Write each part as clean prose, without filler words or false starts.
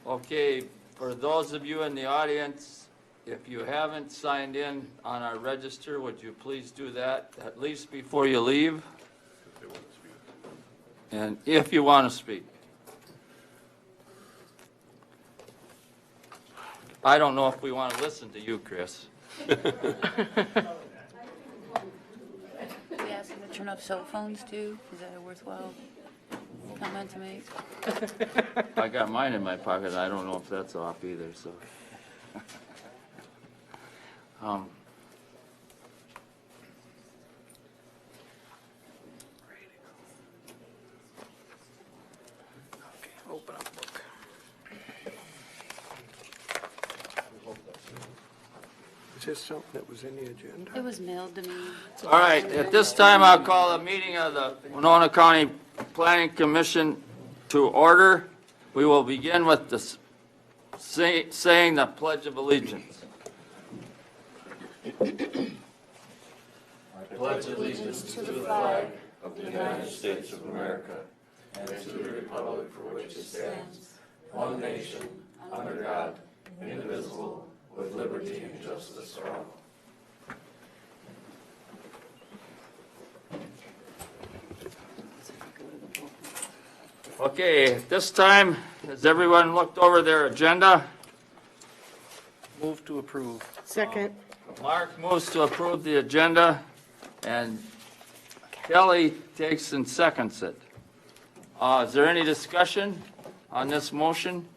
Okay, for those of you in the audience, if you haven't signed in on our register, would you please do that at least before you leave? And if you want to speak. I don't know if we want to listen to you, Chris. We ask them to turn off cell phones too? Is that a worthwhile comment to make? I got mine in my pocket. I don't know if that's off either, so. Open up book. Is this something that was in the agenda? It was mailed to me. All right, at this time, I'll call a meeting of the Winona County Planning Commission to order. We will begin with the saying the Pledge of Allegiance. Pledge allegiance to the flag of the United States of America and to the republic for which it stands, one nation, under God, indivisible, with liberty and justice for all. Okay, at this time, has everyone looked over their agenda? Move to approve. Second. Mark moves to approve the agenda, and Kelly takes and seconds it. Is there any discussion on this motion?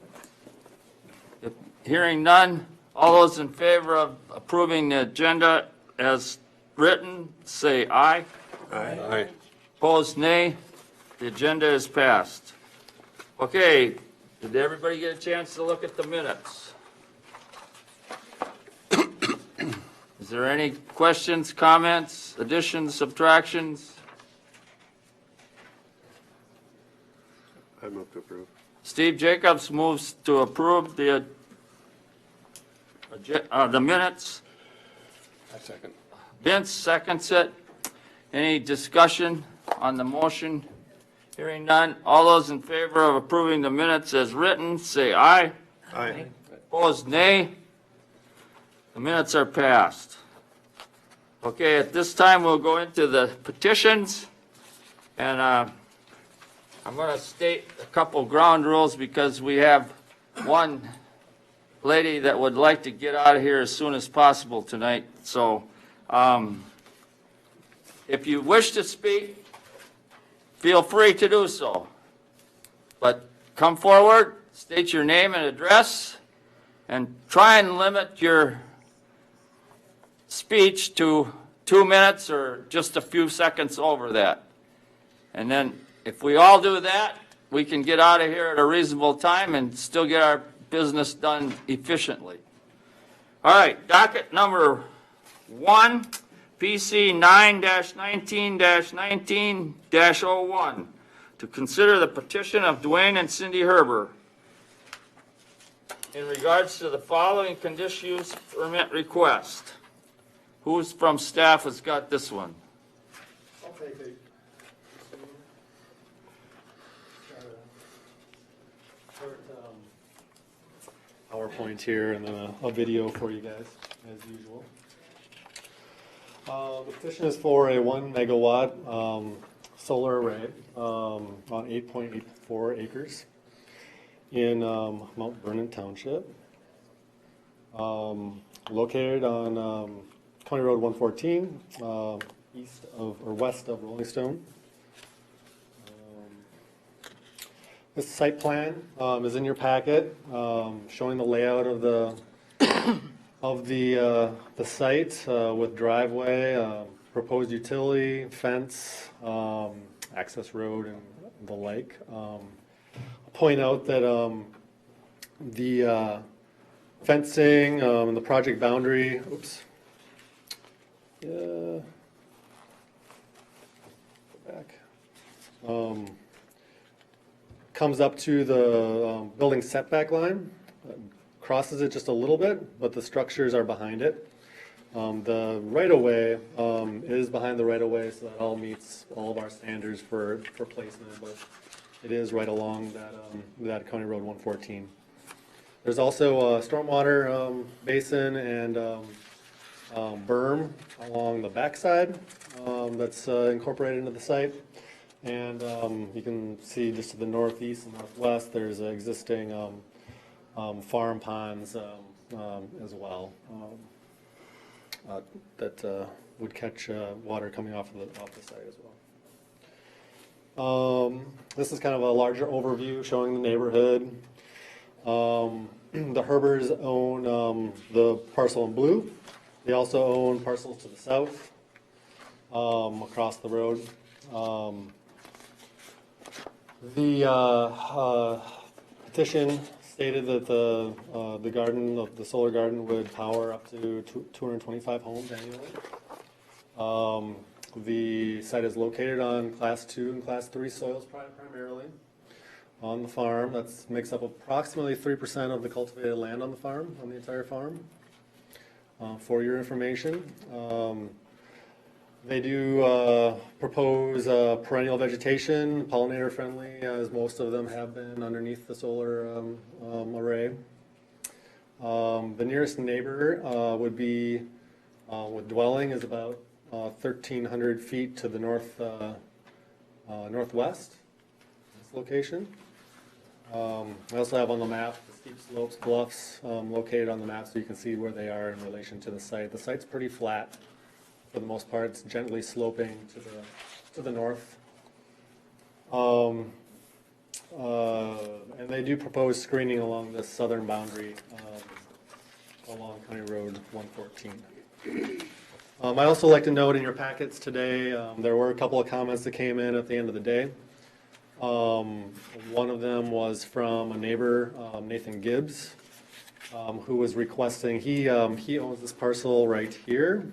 If hearing none, all those in favor of approving the agenda as written, say aye. Aye. Opposed, nay. The agenda is passed. Okay, did everybody get a chance to look at the minutes? Is there any questions, comments, additions, subtractions? I move to approve. Steve Jacobs moves to approve the minutes. I second. Vince seconds it. Any discussion on the motion? Hearing none. All those in favor of approving the minutes as written, say aye. Aye. Opposed, nay. The minutes are passed. Okay, at this time, we'll go into the petitions. And I'm going to state a couple ground rules because we have one lady that would like to get out of here as soon as possible tonight. So if you wish to speak, feel free to do so. But come forward, state your name and address, and try and limit your speech to 2 minutes or just a few seconds over that. And then if we all do that, we can get out of here at a reasonable time and still get our business done efficiently. All right, docket number 1, PC 9-19-19-01, to consider the petition of Dwayne and Cindy Herber in regards to the following conditional use permit request. Who's from staff has got this one? I'll take it. PowerPoint here and then a video for you guys, as usual. The petition is for a 1 megawatt solar array on 8.84 acres in Mount Vernon Township, located on County Road 114, east of or west of Rolling Stone. This site plan is in your packet, showing the layout of the site with driveway, proposed utility, fence, access road, and the like. I'll point out that the fencing and the project boundary. Oops. Yeah. Go back. Comes up to the building setback line, crosses it just a little bit, but the structures are behind it. The right-of-way is behind the right-of-way, so that all meets all of our standards for placement, but it is right along that County Road 114. There's also a stormwater basin and berm along the backside that's incorporated into the site. And you can see just to the northeast and northwest, there's existing farm ponds as well that would catch water coming off the site as well. This is kind of a larger overview showing the neighborhood. The Herbers own the parcel in blue. They also own parcels to the south across the road. The petition stated that the garden, the solar garden, would power up to 225 homes annually. The site is located on Class 2 and Class 3 soils primarily on the farm. That makes up approximately 3% of the cultivated land on the farm, on the entire farm. For your information, they do propose perennial vegetation, pollinator friendly, as most of them have been underneath the solar array. The nearest neighbor would be, with dwelling, is about 1,300 feet to the northwest, this location. I also have on the map the steep slopes, bluffs located on the map so you can see where they are in relation to the site. The site's pretty flat for the most part. It's gently sloping to the north. And they do propose screening along the southern boundary along County Road 114. I also like to note in your packets today, there were a couple of comments that came in at the end of the day. One of them was from a neighbor, Nathan Gibbs, who was requesting, he owns this parcel right here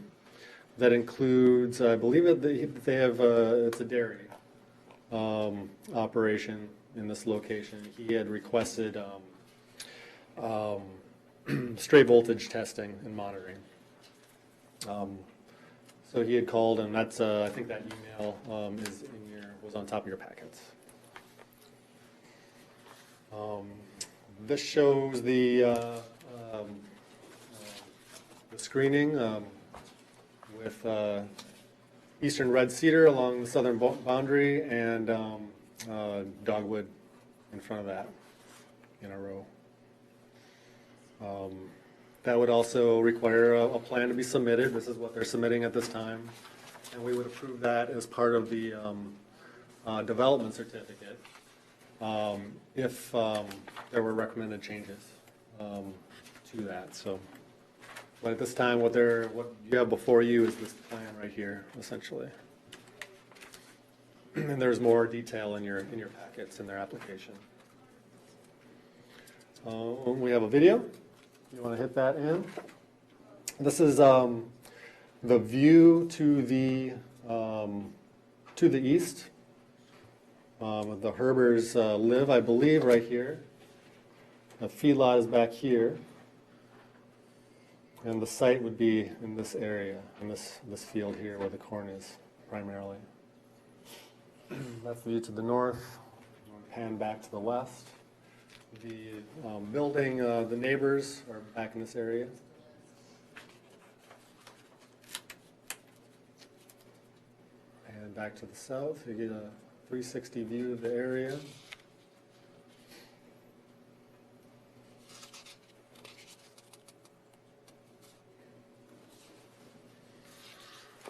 that includes, I believe that they have, it's a dairy operation in this location. He had requested stray voltage testing and monitoring. So he had called, and that's, I think that email was on top of your packets. This shows the screening with eastern red cedar along the southern boundary and dogwood in front of that in a row. That would also require a plan to be submitted. This is what they're submitting at this time. And we would approve that as part of the development certificate if there were recommended changes to that. So, but at this time, what you have before you is this plan right here, essentially. And there's more detail in your packets in their application. We have a video. You want to hit that in? This is the view to the east. The Herbers live, I believe, right here. The feedlot is back here, and the site would be in this area, in this field here, where the corn is primarily. That's the view to the north. Pan back to the west. The building, the neighbors are back in this area. And back to the south, you get a 360 view of the area.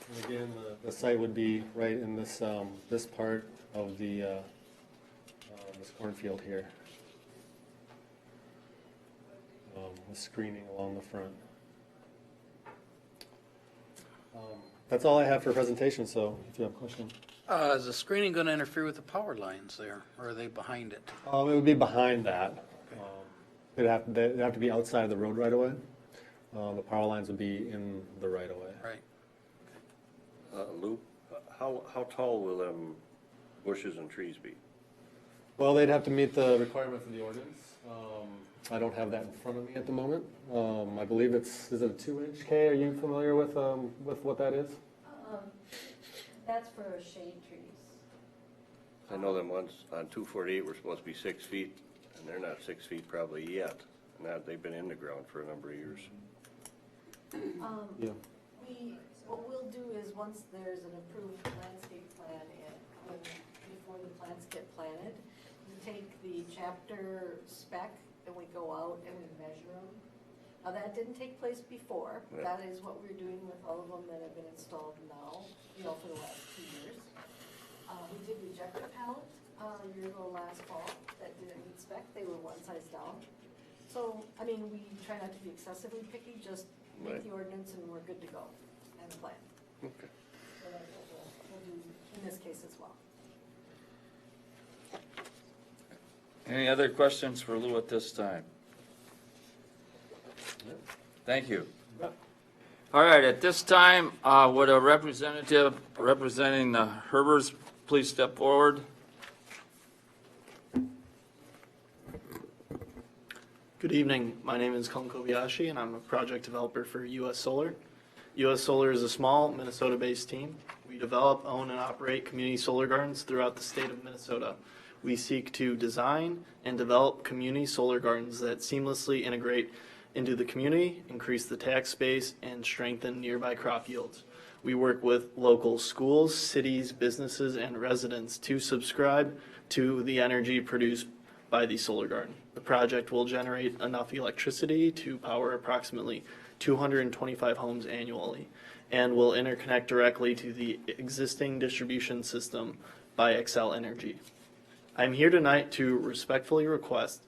And again, the site would be right in this this part of the this cornfield here. With screening along the front. That's all I have for presentation, so if you have a question. Is the screening going to interfere with the power lines there, or are they behind it? It would be behind that. They'd have to be outside the road right away. The power lines would be in the right of way. Right. Lou, how tall will them bushes and trees be? Well, they'd have to meet the requirements of the ordinance. I don't have that in front of me at the moment. I believe is it a 2-inch K? Are you familiar with what that is? That's for shade trees. I know them ones on 248 were supposed to be 6 feet, and they're not 6 feet probably yet. And that, they've been in the ground for a number of years. Yeah. What we'll do is, once there's an approved landscape plan and before the plants get planted, we take the chapter spec and we go out and we measure them. Now, that didn't take place before. Yeah. That is what we're doing with all of them that have been installed now, for the last 2 years. We did reject a pallet a year ago last fall that didn't meet spec. They were one size down. So, I mean, we try not to be excessively picky, just make Right. the ordinance and we're good to go, and the plan. Okay. So that's what we'll do in this case as well. Any other questions for Lou at this time? Thank you. All right, at this time, would a representative representing the Herbers please step forward? Good evening. My name is Colin Kobayashi, and I'm a project developer for U.S. Solar. U.S. Solar is a small Minnesota-based team. We develop, own, and operate community solar gardens throughout the state of Minnesota. We seek to design and develop community solar gardens that seamlessly integrate into the community, increase the tax base, and strengthen nearby crop yields. We work with local schools, cities, businesses, and residents to subscribe to the energy produced by the solar garden. The project will generate enough electricity to power approximately 225 homes annually and will interconnect directly to the existing distribution system by Xcel Energy. I'm here tonight to respectfully request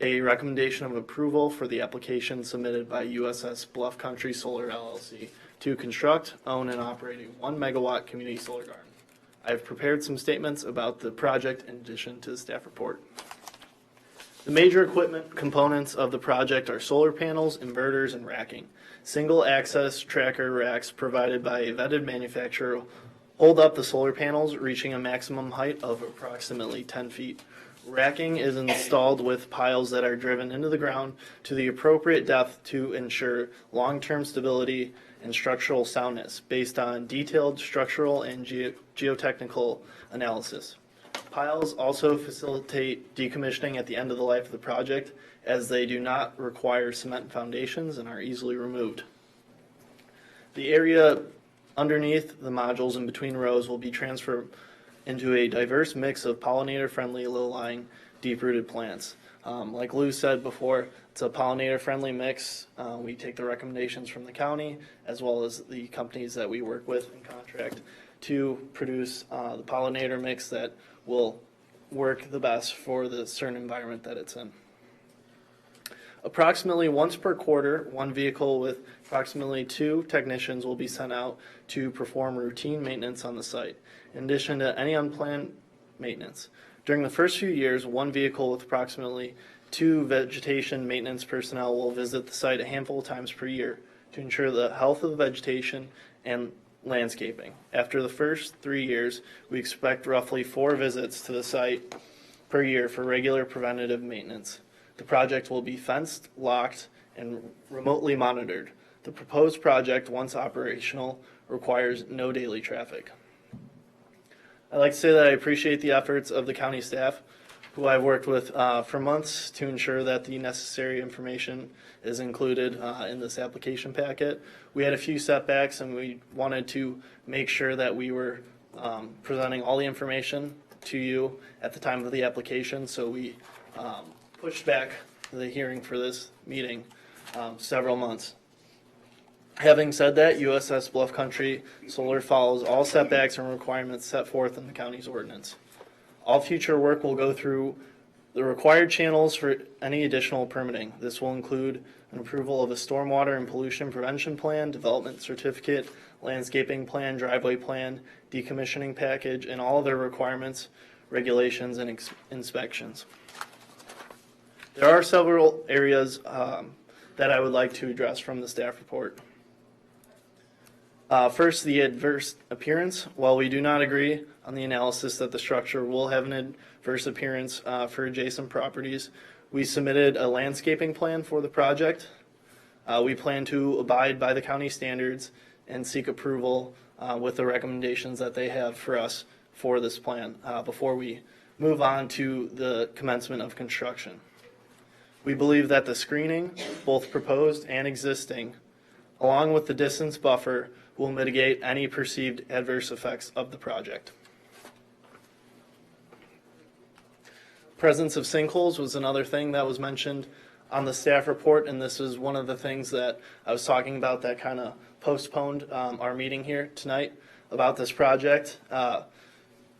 a recommendation of approval for the application submitted by USS Bluff Country Solar LLC to construct, own, and operate a 1 megawatt community solar garden. I've prepared some statements about the project in addition to the staff report. The major equipment components of the project are solar panels, inverters, and racking. Single access tracker racks provided by a vetted manufacturer hold up the solar panels, reaching a maximum height of approximately 10 feet. Racking is installed with piles that are driven into the ground to the appropriate depth to ensure long-term stability and structural soundness based on detailed structural and geotechnical analysis. Piles also facilitate decommissioning at the end of the life of the project, as they do not require cement foundations and are easily removed. The area underneath the modules and between rows will be transferred into a diverse mix of pollinator-friendly, low-lying, deep-rooted plants. Like Lou said before, it's a pollinator-friendly mix. We take the recommendations from the county as well as the companies that we work with and contract to produce the pollinator mix that will work the best for the certain environment that it's in. Approximately once per quarter, one vehicle with approximately 2 technicians will be sent out to perform routine maintenance on the site, in addition to any unplanned maintenance. During the first few years, one vehicle with approximately 2 vegetation maintenance personnel will visit the site a handful of times per year to ensure the health of the vegetation and landscaping. After the first 3 years, we expect roughly 4 visits to the site per year for regular preventative maintenance. The project will be fenced, locked, and remotely monitored. The proposed project, once operational, requires no daily traffic. I'd like to say that I appreciate the efforts of the county staff, who I've worked with for months to ensure that the necessary information is included in this application packet. We had a few setbacks, and we wanted to make sure that we were presenting all the information to you at the time of the application, so we pushed back the hearing for this meeting several months. Having said that, USS Bluff Country Solar follows all setbacks and requirements set forth in the county's ordinance. All future work will go through the required channels for any additional permitting. This will include an approval of a stormwater and pollution prevention plan, development certificate, landscaping plan, driveway plan, decommissioning package, and all other requirements, regulations, and inspections. There are several areas that I would like to address from the staff report. First, the adverse appearance. While we do not agree on the analysis that the structure will have an adverse appearance for adjacent properties, we submitted a landscaping plan for the project. We plan to abide by the county standards and seek approval with the recommendations that they have for us for this plan before we move on to the commencement of construction. We believe that the screening, both proposed and existing, along with the distance buffer, will mitigate any perceived adverse effects of the project. Presence of sinkholes was another thing that was mentioned on the staff report, and this is one of the things that I was talking about that kind of postponed our meeting here tonight about this project.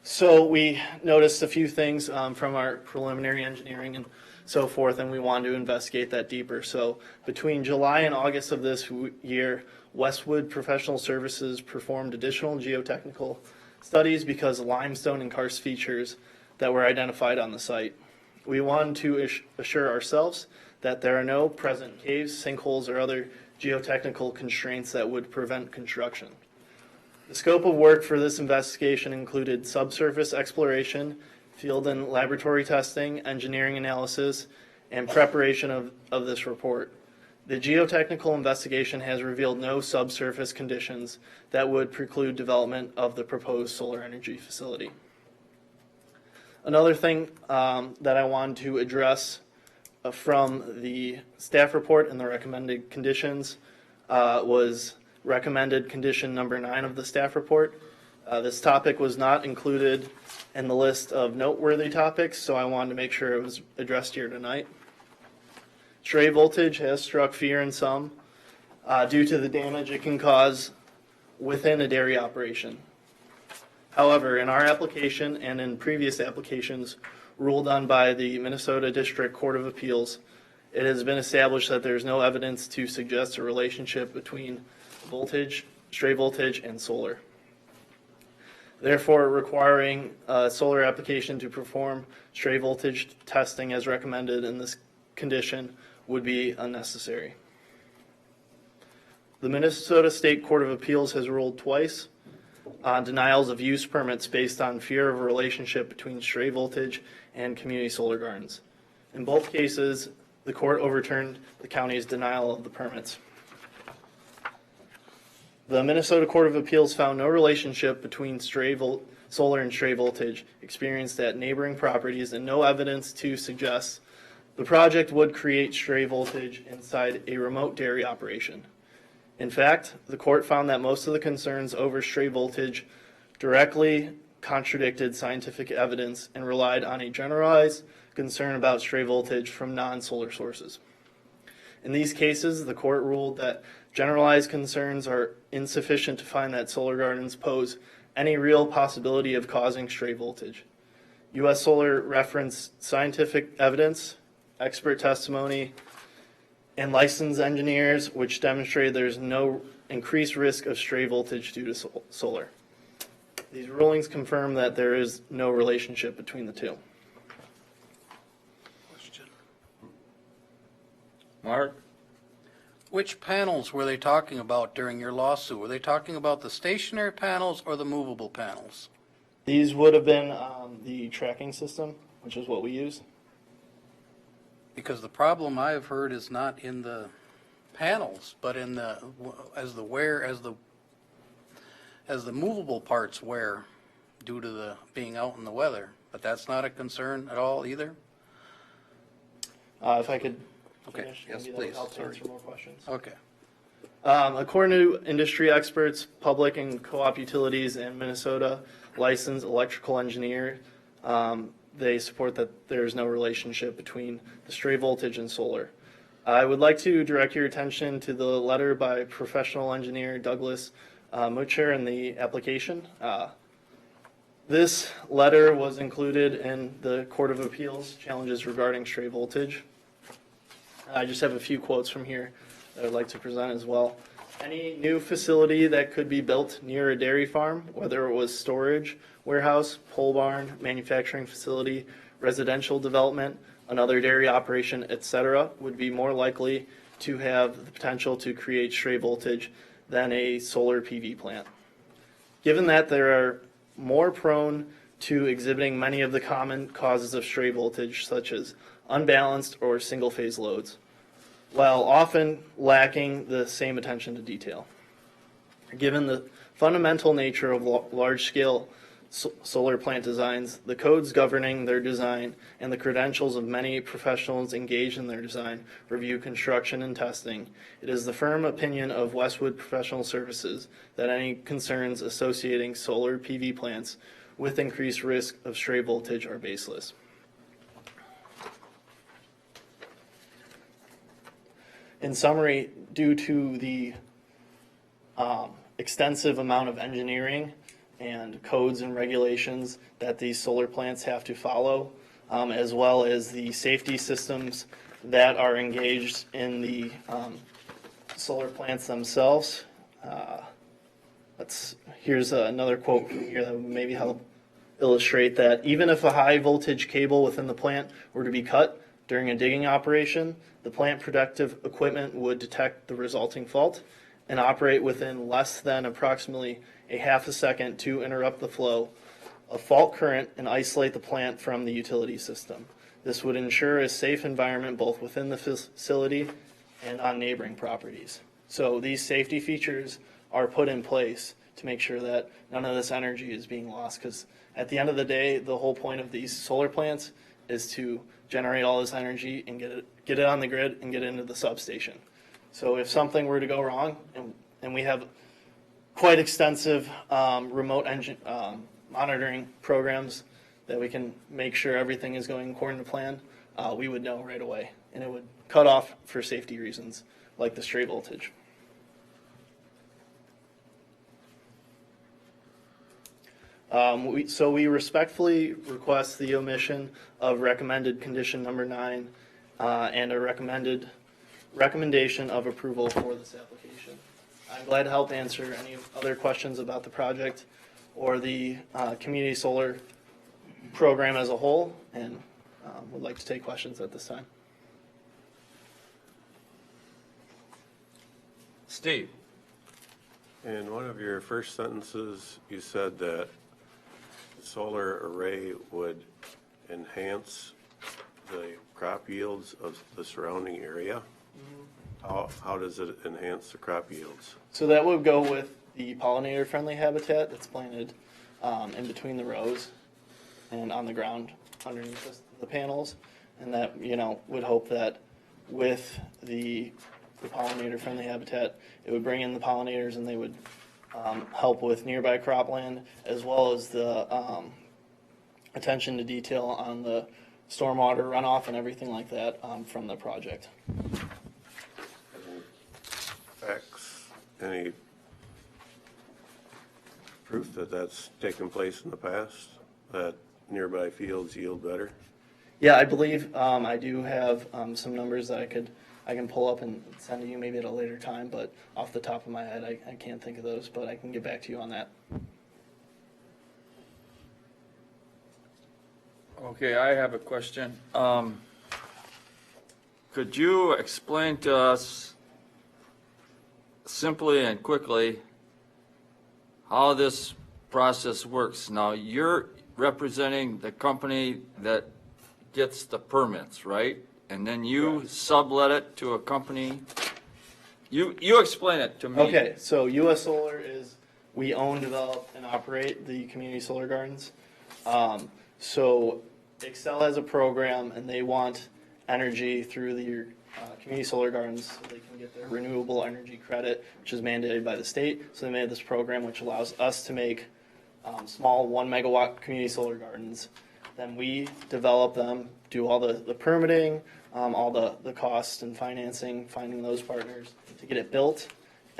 So we noticed a few things from our preliminary engineering and so forth, and we wanted to investigate that deeper. So between July and August of this year, Westwood Professional Services performed additional geotechnical studies because of limestone and karst features that were identified on the site. We wanted to assure ourselves that there are no present caves, sinkholes, or other geotechnical constraints that would prevent construction. The scope of work for this investigation included subsurface exploration, field and laboratory testing, engineering analysis, and preparation of this report. The geotechnical investigation has revealed no subsurface conditions that would preclude development of the proposed solar energy facility. Another thing that I wanted to address from the staff report and the recommended conditions was recommended condition number 9 of the staff report. This topic was not included in the list of noteworthy topics, so I wanted to make sure it was addressed here tonight. Stray voltage has struck fear in some due to the damage it can cause within a dairy operation. However, in our application and in previous applications ruled on by the Minnesota District Court of Appeals, it has been established that there is no evidence to suggest a relationship between voltage, stray voltage, and solar. Therefore, requiring a solar application to perform stray voltage testing as recommended in this condition would be unnecessary. The Minnesota State Court of Appeals has ruled twice on denials of use permits based on fear of a relationship between stray voltage and community solar gardens. In both cases, the court overturned the county's denial of the permits. The Minnesota Court of Appeals found no relationship between solar and stray voltage experienced at neighboring properties and no evidence to suggest the project would create stray voltage inside a remote dairy operation. In fact, the court found that most of the concerns over stray voltage directly contradicted scientific evidence and relied on a generalized concern about stray voltage from non-solar sources. In these cases, the court ruled that generalized concerns are insufficient to find that solar gardens pose any real possibility of causing stray voltage. U.S. Solar referenced scientific evidence, expert testimony, and licensed engineers which demonstrated there's no increased risk of stray voltage due to solar. These rulings confirm that there is no relationship between the two. Question. Mark? Which panels were they talking about during your lawsuit? Were they talking about the stationary panels or the movable panels? These would have been the tracking system, which is what we use. Because the problem I've heard is not in the panels, but in as the movable parts wear due to the being out in the weather. But that's not a concern at all either? If I could Okay, finish, yes, maybe that would please. help Sorry. answer more questions. Okay. According to industry experts, public and co-op utilities in Minnesota, licensed electrical engineer, they support that there is no relationship between the stray voltage and solar. I would like to direct your attention to the letter by professional engineer Douglas Mutcher in the application. This letter was included in the Court of Appeals challenges regarding stray voltage. I just have a few quotes from here that I'd like to present as well. Any new facility that could be built near a dairy farm, whether it was storage, warehouse, pole barn, manufacturing facility, residential development, another dairy operation, etc., would be more likely to have the potential to create stray voltage than a solar PV plant. Given that there are more prone to exhibiting many of the common causes of stray voltage, such as unbalanced or single-phase loads, while often lacking the same attention to detail. Given the fundamental nature of large-scale solar plant designs, the codes governing their design, and the credentials of many professionals engaged in their design, review, construction, and testing, it is the firm opinion of Westwood Professional Services that any concerns associating solar PV plants with increased risk of stray voltage are baseless. In summary, due to the extensive amount of engineering and codes and regulations that these solar plants have to follow, as well as the safety systems that are engaged in the solar plants themselves. Here's another quote from here that would maybe help illustrate that. Even if a high voltage cable within the plant were to be cut during a digging operation, the plant protective equipment would detect the resulting fault and operate within less than approximately a half a second to interrupt the flow of fault current and isolate the plant from the utility system. This would ensure a safe environment both within the facility and on neighboring properties. So these safety features are put in place to make sure that none of this energy is being lost, because at the end of the day, the whole point of these solar plants is to generate all this energy and get it on the grid and get it into the substation. So if something were to go wrong, and we have quite extensive remote engine monitoring programs that we can make sure everything is going according to plan, we would know right away, and it would cut off for safety reasons, like the stray voltage. So we respectfully request the omission of recommended condition number 9 and a recommendation of approval for this application. I'm glad to help answer any other questions about the project or the community solar program as a whole, and would like to take questions at this time. Steve? In one of your first sentences, you said that solar array would enhance the crop yields of the surrounding area. How does it enhance the crop yields? So that would go with the pollinator-friendly habitat that's planted in between the rows and on the ground underneath the panels, and that, you know, would hope that with the pollinator-friendly habitat, it would bring in the pollinators and they would help with nearby cropland, as well as the attention to detail on the stormwater runoff and everything like that from the project. Facts, any proof that that's taken place in the past, that nearby fields yield better? Yeah, I believe I do have some numbers that I can pull up and send to you maybe at a later time, but off the top of my head, I can't think of those, but I can get back to you on that. Okay, I have a question. Could you explain to us simply and quickly how this process works? Now, you're representing the company that gets the permits, right? And then you sublet it to a company. You explain it to me. Okay, so US Solar is, we own, develop, and operate the community solar gardens. So Excel has a program, and they want energy through the community solar gardens so they can get their renewable energy credit, which is mandated by the state. So they made this program which allows us to make small 1 megawatt community solar gardens. Then we develop them, do all the permitting, all the costs and financing, finding those partners to get it built.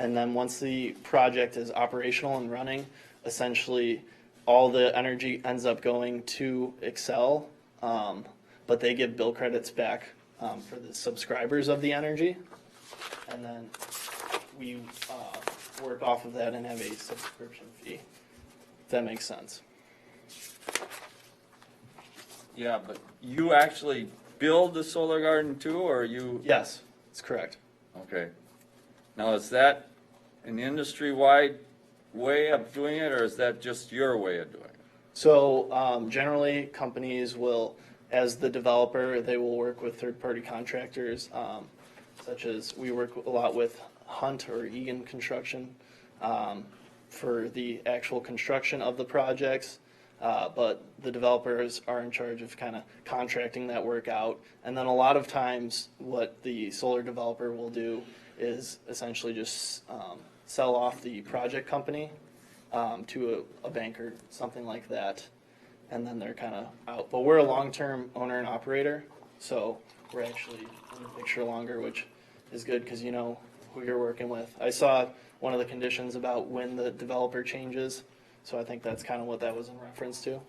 And then once the project is operational and running, essentially all the energy ends up going to Excel, but they give bill credits back for the subscribers of the energy. And then we work off of that and have a subscription fee, if that makes sense. Yeah, but you actually build the solar garden too, or you? Yes, that's correct. Okay. Now, is that an industry-wide way of doing it, or is that just your way of doing it? So generally, companies will, as the developer, they will work with third-party contractors, such as we work a lot with Hunt or Egan Construction for the actual construction of the projects. but the developers are in charge of kind of contracting that work out. And then a lot of times what the solar developer will do is essentially just sell off the project company to a bank or something like that. And then they're kind of out. But we're a long-term owner and operator, so we're actually in the picture longer, which is good because you know who you're working with. I saw one of the conditions about when the developer changes, so I think that's kind of what that was in reference to.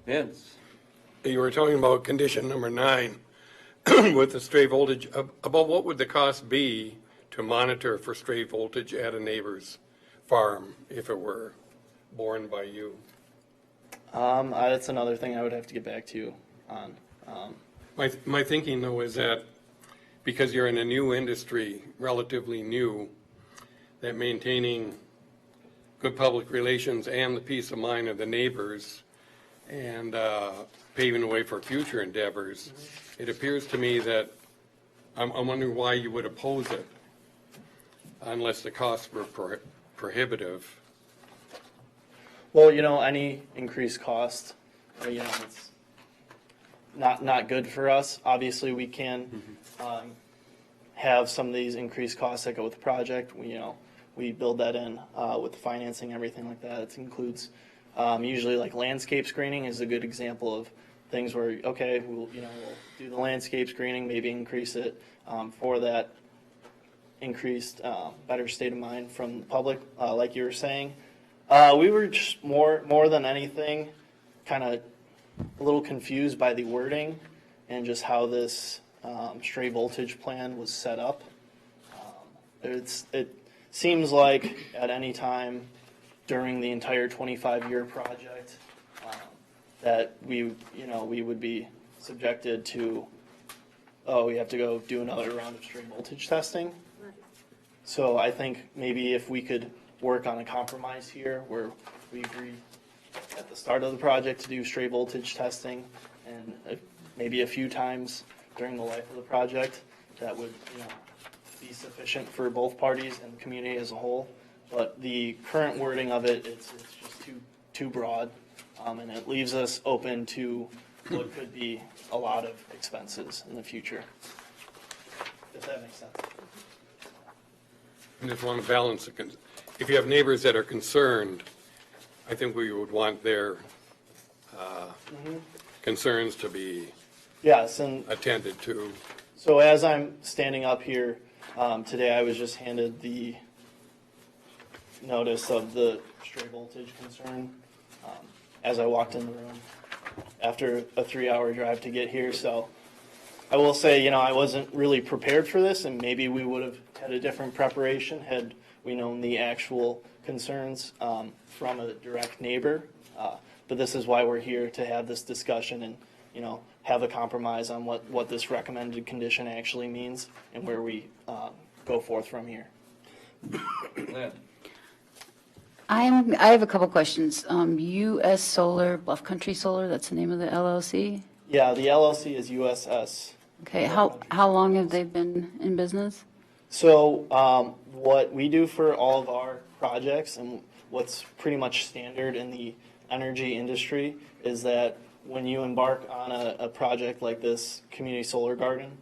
Vince? You were talking about condition number 9 with the stray voltage. About what would the cost be to monitor for stray voltage at a neighbor's farm if it were borne by you? That's another thing I would have to get back to you on. My thinking though is that because you're in a new industry, relatively new, that maintaining good public relations and the peace of mind of the neighbors and paving the way for future endeavors, it appears to me that I'm wondering why you would oppose it unless the costs were prohibitive. Well, you know, any increased cost, you know, it's not good for us. Obviously, we can have some of these increased costs that go with the project. We build that in with the financing, everything like that. It includes usually like landscape screening is a good example of things where, okay, we'll do the landscape screening, maybe increase it for that increased better state of mind from the public, like you were saying. We were just more than anything kind of a little confused by the wording and just how this stray voltage plan was set up. It seems like at any time during the entire 25-year project that we would be subjected to, we have to go do another round of stray voltage testing. So I think maybe if we could work on a compromise here where we agree at the start of the project to do stray voltage testing and maybe a few times during the life of the project, that would be sufficient for both parties and the community as a whole. But the current wording of it, it's just too broad, and it leaves us open to what could be a lot of expenses in the future, if that makes sense. I just want to balance it. If you have neighbors that are concerned, I think we would want their concerns to be Yes, and attended to. so as I'm standing up here today, I was just handed the notice of the stray voltage concern as I walked in the room after a 3-hour drive to get here. So I will say, I wasn't really prepared for this, and maybe we would have had a different preparation had we known the actual concerns from a direct neighbor. But this is why we're here, to have this discussion and, have a compromise on what this recommended condition actually means and where we go forth from here. Lynn? I have a couple questions. US Solar, Bluff Country Solar, that's the name of the LLC? Yeah, the LLC is USS. Okay, how long have they been in business? So what we do for all of our projects and what's pretty much standard in the energy industry is that when you embark on a project like this community solar garden,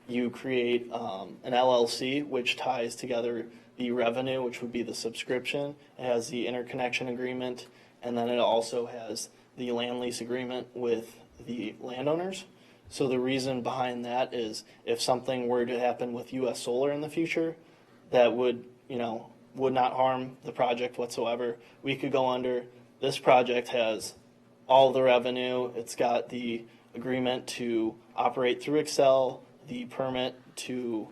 you create an LLC which ties together the revenue, which would be the subscription. It has the interconnection agreement, and then it also has the land lease agreement with the landowners. So the reason behind that is if something were to happen with US Solar in the future that would not harm the project whatsoever, we could go under, this project has all the revenue, it's got the agreement to operate through Excel, the permit to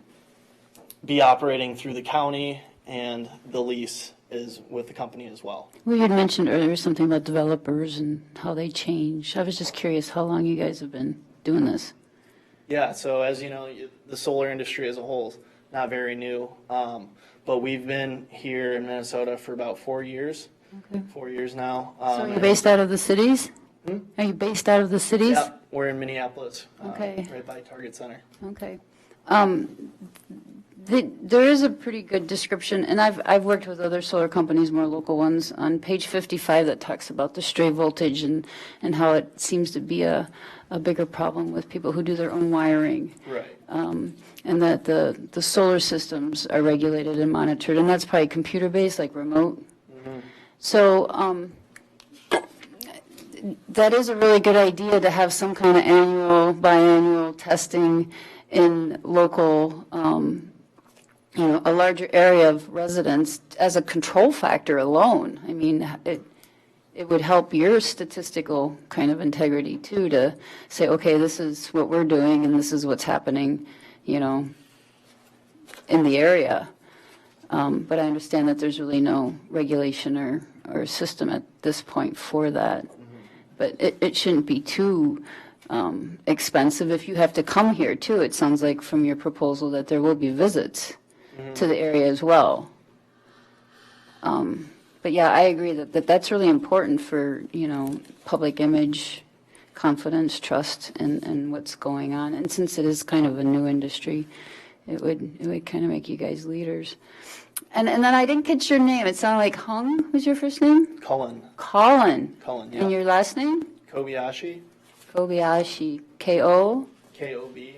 be operating through the county, and the lease is with the company as well. We had mentioned earlier something about developers and how they change. I was just curious how long you guys have been doing this. Yeah, so as you know, the solar industry as a whole is not very new, but we've been here in Minnesota for about 4 years. Okay. 4 years now. So you're based out of the cities? Are you based out of the cities? Yeah, we're in Minneapolis, Okay. right by Target Center. Okay. There is a pretty good description, and I've worked with other solar companies, more local ones, on page 55 that talks about the stray voltage and how it seems to be a bigger problem with people who do their own wiring. Right. And that the solar systems are regulated and monitored, and that's probably computer-based, like remote. So that is a really good idea to have some kind of annual, biannual testing in local, a larger area of residents as a control factor alone. I mean, it would help your statistical kind of integrity too, to say, okay, this is what we're doing and this is what's happening, in the area. But I understand that there's really no regulation or system at this point for that. But it shouldn't be too expensive if you have to come here too. It sounds like from your proposal that there will be visits to the area as well. But yeah, I agree that that's really important for, public image, confidence, trust, and what's going on. And since it is kind of a new industry, it would kind of make you guys leaders. And then I didn't catch your name. It sounded like Hung was your first name? Cullen. Colin. Cullen, yeah. And your last name? Kobayashi. Kobayashi. K-O? K-O-B.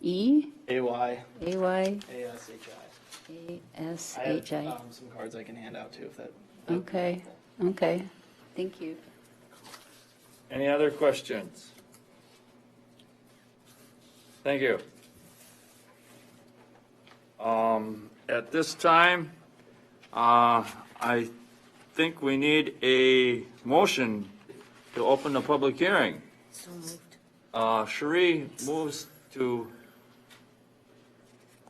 E? A-Y. A-Y? A-S-H-I. A-S-H-I. I have some cards I can hand out too if that. Okay, thank you. Any other questions? Thank you. At this time, I think we need a motion to open the public hearing. So moved. Cherie moves to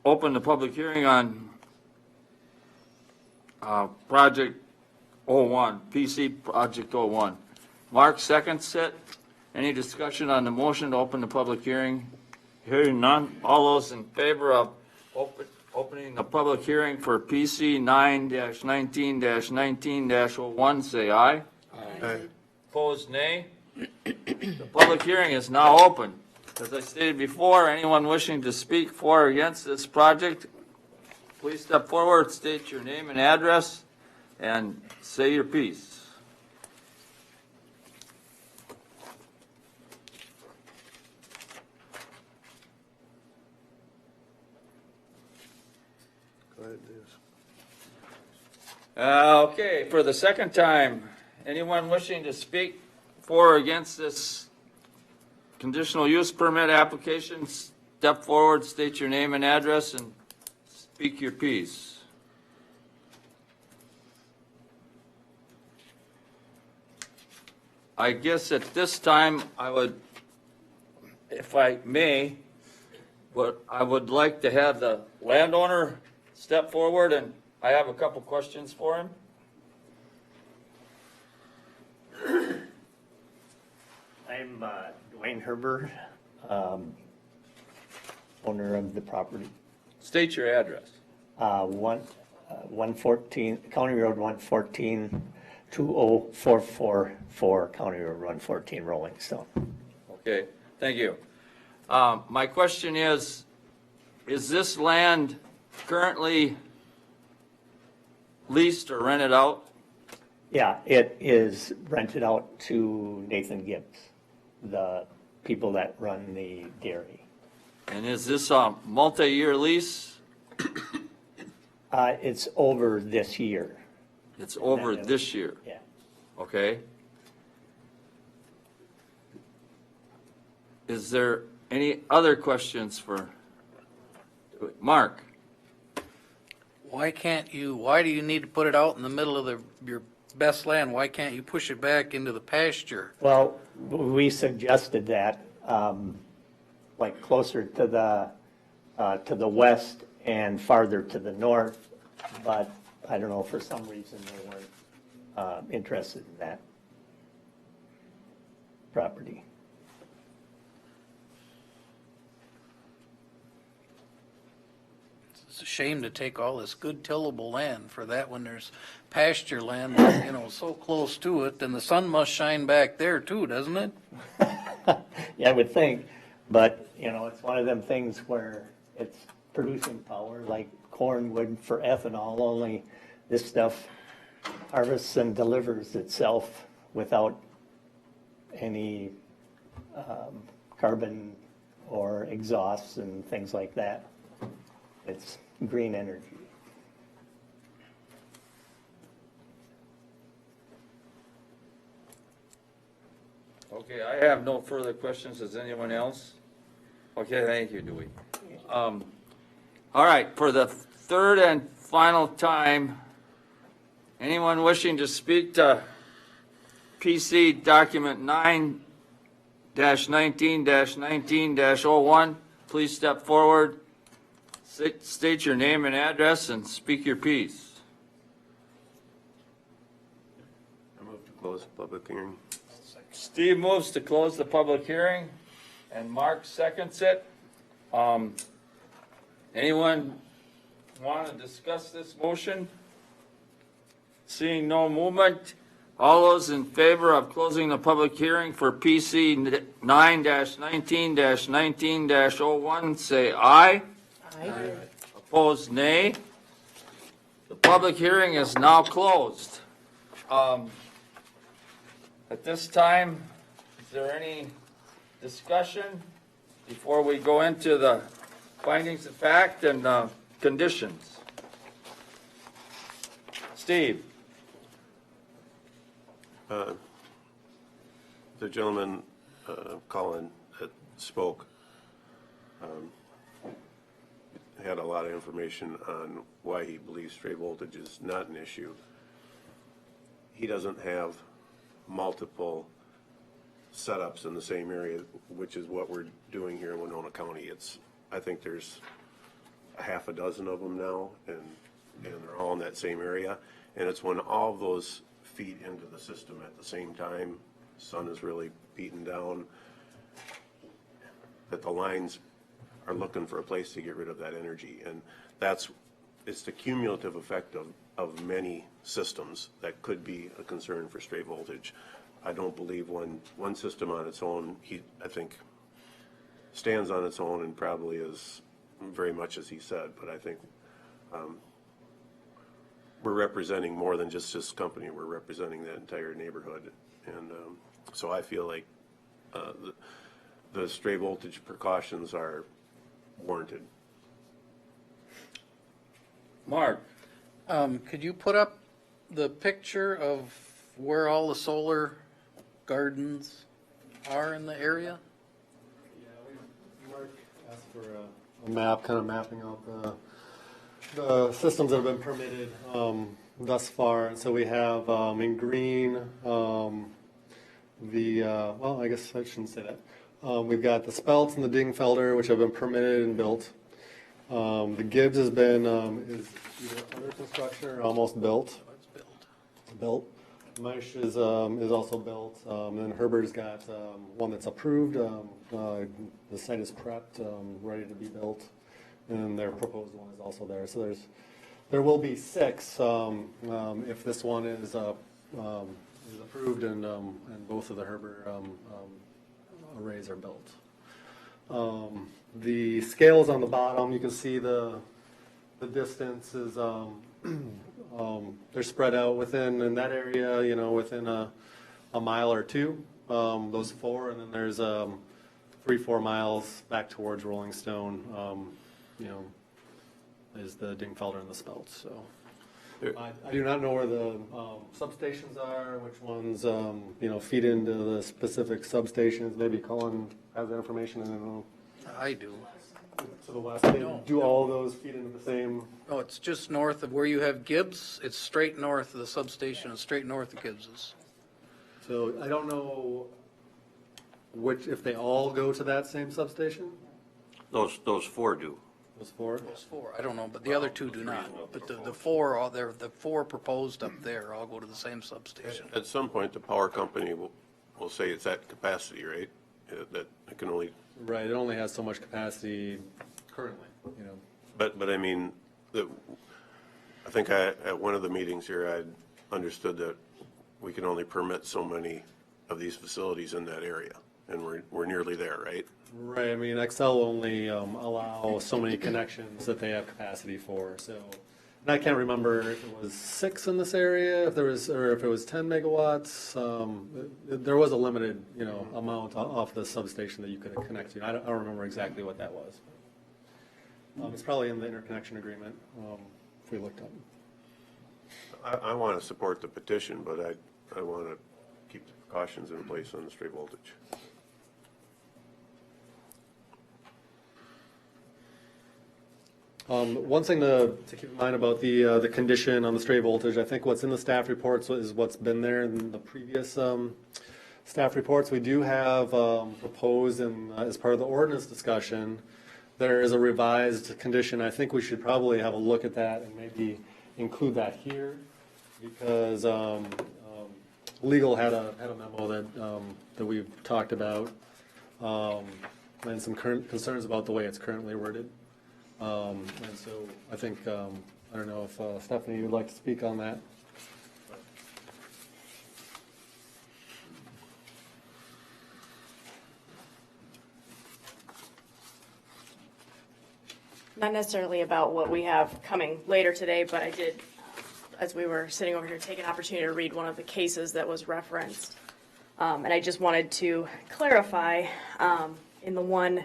open the public hearing on Project 01, PC Project 01. Mark seconds it. Any discussion on the motion to open the public hearing? Hearing none. All those in favor of opening the public hearing for PC 9-19-19-01, say aye. Aye. Opposed, nay. The public hearing is now open. As I stated before, anyone wishing to speak for or against this project, please step forward, state your name and address, and say your piece. Go ahead, Dennis. Okay, for the second time, anyone wishing to speak for or against this conditional use permit application, step forward, state your name and address, and speak your piece. I guess at this time, I would, if I may, I would like to have the landowner step forward, and I have a couple questions for him. I'm Dwayne Herbert, owner of the property. State your address. 114, County Road 114, 20444, County Road 114, Rolling Stone. Okay, thank you. My question is this land currently leased or rented out? Yeah, it is rented out to Nathan Gibbs, the people that run the dairy. And is this a multi-year lease? It's over this year. It's over this year, Yeah. okay? Is there any other questions for Mark? Why do you need to put it out in the middle of your best land? Why can't you push it back into the pasture? Well, we suggested that, like closer to the west and farther to the north, but I don't know, for some reason they weren't interested in that property. It's a shame to take all this good tillable land for that when there's pasture land, so close to it, then the sun must shine back there too, doesn't it? Yeah, I would think, but, it's one of them things where it's producing power like corn would for ethanol, only this stuff harvests and delivers itself without any carbon or exhausts and things like that. It's green energy. Okay, I have no further questions. Does anyone else? Okay, thank you, Dewey. All right, for the third and final time, anyone wishing to speak to PC document 9-19-19-01, please step forward, state your name and address, and speak your piece. I move to close the public hearing. Steve moves to close the public hearing, and Mark seconds it. Anyone want to discuss this motion? Seeing no movement, all those in favor of closing the public hearing for PC 9-19-19-01, say aye. Aye. Opposed, nay. The public hearing is now closed. At this time, is there any discussion before we go into the findings of fact and conditions? Steve? The gentleman, Colin, that spoke, had a lot of information on why he believes stray voltage is not an issue. He doesn't have multiple setups in the same area, which is what we're doing here in Winona County. I think there's a half a dozen of them now, and they're all in that same area. And it's when all of those feed into the system at the same time, sun is really beating down, that the lines are looking for a place to get rid of that energy. And it's the cumulative effect of many systems that could be a concern for stray voltage. I don't believe one system on its own, I think, stands on its own and probably is very much as he said, but I think we're representing more than just this company. We're representing that entire neighborhood. And so I feel like the stray voltage precautions are warranted. Mark? Could you put up the picture of where all the solar gardens are in the area? Mark asked for a map, kind of mapping out the systems that have been permitted thus far. So we have in green well, I guess I shouldn't say that. We've got the Speltz and the Dingfelder, which have been permitted and built. The Gibbs has been is either under construction or almost built. It's built. Meisch is also built. And then Herbert's got one that's approved. The site is prepped, ready to be built, and their proposed one is also there. So there will be 6 if this one is approved and both of the Herbert arrays are built. The scales on the bottom, you can see the distance is they're spread out within in that area, within a mile or 2. Those 4, and then there's 3-4 miles back towards Rolling Stone. Is the Dingfelder and the Speltz. So I do not know where the substations are, which ones feed into the specific substations. Maybe Colin has that information. I don't know. I do. To the west, do all those feed into the same? Oh, it's just north of where you have Gibbs. It's straight north of the substation. It's straight north of Gibbs's. So I don't know if they all go to that same substation. Those 4 do. Those 4. Those 4, I don't know, but the other 2 do not. But the 4 are there. The 4 proposed up there all go to the same substation. At some point, the power company will say it's at capacity, right? That it can only. Right. It only has so much capacity currently. But I mean, I think at one of the meetings here, I understood that we can only permit so many of these facilities in that area. and we're nearly there, right? Right, I mean, Excel only allow so many connections that they have capacity for, so. And I can't remember if it was 6 in this area, if there was, or if it was 10 megawatts. There was a limited, amount off the substation that you could connect to. I don't remember exactly what that was. It's probably in the interconnection agreement, if we looked up. I want to support the petition, but I want to keep the precautions in place on the stray voltage. One thing to keep in mind about the condition on the stray voltage, I think what's in the staff reports is what's been there in the previous staff reports. We do have proposed, and as part of the ordinance discussion, there is a revised condition. I think we should probably have a look at that and maybe include that here, because legal had a memo that we've talked about, and some current concerns about the way it's currently worded. And so I think, I don't know if Stephanie, you'd like to speak on that? Not necessarily about what we have coming later today, but I did, as we were sitting over here, take an opportunity to read one of the cases that was referenced. And I just wanted to clarify, in the one,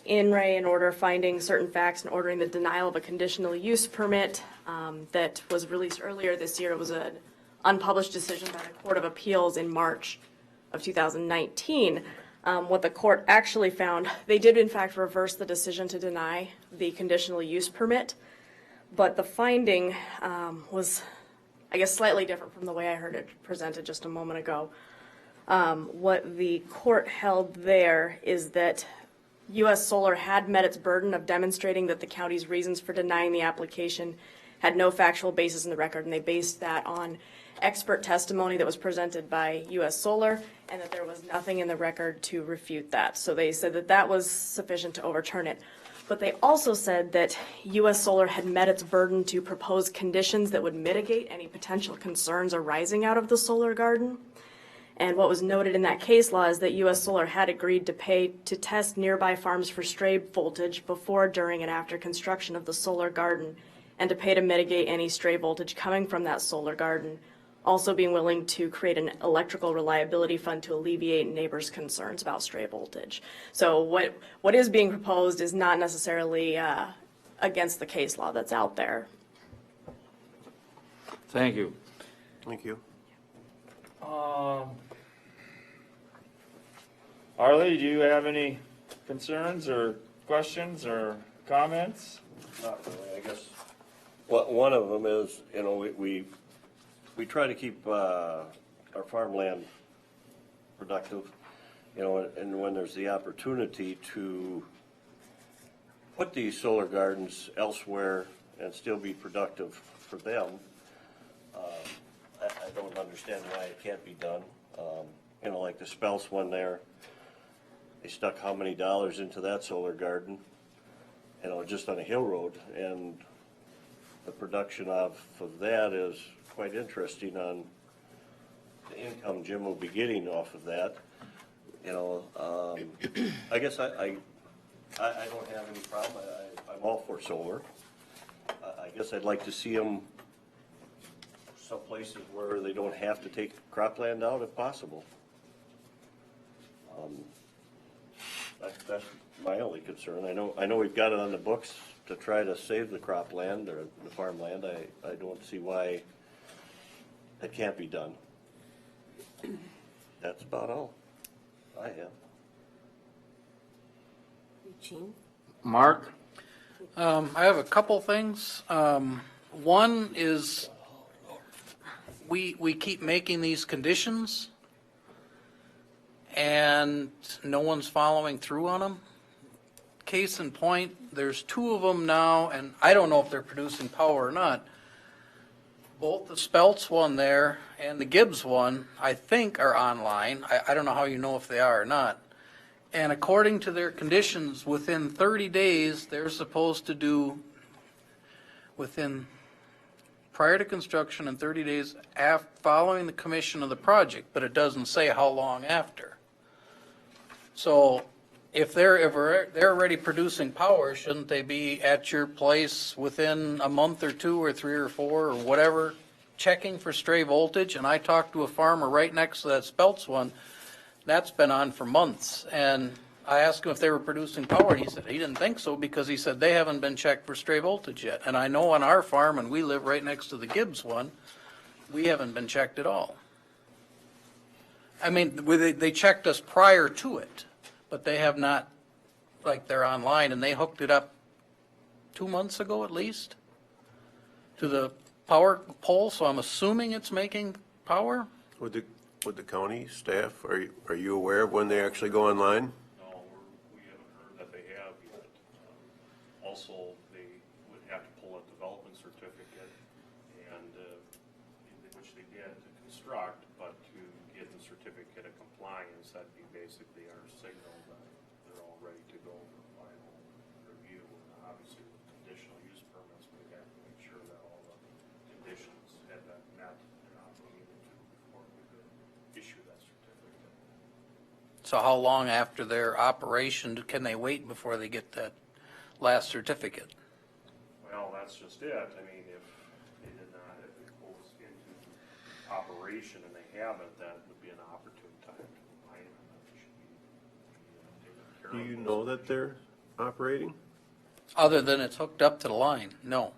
in re in order finding certain facts and ordering the denial of a conditional use permit that was released earlier this year. It was an unpublished decision by the Court of Appeals in March of 2019. What the court actually found, they did in fact reverse the decision to deny the conditional use permit, but the finding was, I guess, slightly different from the way I heard it presented just a moment ago. What the court held there is that U.S. Solar had met its burden of demonstrating that the county's reasons for denying the application had no factual basis in the record, and they based that on expert testimony that was presented by U.S. Solar, and that there was nothing in the record to refute that. So they said that that was sufficient to overturn it. But they also said that U.S. Solar had met its burden to propose conditions that would mitigate any potential concerns arising out of the solar garden. And what was noted in that case law is that U.S. Solar had agreed to pay to test nearby farms for stray voltage before, during, and after construction of the solar garden, and to pay to mitigate any stray voltage coming from that solar garden, also being willing to create an electrical reliability fund to alleviate neighbors' concerns about stray voltage. So what is being proposed is not necessarily against the case law that's out there. Thank you. Thank you. Arlie, do you have any concerns or questions or comments? Not really, I guess. One of them is, we try to keep our farmland productive, and when there's the opportunity to put these solar gardens elsewhere and still be productive for them, I don't understand why it can't be done. Like the Spelse one there, they stuck how many dollars into that solar garden, just on a hill road, and the production of that is quite interesting on the income Jim will be getting off of that. I guess I don't have any problem. I'm all for solar. I guess I'd like to see them some places where they don't have to take cropland out if possible. That's my only concern. I know we've got it on the books to try to save the cropland or the farmland. I don't see why it can't be done. That's about all I have. Eugene? Mark? I have a couple things. One is we keep making these conditions and no one's following through on them. Case in point, there's 2 of them now, and I don't know if they're producing power or not. Both the Speltz one there and the Gibbs one, I think, are online. I don't know how you know if they are or not. And according to their conditions, within 30 days, they're supposed to do, prior to construction and 30 days following the commission of the project, but it doesn't say how long after. So if they're already producing power, shouldn't they be at your place within a month or 2 or 3 or 4 or whatever, checking for stray voltage? And I talked to a farmer right next to that Speltz one, that's been on for months. And I asked him if they were producing power, and he said he didn't think so because he said they haven't been checked for stray voltage yet. And I know on our farm, and we live right next to the Gibbs one, we haven't been checked at all. I mean, they checked us prior to it, but they have not, like they're online, and they hooked it up 2 months ago at least to the power pole, so I'm assuming it's making power? Would the county staff, are you aware of when they actually go online? No, we haven't heard that they have yet. Also, they would have to pull a development certificate, and, which they did to construct, but to get the certificate of compliance, that'd be basically our signal that they're all ready to go for final review. And obviously, with conditional use permits, we have to make sure that all the conditions had been met and operated to before we could issue that certificate. So how long after their operation can they wait before they get that last certificate? Well, that's just it. I mean, if they did not, if it goes into operation and they haven't, that would be an opportune time to complain, and that should be taken care of. Do you know that they're operating? Other than it's hooked up to the line, no,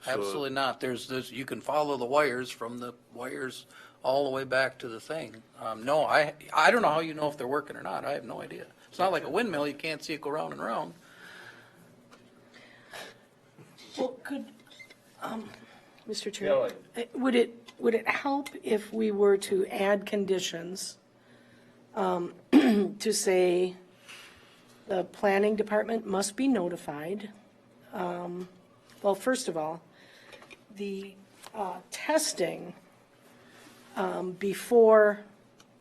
So- absolutely not. There's, you can follow the wires from the wires all the way back to the thing. No, I don't know how you know if they're working or not. I have no idea. It's not like a windmill, you can't see it go round and round. Well, could, Mr. Chair, would it help if we were to add conditions to say the planning department must be notified? Well, first of all, the testing before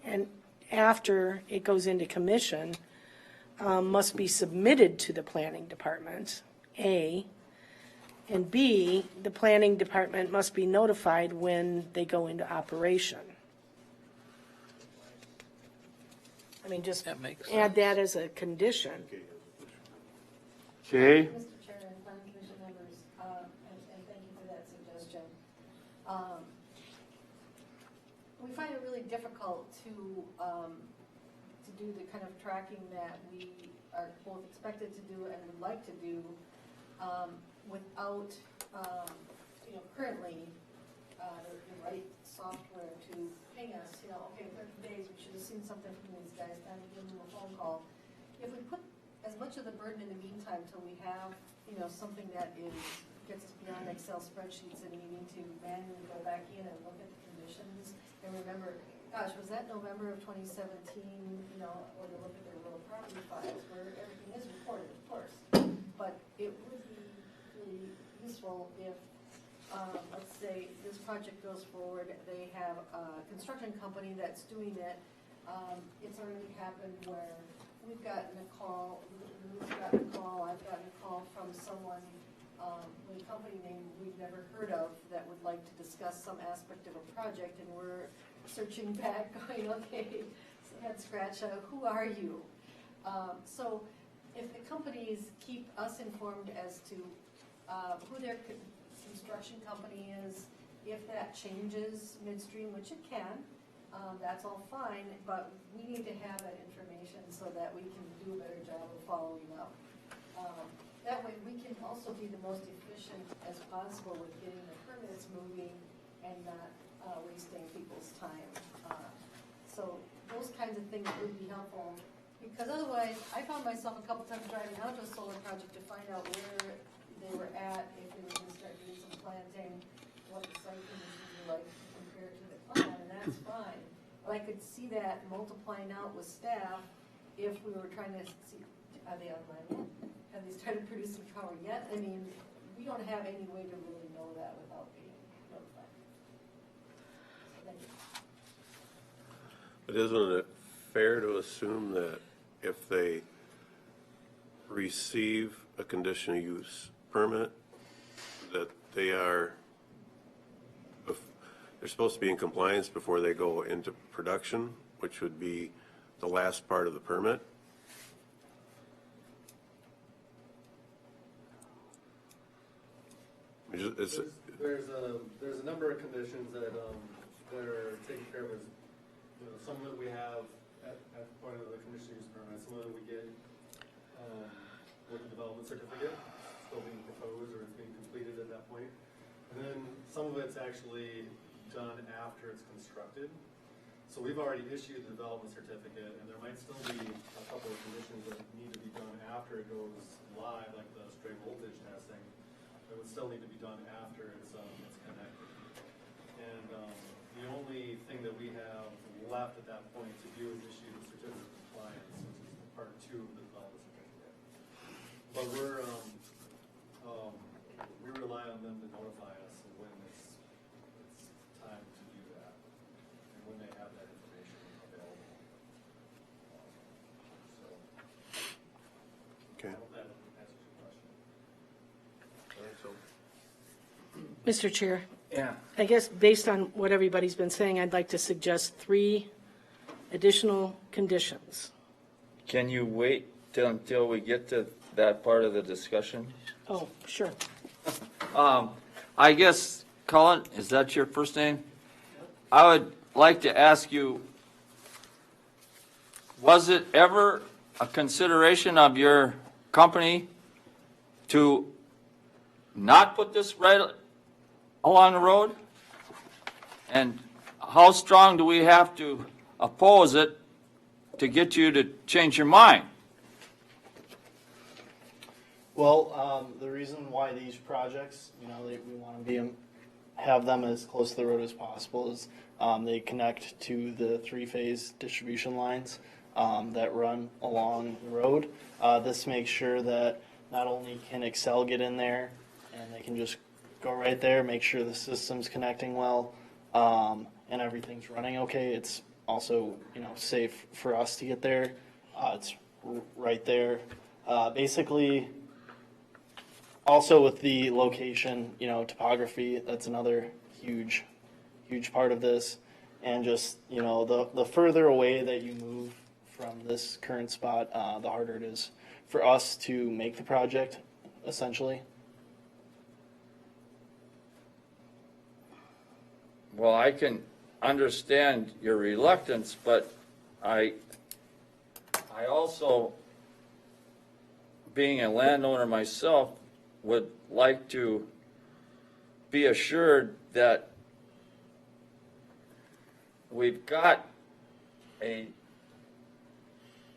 and after it goes into commission must be submitted to the planning department, A. And B, the planning department must be notified when they go into operation. I mean, just That makes add that as a condition. Okay, Mr. Chair and Planning Commission members, and thank you for that suggestion. We find it really difficult to do the kind of tracking that we are both expected to do and would like to do without, currently, the right software to ping us, okay, 30 days, we should have seen something from these guys, time to give them a phone call. If we put as much of the burden in the meantime till we have, something that gets to be on Excel spreadsheets and we need to manually go back in and look at the conditions and remember, gosh, was that November of 2017, or to look at their real property files where everything is recorded, of course. But it would be really useful if, let's say, this project goes forward, they have a construction company that's doing it. It's already happened where we've gotten a call, I've gotten a call from someone with a company name we've never heard of that would like to discuss some aspect of a project, and we're searching back, going, okay, head scratch, who are you? So if the companies keep us informed as to who their construction company is, if that changes midstream, which it can, that's all fine, but we need to have that information so that we can do a better job of following up. That way, we can also be the most efficient as possible with getting the permits moving and not wasting people's time. So those kinds of things would be helpful, because otherwise, I found myself a couple times driving out to a solar project to find out where they were at, if they were going to start doing some planting, what the site conditions were like compared to the plan, and that's fine. But I could see that multiplying out with staff if we were trying to see, are they online yet? Have they started producing power yet? I mean, we don't have any way to really know that without being notified. Thank you. But isn't it fair to assume that if they receive a conditional use permit, that they're supposed to be in compliance before they go into production, which would be the last part of the permit? There's a number of conditions that are taken care of. You know, some of it we have at point of the conditional use permit, some of it we get with the development certificate, still being proposed or it's being completed at that point. And then some of it's actually done after it's constructed. So we've already issued the development certificate, and there might still be a couple of conditions that need to be done after it goes live, like the straight voltage testing. That would still need to be done after it's connected. And the only thing that we have left at that point to do is issue the certificate of compliance, which is part 2 of the development certificate. But we rely on them to notify us when it's time to do that, and when they have that information available. So, Okay. I hope that answers your question. All right, so Mr. Chair, Yeah. I guess based on what everybody's been saying, I'd like to suggest 3 additional conditions. Can you wait until we get to that part of the discussion? Oh, sure. I guess, Colin, is that your first name? I would like to ask you, was it ever a consideration of your company to not put this right along the road? And how strong do we have to oppose it to get you to change your mind? Well, the reason why these projects, we want to have them as close to the road as possible is they connect to the 3-phase distribution lines that run along the road. This makes sure that not only can Excel get in there and they can just go right there, make sure the system's connecting well, and everything's running okay. It's also, safe for us to get there. It's right there. Basically, also with the location, topography, that's another huge part of this. And just, the further away that you move from this current spot, the harder it is for us to make the project, essentially. Well, I can understand your reluctance, but I also, being a landowner myself, would like to be assured that we've got a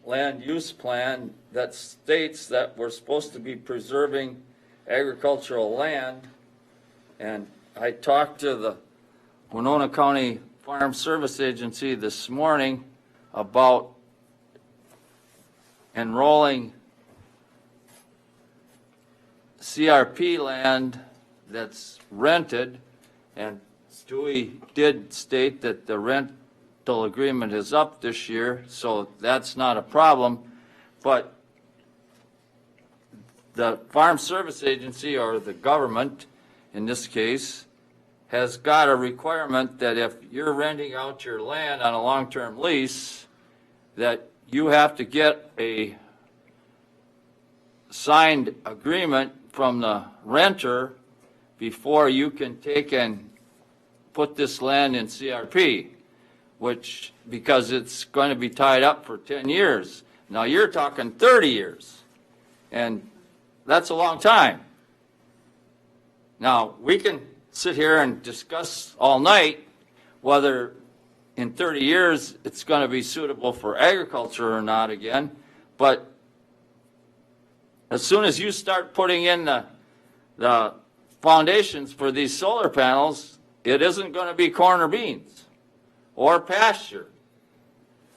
land use plan that states that we're supposed to be preserving agricultural land. And I talked to the Winona County Farm Service Agency this morning about enrolling CRP land that's rented, and Stewie did state that the rental agreement is up this year, so that's not a problem. But the Farm Service Agency, or the government in this case, has got a requirement that if you're renting out your land on a long-term lease, that you have to get a signed agreement from the renter before you can take and put this land in CRP, because it's going to be tied up for 10 years. Now, you're talking 30 years, and that's a long time. Now, we can sit here and discuss all night whether in 30 years it's going to be suitable for agriculture or not again, but as soon as you start putting in the foundations for these solar panels, it isn't going to be corn or beans or pasture.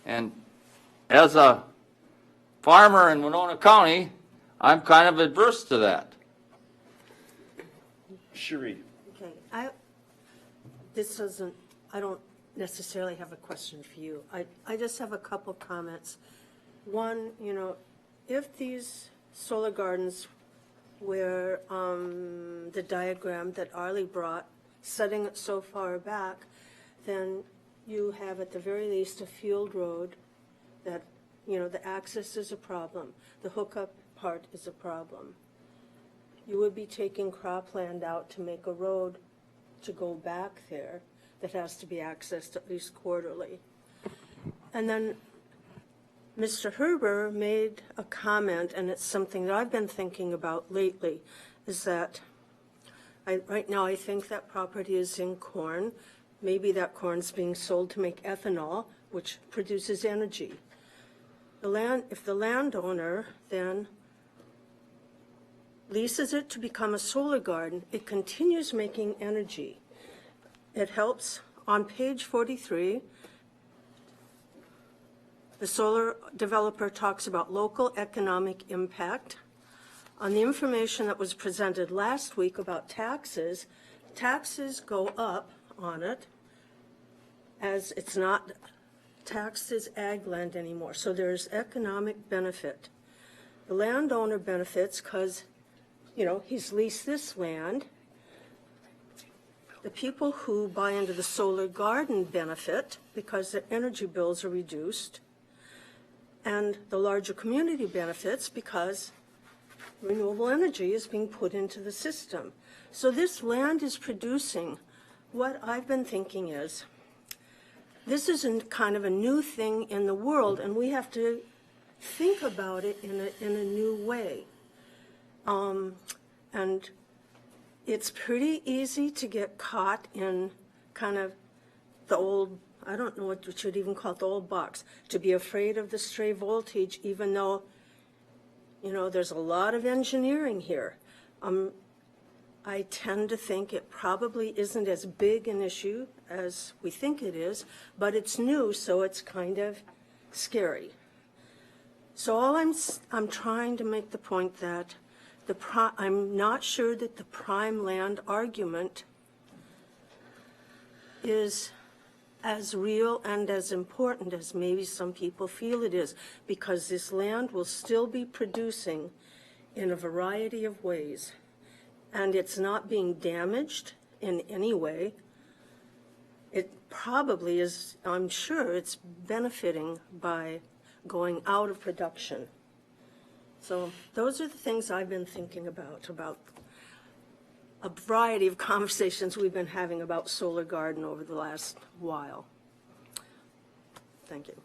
And as a farmer in Winona County, I'm kind of adverse to that. Cherie. Okay, I don't necessarily have a question for you. I just have a couple comments. One, if these solar gardens where the diagram that Arlie brought, setting it so far back, then you have at the very least a field road that, the access is a problem. The hookup part is a problem. you would be taking cropland out to make a road to go back there that has to be accessed at least quarterly. And then Mr. Herber made a comment, and it's something that I've been thinking about lately, is that right now I think that property is in corn. Maybe that corn's being sold to make ethanol, which produces energy. If the landowner then leases it to become a solar garden, it continues making energy. It helps. On page 43, the solar developer talks about local economic impact. On the information that was presented last week about taxes, taxes go up on it as it's not taxed as ag land anymore. So there's economic benefit. The landowner benefits because, he's leased this land. The people who buy into the solar garden benefit because their energy bills are reduced. And the larger community benefits because renewable energy is being put into the system. So this land is producing. What I've been thinking is, this is kind of a new thing in the world, and we have to think about it in a new way. And it's pretty easy to get caught in kind of the old, I don't know what you should even call it, the old box, to be afraid of the stray voltage, even though, there's a lot of engineering here. I tend to think it probably isn't as big an issue as we think it is, but it's new, so it's kind of scary. So I'm trying to make the point that I'm not sure that the prime land argument is as real and as important as maybe some people feel it is, because this land will still be producing in a variety of ways, and it's not being damaged in any way. It probably is, I'm sure it's benefiting by going out of production. So those are the things I've been thinking about a variety of conversations we've been having about solar garden over the last while. Thank you.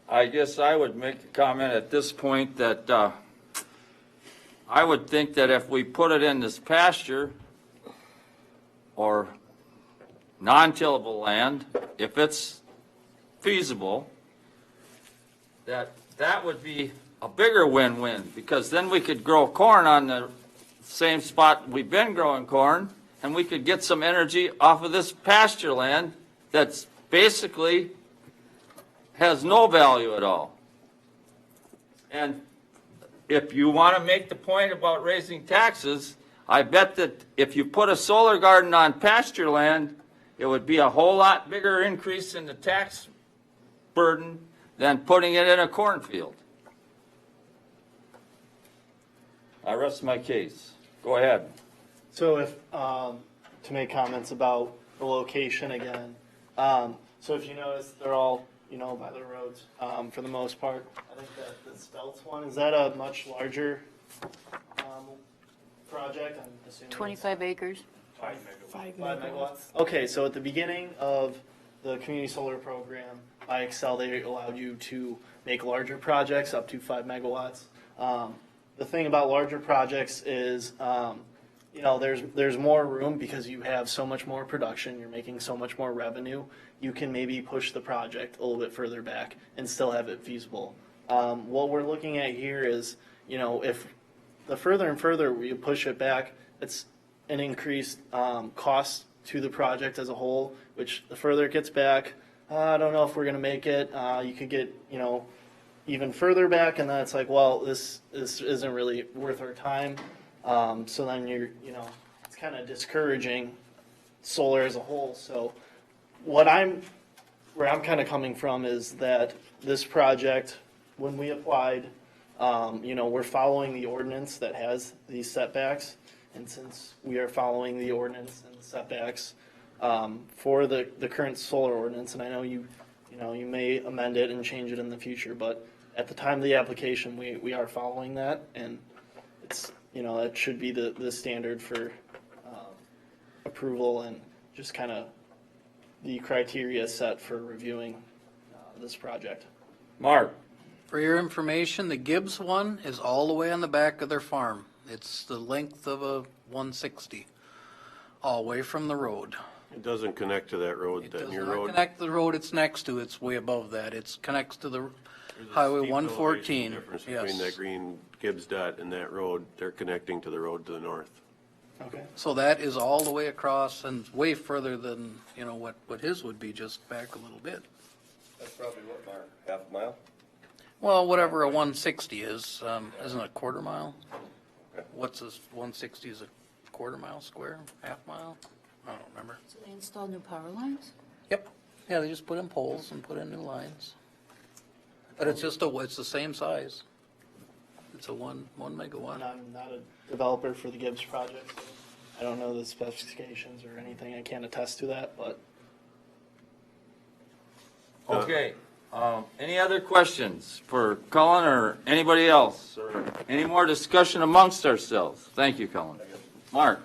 I guess I would make a comment at this point that I would think that if we put it in this pasture or non-tillable land, if it's feasible, that would be a bigger win-win, because then we could grow corn on the same spot we've been growing corn, and we could get some energy off of this pasture land that's basically has no value at all. And if you want to make the point about raising taxes, I bet that if you put a solar garden on pasture land, it would be a whole lot bigger increase in the tax burden than putting it in a cornfield. I rest my case. Go ahead. So if, to make comments about the location again, so if you notice, they're all, by the roads, for the most part. I think that the Speltz one, is that a much larger, project? I'm assuming. 25 acres. 5 megawatts. Okay, so at the beginning of the community solar program, by Excel, they allowed you to make larger projects up to 5 megawatts. The thing about larger projects is, there's more room because you have so much more production, you're making so much more revenue. You can maybe push the project a little bit further back and still have it feasible. What we're looking at here is, if the further and further we push it back, it's an increased cost to the project as a whole, which the further it gets back, I don't know if we're going to make it. You could get, even further back, and then it's like, well, this isn't really worth our time. So then it's kind of discouraging solar as a whole. So where I'm kind of coming from is that this project, when we applied, we're following the ordinance that has these setbacks. And since we are following the ordinance and the setbacks for the current solar ordinance, and I know you may amend it and change it in the future, but at the time of the application, we are following that, and it's you know, that should be the standard for approval and just kind of the criteria set for reviewing this project. Mark? For your information, the Gibbs one is all the way on the back of their farm. It's the length of a 160, all the way from the road. It doesn't connect to that road, It that does new not road? connect to the road it's next to, it's way above that. It connects to the There's a Highway steep 114. elevation difference between Yes. that green Gibbs dot and that road. They're connecting to the road to the north. Okay. So that is all the way across and way further than, you know, what his would be, just back a little bit. That's probably what, Mark, half a mile? Well, whatever a 160 is, isn't it a quarter mile? What's this, 160 is a quarter mile square, half mile? I don't remember. So they installed new power lines? Yep, yeah, they just put in poles and put in new lines. But it's just it's the same size. It's a one megawatt. And I'm not a developer for the Gibbs project. So I don't know the specifications or anything. I can't attest to that, but Okay. Any other questions for Cullen or anybody else? Or any more discussion amongst ourselves? Thank you, Cullen. Mark?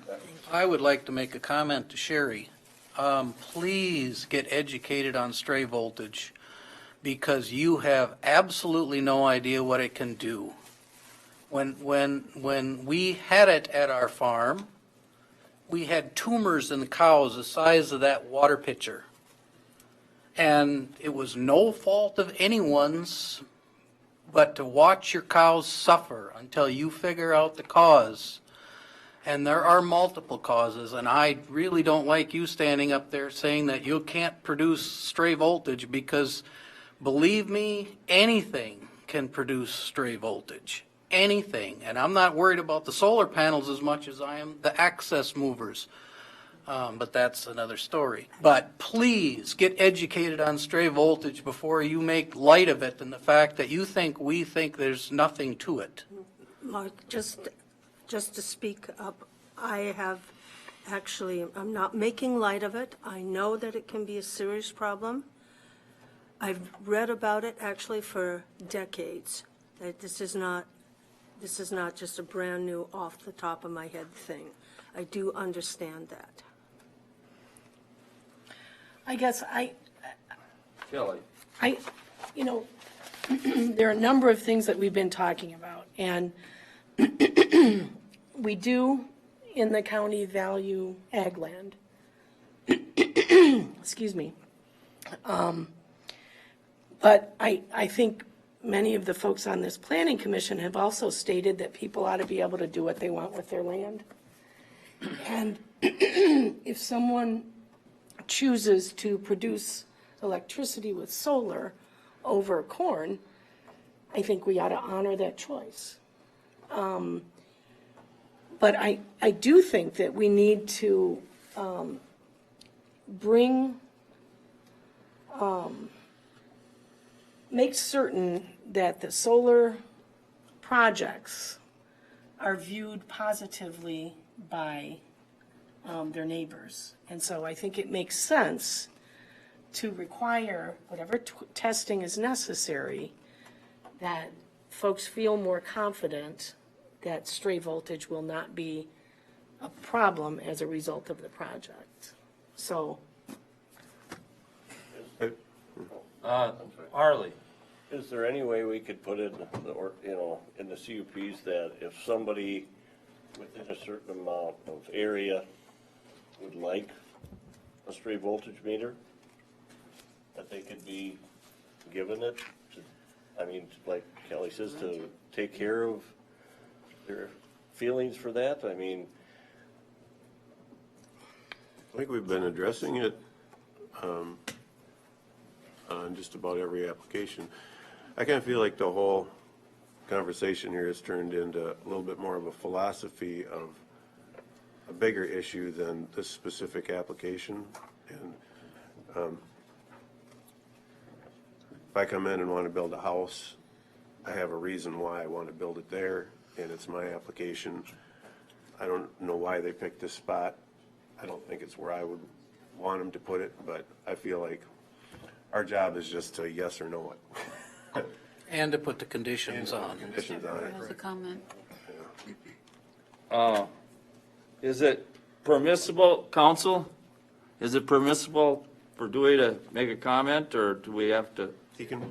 I would like to make a comment to Sherry. Please get educated on stray voltage because you have absolutely no idea what it can do. When we had it at our farm, we had tumors in the cows the size of that water pitcher. And it was no fault of anyone's but to watch your cows suffer until you figure out the cause. And there are multiple causes, and I really don't like you standing up there saying that you can't produce stray voltage because, believe me, anything can produce stray voltage. Anything. And I'm not worried about the solar panels as much as I am the access movers. But that's another story. But please get educated on stray voltage before you make light of it and the fact that we think there's nothing to it. Mark, just to speak up, I have actually, I'm not making light of it. I know that it can be a serious problem. I've read about it actually for decades. That this is not just a brand-new, off the top of my head thing. I do understand that. I guess Kelly? you know, there are a number of things that we've been talking about, and we do in the county value ag land. Excuse me. But I think many of the folks on this planning commission have also stated that people ought to be able to do what they want with their land. And if someone chooses to produce electricity with solar over corn, I think we ought to honor that choice. But I do think that we need to make certain that the solar projects are viewed positively by their neighbors. And so I think it makes sense to require whatever testing is necessary, that folks feel more confident that stray voltage will not be a problem as a result of the project. So, Harley? Is there any way we could put in, or, you know, in the CUPs that if somebody within a certain amount of area would like a stray voltage meter, that they could be given it? I mean, like Kelly says, to take care of their feelings for that? I mean, I think we've been addressing it on just about every application. I kind of feel like the whole conversation here has turned into a little bit more of a philosophy of a bigger issue than this specific application. And if I come in and want to build a house, I have a reason why I want to build it there, and it's my application. I don't know why they picked this spot. I don't think it's where I would want them to put it, but I feel like our job is just to yes or no it. And to put the conditions on. Conditions on it. Has a comment. Is it permissible, council? Is it permissible for Dewey to make a comment, or do we have to? You can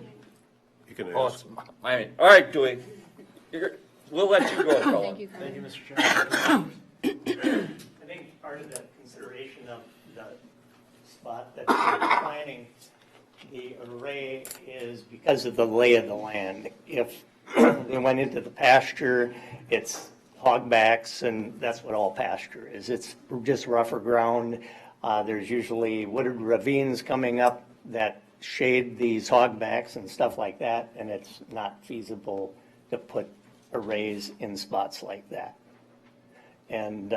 Oh, ask. all right, Dewey. We'll let you go, Colin. Thank you, Mr. Chairman. I think part of the consideration of the spot that we're planning the array is because of the lay of the land. If they went into the pasture, it's hogbacks, and that's what all pasture is. It's just rougher ground. There's usually wooded ravines coming up that shade these hogbacks and stuff like that, and it's not feasible to put arrays in spots like that. And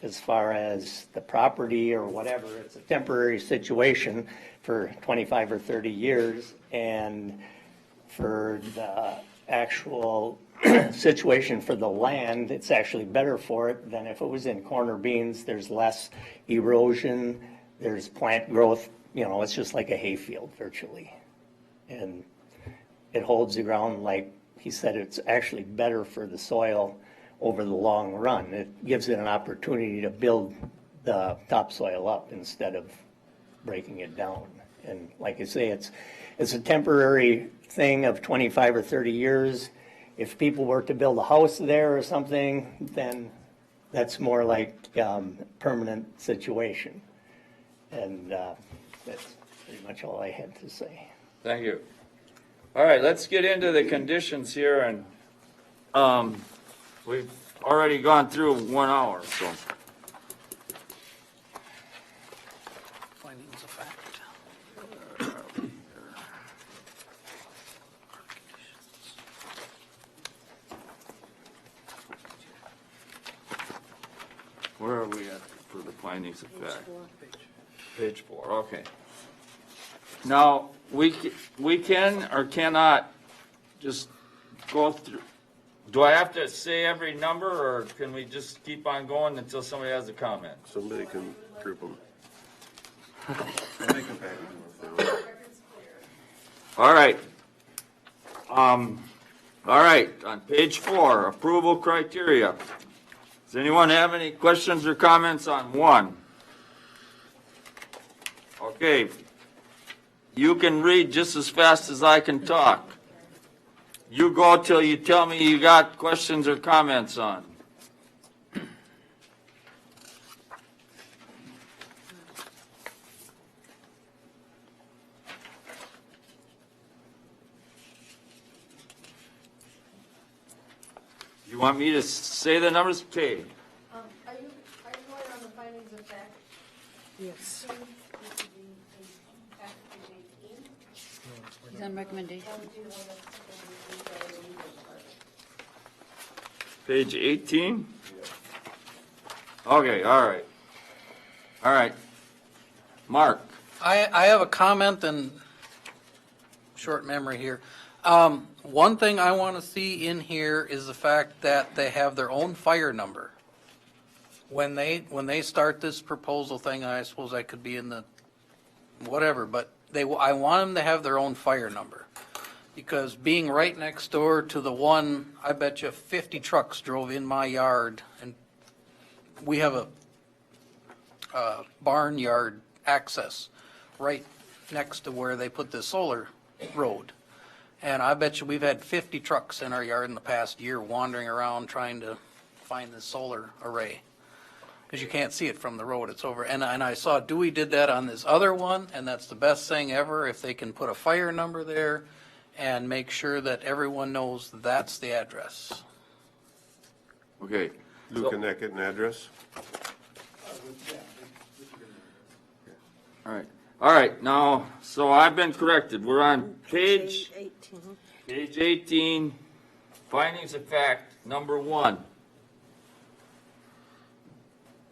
as far as the property or whatever, it's a temporary situation for 25 or 30 years. And for the actual situation for the land, it's actually better for it than if it was in corner beans. There's less erosion, there's plant growth, it's just like a hayfield virtually. And it holds the ground, like he said, it's actually better for the soil over the long run. It gives it an opportunity to build the topsoil up instead of breaking it down. And like I say, it's a temporary thing of 25 or 30 years. If people were to build a house there or something, then that's more like permanent situation. And that's pretty much all I had to say. Thank you. All right, let's get into the conditions here, and we've already gone through 1 hour, so. Findings of fact. Where are we at for the findings of fact? Page 4, okay. Now, we can or cannot just go through, do I have to say every number, or can we just keep on going until somebody has a comment? Somebody can group them. All right. All right, on page 4, approval criteria. Does anyone have any questions or comments on 1? Okay. You can read just as fast as I can talk. You go till you tell me you got questions or comments on. You want me to say the numbers? Okay. Are you going on the findings of fact? Yes. He's on recommendation. Page 18? Okay, all right. All right. Mark? I have a comment and short memory here. One thing I want to see in here is the fact that they have their own fire number. When they start this proposal thing, I suppose I could be in the whatever, but I want them to have their own fire number. Because being right next door to the one, I bet you 50 trucks drove in my yard, and we have a barnyard access right next to where they put the solar road. And I bet you we've had 50 trucks in our yard in the past year wandering around trying to find this solar array. Because you can't see it from the road, it's over. And I saw Dewey did that on this other one, and that's the best thing ever, if they can put a fire number there and make sure that everyone knows that's the address. Okay. Lou, can that get an address? All right. All right, now, so I've been corrected. We're on page 18, findings of fact, number 1.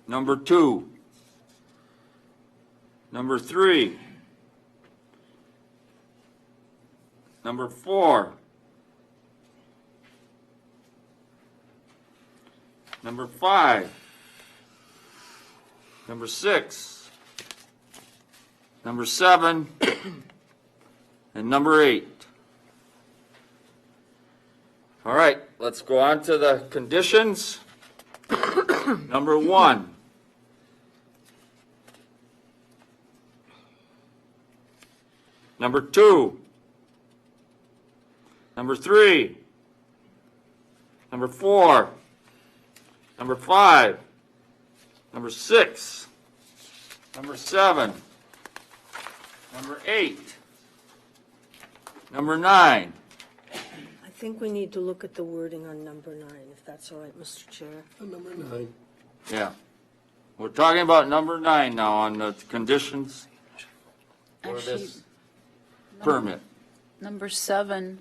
Number 2. Number 3. Number 4. Number 5. Number 6. Number 7, and number 8. All right, let's go on to the conditions. Number 1. Number 2. Number 3. Number 4. Number 5. Number 6. Number 7. Number 8. Number 9. I think we need to look at the wording on number 9, if that's all right, Mr. Chair. Number 9. Yeah. We're talking about number 9 now on the conditions for Actually, this permit. Number 7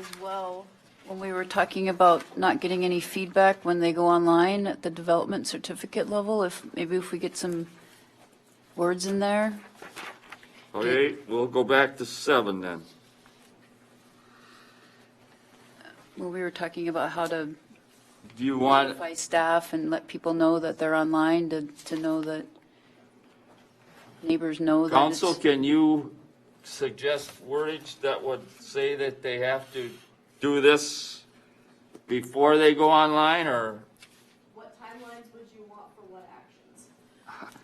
as well, when we were talking about not getting any feedback when they go online at the development certificate level, maybe if we get some words in there. Okay, we'll go back to 7 then. When we were talking about how to Do you want, notify staff and let people know that they're online, to know that neighbors know that it's. council, can you suggest wordage that would say that they have to do this before they go online, or? What timelines would you want for what actions?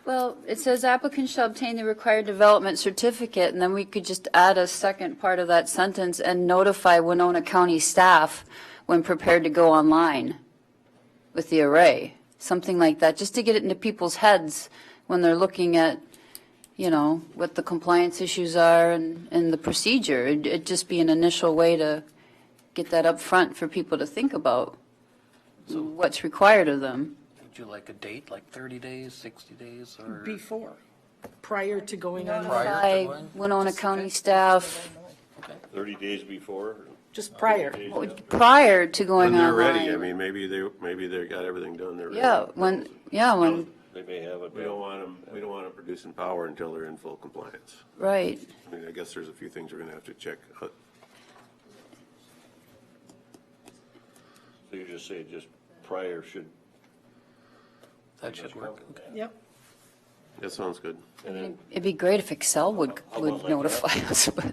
Well, it says applicants shall obtain the required development certificate, and then we could just add a second part of that sentence and notify Winona County staff when prepared to go online with the array, something like that, just to get it into people's heads when they're looking at, what the compliance issues are and the procedure. It'd just be an initial way to get that up front for people to think about what's required of them. Would you like a date, like 30 days, 60 days, or? Before, prior to going on, Notify Winona County staff 30 days before? just prior. prior to going When online. they're ready, I mean, maybe they got everything done, they're ready. when They may have it. We don't want them producing power until they're in full compliance. right. I mean, I guess there's a few things we're gonna have to check. So you just say just prior should. That should work. Okay. Yep. That sounds good. And then, It'd be great if Excel would How about like notify us, but, how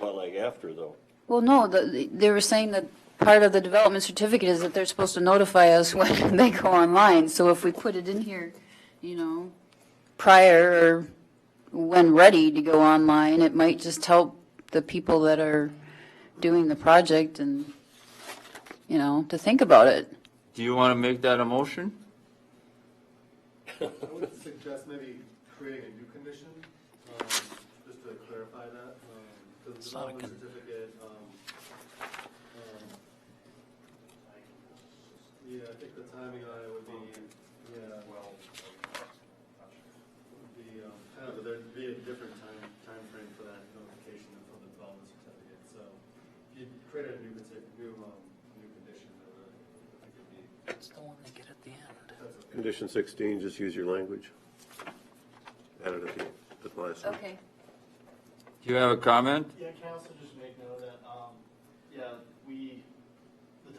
about like after though? well, no, they were saying that part of the development certificate is that they're supposed to notify us when they go online. So if we put it in here, prior or when ready to go online, it might just help the people that are doing the project and, to think about it. Do you want to make that a motion? I would suggest maybe creating a new condition, just to clarify that. The It's not a development certificate, yeah, I think the timing on it would be, there'd be a different time frame for that notification of the development certificate. So if you create a new condition, I think it'd be. That's the one they get at the end. Condition 16, just use your language. Add it at the last one. Okay. Do you have a comment? Yeah, can I also just make note that, the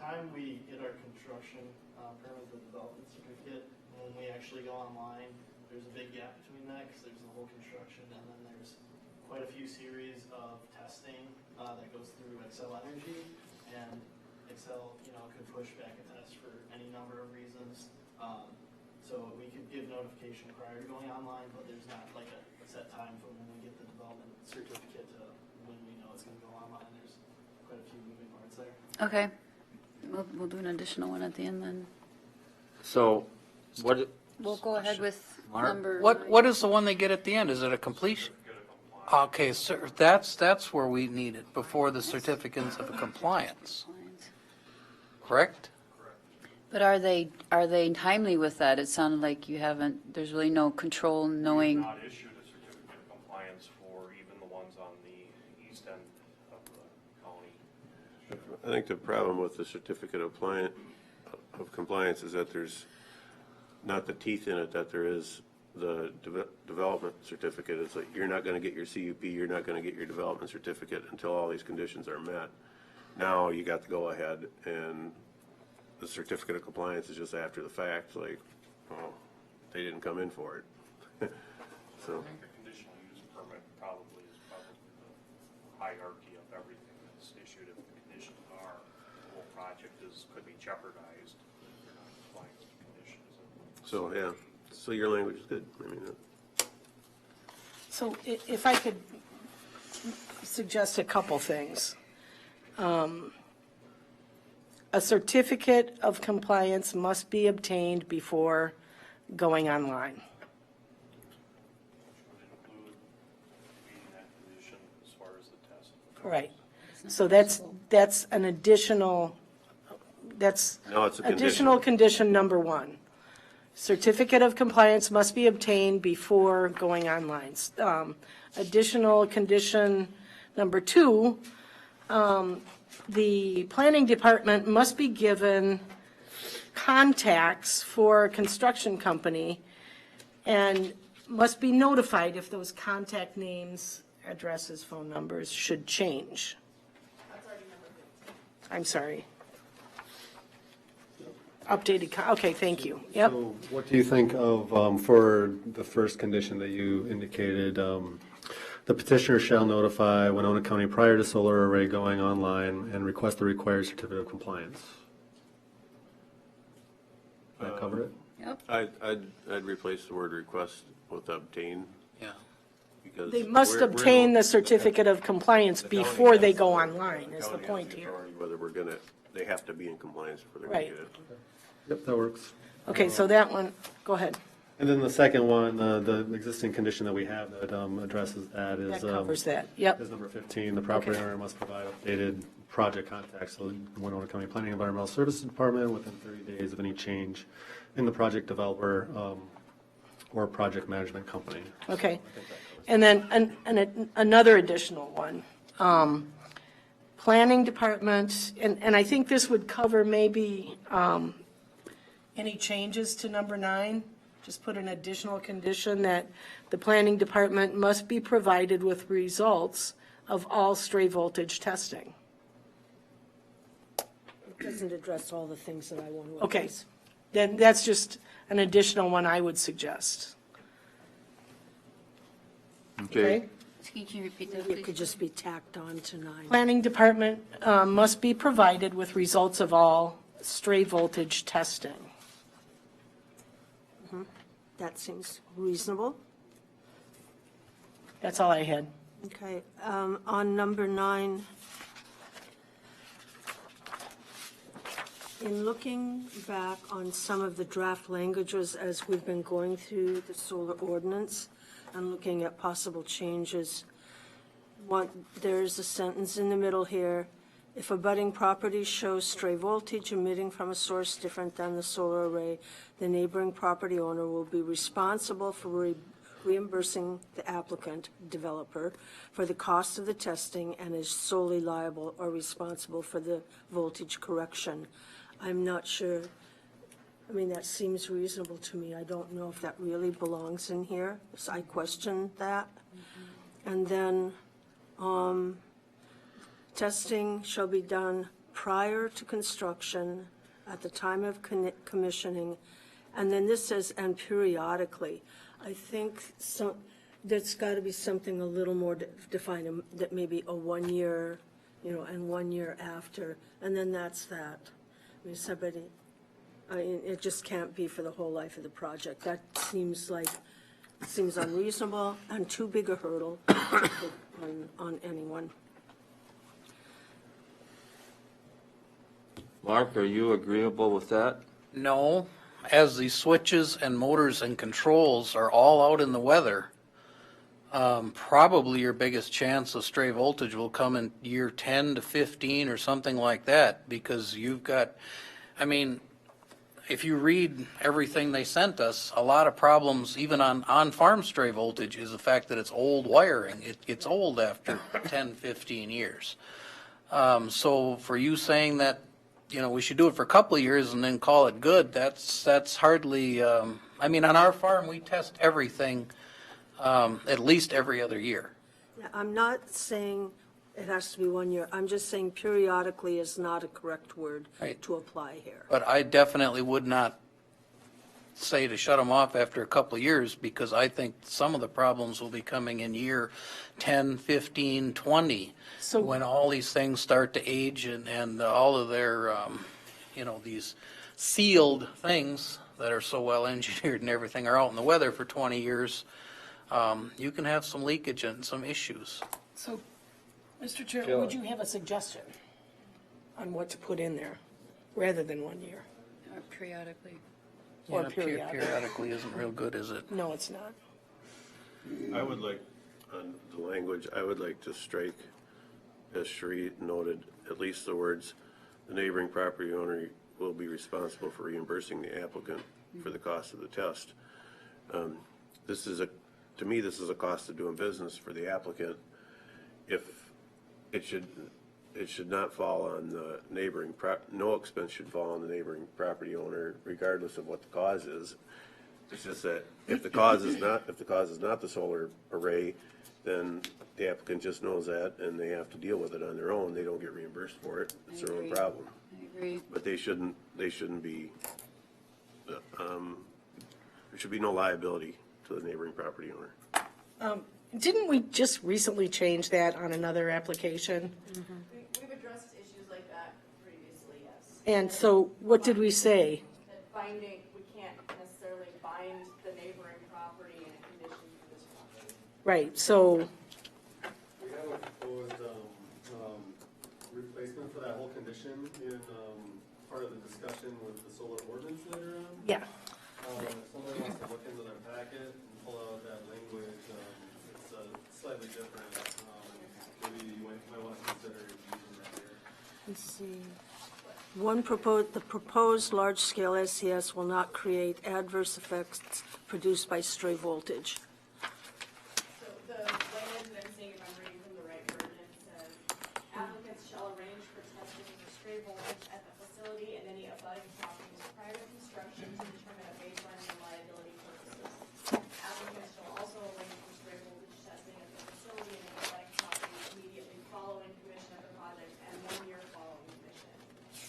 time we get our construction permit, the development certificate, and when we actually go online, there's a big gap between that, because there's the whole construction, and then there's quite a few series of testing that goes through Excel Energy, and Excel, can push back a test for any number of reasons. So we could give notification prior to going online, but there's not like a set time from when we get the development certificate to when we know it's going to go online. There's quite a few moving parts there. Okay. We'll do an additional one at the end then. So, what, We'll go ahead with Mark? number. What is the one they get at the end? Is it a completion? Okay, sir, that's where we need it, before the certificates of compliance, correct? But are they timely with that? It sounded like there's really no control knowing. Not issued a certificate of compliance for even the ones on the east end of the county. I think the problem with the certificate of compliance is that there's not the teeth in it that there is the development certificate. It's like, you're not going to get your CUP, you're not going to get your development certificate until all these conditions are met. Now you got to go ahead, and the certificate of compliance is just after the fact, like, oh, they didn't come in for it. So. I think the conditional use permit probably is the hierarchy of everything that's issued. If the conditions are, the whole project could be jeopardized if you're not complying with So, yeah, so your language is good. I mean, So if I could suggest a couple things. A certificate of compliance must be obtained before going online. Would include meeting that condition as far as the test. Right. So that's an additional, that's No, it's a condition. additional condition number one. Certificate of compliance must be obtained before going online. Additional condition number two, the planning department must be given contacts for a construction company and must be notified if those contact names, addresses, phone numbers should change. I'm sorry. Updated, okay, thank you. Yep. So what do you think of, for the first condition that you indicated, the petitioner shall notify Winona County prior to solar array going online and request the required certificate of compliance? Does that cover it? Yep. I'd replace the word request with obtain. Yeah. Because They must we're obtain no- the certificate of compliance the county before they has- go online, is the county has point the here. authority Whether we're gonna, they have to be in compliance before they're gonna Right. get it. Yep, that works. Okay, so that one, go ahead. And then the second one, the existing condition that we have that addresses that is. That covers that, yep. Is number 15, the property Okay. owner must provide updated project contacts to the Winona County Planning and Environmental Services Department within 30 days of any change in the project developer or project management company. Okay. And then another additional one. Planning department, and I think this would cover maybe any changes to number 9. Just put an additional condition that the planning department must be provided with results of all stray voltage testing. It doesn't address all the things that I want to Okay, address. then that's just an additional one I would suggest. Okay? Can you repeat that, Maybe it could please? just be tacked on to 9. Planning department must be provided with results of all stray voltage testing. That seems reasonable. That's all I had. Okay, on number 9, in looking back on some of the draft languages as we've been going through the solar ordinance and looking at possible changes, there's a sentence in the middle here. If a budding property shows stray voltage emitting from a source different than the solar array, the neighboring property owner will be responsible for reimbursing the applicant, developer, for the cost of the testing and is solely liable or responsible for the voltage correction. I'm not sure, I mean, that seems reasonable to me. I don't know if that really belongs in here, so I question that. And then, testing shall be done prior to construction, at the time of commissioning, and then this says, and periodically. I think there's got to be something a little more defined, that maybe a 1 year, and 1 year after, and then that's that. I mean, it just can't be for the whole life of the project. That seems unreasonable and too big a hurdle to put on anyone. Mark, are you agreeable with that? No, as the switches and motors and controls are all out in the weather, probably your biggest chance of stray voltage will come in year 10 to 15 or something like that, because you've got, I mean, if you read everything they sent us, a lot of problems, even on-farm stray voltage, is the fact that it's old wiring. It gets old after 10, 15 years. So for you saying that, we should do it for a couple of years and then call it good, that's hardly, I mean, on our farm, we test everything at least every other year. Yeah, I'm not saying it has to be 1 year. I'm just saying periodically is not a correct word Right. to apply here. But I definitely would not say to shut them off after a couple of years, because I think some of the problems will be coming in year 10, 15, 20, So- when all these things start to age and all of their, these sealed things that are so well engineered and everything are out in the weather for 20 years, you can have some leakage and some issues. So, Mr. Chair, would you have a suggestion on what to put in there, rather than 1 year? Periodically. Or Yeah, periodically isn't real good, is it? No, it's not. I would like, on the language, I would like to strike, as Sheree noted, at least the words, "The neighboring property owner will be responsible for reimbursing the applicant for the cost of the test." This is to me, this is a cost of doing business for the applicant. If it should not fall on the neighboring, no expense should fall on the neighboring property owner regardless of what the cause is. It's just that if the cause is not the solar array, then the applicant just knows that and they have to deal with it on their own. They don't get reimbursed for it. It's their own problem. I agree. But they shouldn't be, there should be no liability to the neighboring property owner. Didn't we just recently change that on another application? We've addressed issues like that previously, yes. And so what did we say? That binding, we can't necessarily bind the neighboring property in a condition for this property. Right, so, We have a proposed replacement for that whole condition in part of the discussion with the solar ordinance later on. yeah. If somebody wants to look into their packet and pull out that language, it's slightly different. Maybe you might want to consider using that here. Let's see. The proposed large-scale SES will not create adverse effects produced by stray voltage. So the language that I'm seeing, if I'm reading from the right version, says applicants shall arrange for testing for stray voltage at the facility and any abutting properties prior to construction to determine a baseline for liability purposes. Applicants shall also arrange for stray voltage testing at the facility and any abutting properties immediately following commission of the project and 1 year following commission.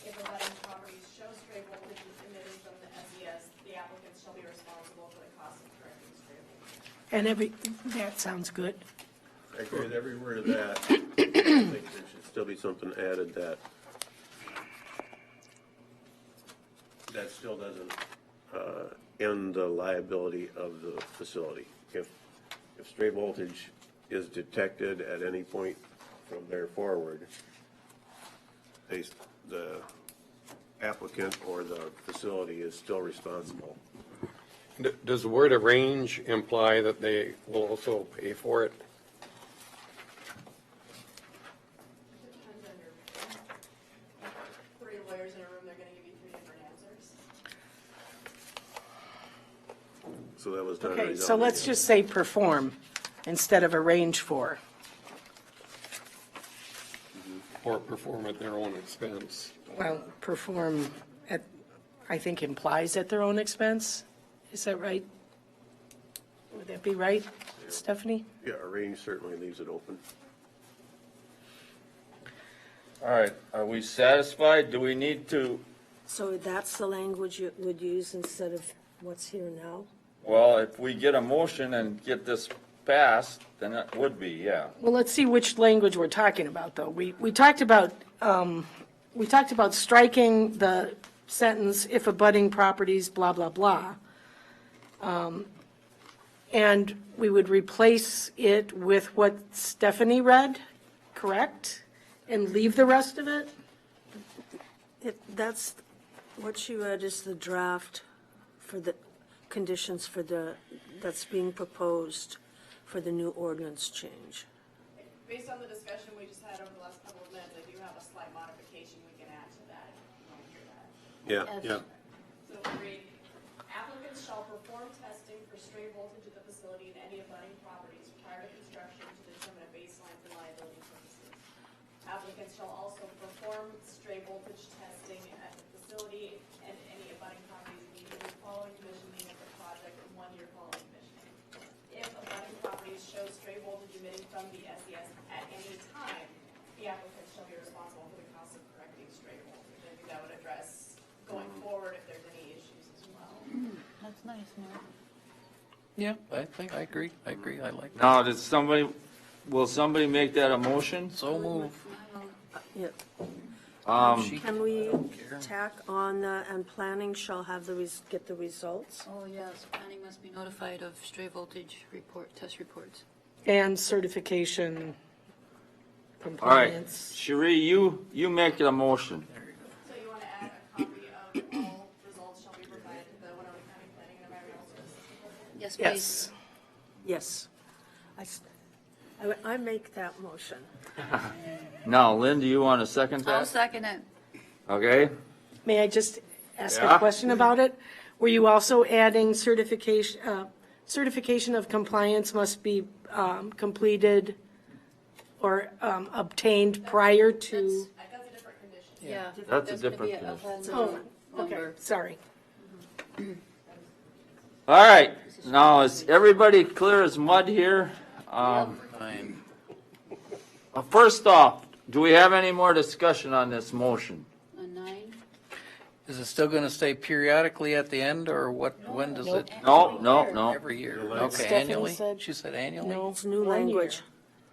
If abutting properties show stray voltage emitting from the SES, the applicants shall be responsible for the cost of correcting stray voltage. And that sounds good. I agree with every word of that. I think there should still be something added that still doesn't end the liability of the facility. If stray voltage is detected at any point from there forward, the applicant or the facility is still responsible. Does the word arrange imply that they will also pay for it? Depends on your, 3 lawyers in a room, they're gonna give you 3 different answers. So that was done. Okay, so let's just say perform instead of arrange for. Or perform at their own expense? Well, perform at, I think implies at their own expense. Is that right? Would that be right, Stephanie? Yeah, arrange certainly leaves it open. All right, are we satisfied? Do we need to, So that's the language you would use instead of what's here now? well, if we get a motion and get this passed, then it would be, yeah. Well, let's see which language we're talking about, though. We talked about striking the sentence, if abutting properties, blah, blah, blah. And we would replace it with what Stephanie read, correct? And leave the rest of it? That's, what she read is the draft for the conditions for that's being proposed for the new ordinance change. Based on the discussion we just had over the last couple of minutes, I do have a slight modification we can add to that, if you want to hear that. Yeah. So we read, applicants shall perform testing for stray voltage at the facility and any abutting properties prior to construction to determine a baseline for liability purposes. Applicants shall also perform stray voltage testing at the facility and any abutting properties immediately following commissioning of the project and 1 year following commissioning. If abutting properties show stray voltage emitting from the SES at any time, the applicant shall be responsible for the cost of correcting stray voltage. I think that would address going forward if there's any issues as well. That's nice, Mark. Yeah, I agree, I like that. Now, will somebody make that a motion? So move. Yeah. Can we tack on, and planning shall have get the results? Oh, yes, planning must be notified of stray voltage test reports. And certification All right, compliance. Cherie, you make the motion. So you want to add a copy of all results shall be provided to the Winona County Planning and Environmental Services Department? Yes, please. Yes. Yes. I make that motion. Now, Lynn, do you want to second I'll that? second it. Okay, May I just ask Yeah. a question about it? Were you also adding certification of compliance must be completed or obtained prior to? That's a different condition. Yeah. That's a gonna different be condition. Oh, okay, Longer. sorry. all right, now is everybody clear as mud here? Fine. First off, do we have any more discussion on this motion? On 9? Is it still going to stay periodically at the end, or what, when does it? No, no, no. Every year, okay, Stephanie annually? said- She said annually? No, It's new 1 year. language.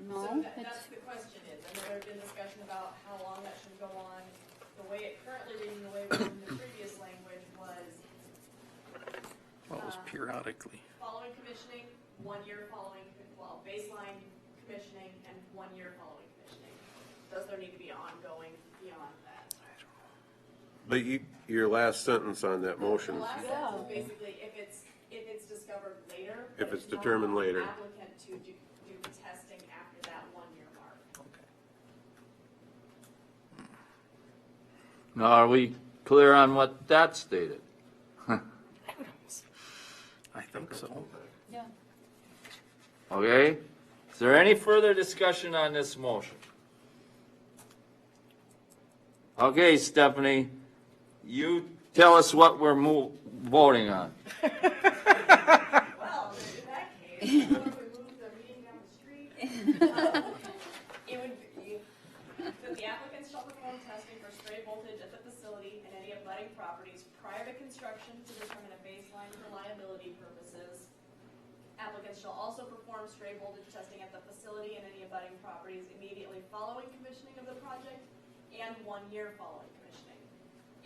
No, That's the question is, I know there's been discussion about how long that should go on. The way it currently reading, the way it was in the previous language was What was periodically? following commissioning, 1 year following, well, baseline commissioning and 1 year following commissioning. Does there need to be ongoing beyond that? But your last sentence on that motion, The last sentence is basically if it's discovered later. If but it's determined not on the later. Applicant to do testing after that 1 year mark. Now, are we clear on what that stated? I think so. yeah. Okay, is there any further discussion on this motion? Okay, Stephanie, you tell us what we're voting on. Well, in that case, if we move the reading down the street, it would be that the applicants shall perform testing for stray voltage at the facility and any abutting properties prior to construction to determine a baseline for liability purposes. Applicants shall also perform stray voltage testing at the facility and any abutting properties immediately following commissioning of the project and 1 year following commissioning.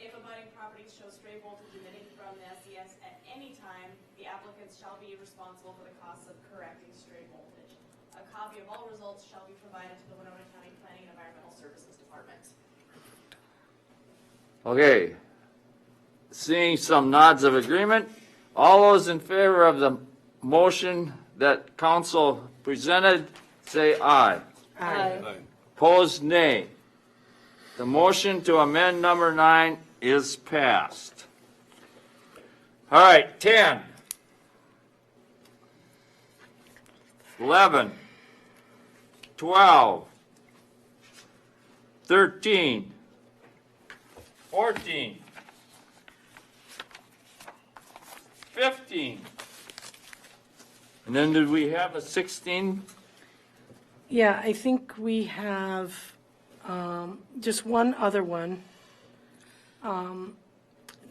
If abutting properties show stray voltage emitting from the SES at any time, the applicants shall be responsible for the costs of correcting stray voltage. A copy of all results shall be provided to the Winona County Planning and Environmental Services Department. Okay, seeing some nods of agreement, all those in favor of the motion that council presented, say aye. Aye. Opposed, nay. The motion to amend number 9 is passed. All right, 10. 11. 12. 13. 14. 15. And then did we have a 16? Yeah, I think we have just one other one,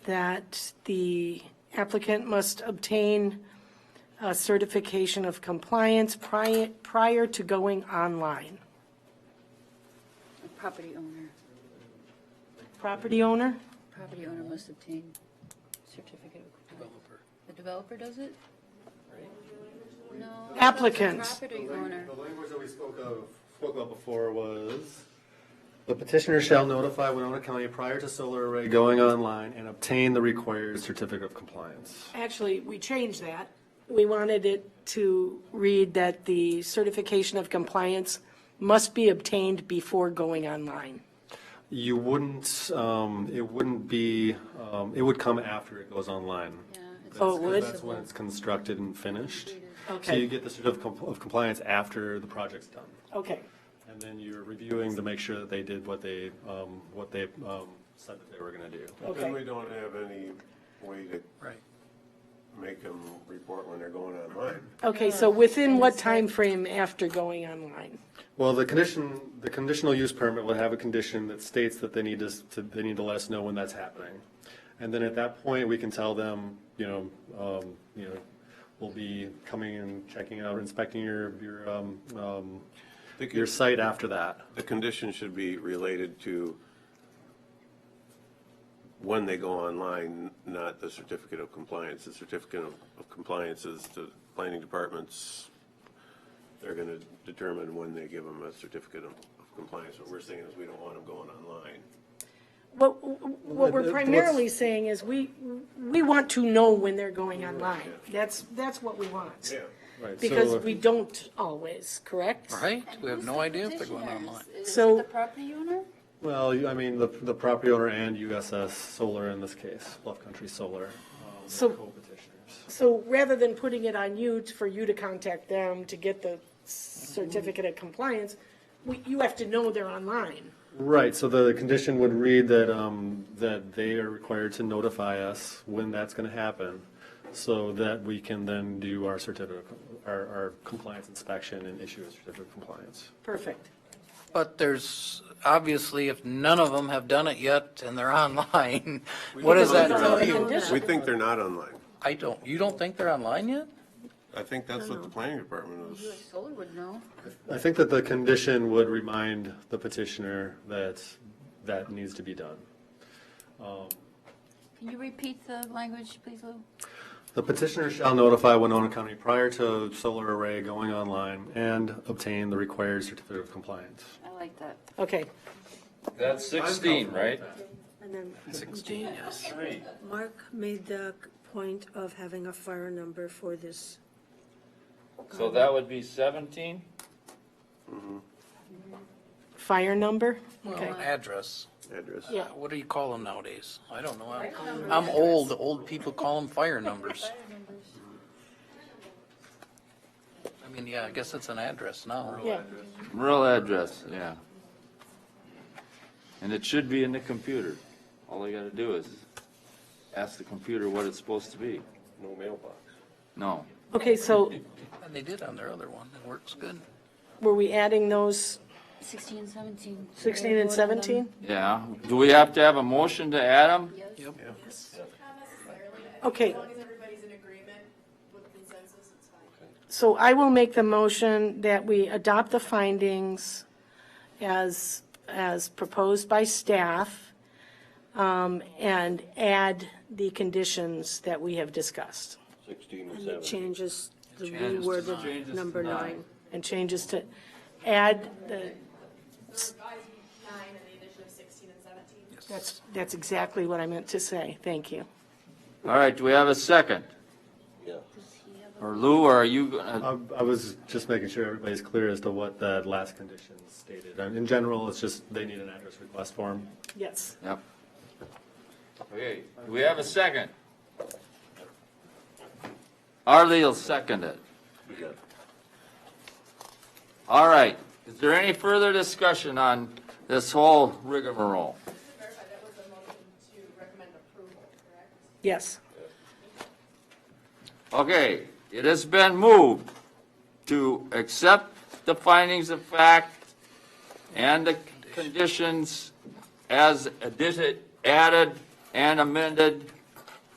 that the applicant must obtain a certification of compliance prior to going online. A property owner Property owner? must obtain certificate of compliance. The developer does it? No. Applicant. Property owner. The language that we spoke about before was, the petitioner shall notify Winona County prior to solar array going online and obtain the required certificate of compliance. Actually, we changed that. We wanted it to read that the certification of compliance must be obtained before going online. You wouldn't, it wouldn't be, it would come after it goes online. Yeah, it's Oh, it would? That's when it's constructed and finished. So you Okay, get the certificate of compliance after the project's done. okay. And then you're reviewing to make sure that they did what they said that they were gonna do. Then Okay. we don't have any way to Right. make them report when they're going online. Okay, so within what time frame after going online? Well, the conditional use permit will have a condition that states that they need to let us know when that's happening. And then at that point, we can tell them, we'll be coming and checking out, inspecting your site after that. The condition should be related to when they go online, not the certificate of compliance. The certificate of compliance is the planning departments, they're going to determine when they give them a certificate of compliance. What we're saying is we don't want them going online. What we're primarily saying is we want to know when they're going online. That's what we want. Right, Because so- we don't always, correct? Right? We have no idea if they're going online. So- The property owner? Well, I mean, the property owner and USS Solar in this case, Bluff Country Solar, So- co-petitioners. So rather than putting it on you, for you to contact them to get the certificate of compliance, you have to know they're online. Right, so the condition would read that, that they are required to notify us when that's gonna happen, so that we can then do our certificate, our compliance inspection and issue a certificate of compliance. Perfect. But there's, obviously, if none of them have done it yet and they're online, what does that tell you? We think they're not online. You don't think they're online yet? I think that's what the planning department was. US Solar would know. I think that the condition would remind the petitioner that that needs to be done. Can you repeat the language, please, Lou? The petitioner shall notify Winona County prior to solar array going online and obtain the required certificate of compliance. I like that. Okay. That's 16, right? And then 16, yes. Mark made the point of having a fire number for this. So that would be 17? Fire number? Well, Okay. address. Address. Yeah. What do you call them nowadays? I don't know. I'm old. Old people call them fire numbers. I mean, yeah, I guess it's an address now. Yeah. Real address, yeah. And it should be in the computer. All you gotta do is ask the computer what it's supposed to be. No mailbox. No. Okay, so And they did on their other one. It works good. were we adding those 16 and 17. 16 and 17? Yeah. Do we have to have a motion to add them? Yep. Okay. As long as everybody's in agreement with consensus, it's fine. So I will make the motion that we adopt the findings as proposed by staff, and add the conditions that we have discussed. 16 and And it 17. changes the Changes to reworded Changes to number 9. 9. And changes to add the, Revised 9 and the addition of 16 and 17. that's exactly what I meant to say. Thank you. All right, do we have a second? Yeah. Or Lou, or are you gonna? I was just making sure everybody's clear as to what that last condition stated. And in general, it's just they need an address request form. Yes. Yep. Okay, do we have a second? Arlie will second it. All right, is there any further discussion on this whole rigmarole? Just to verify, that was a motion to recommend approval, correct? Yes. Okay, it has been moved to accept the findings of fact and the conditions as added and amended,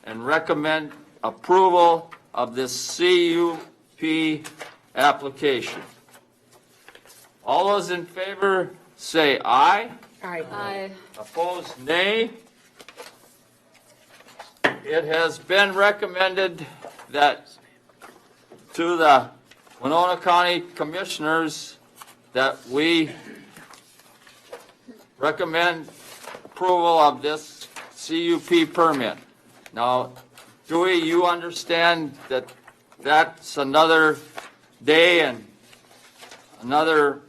and recommend approval of this CUP application. All those in favor say aye. Aye. Opposed, nay. It has been recommended that to the Winona County Commissioners that we recommend approval of this CUP permit. Now, Dewey, you understand that that's another day and another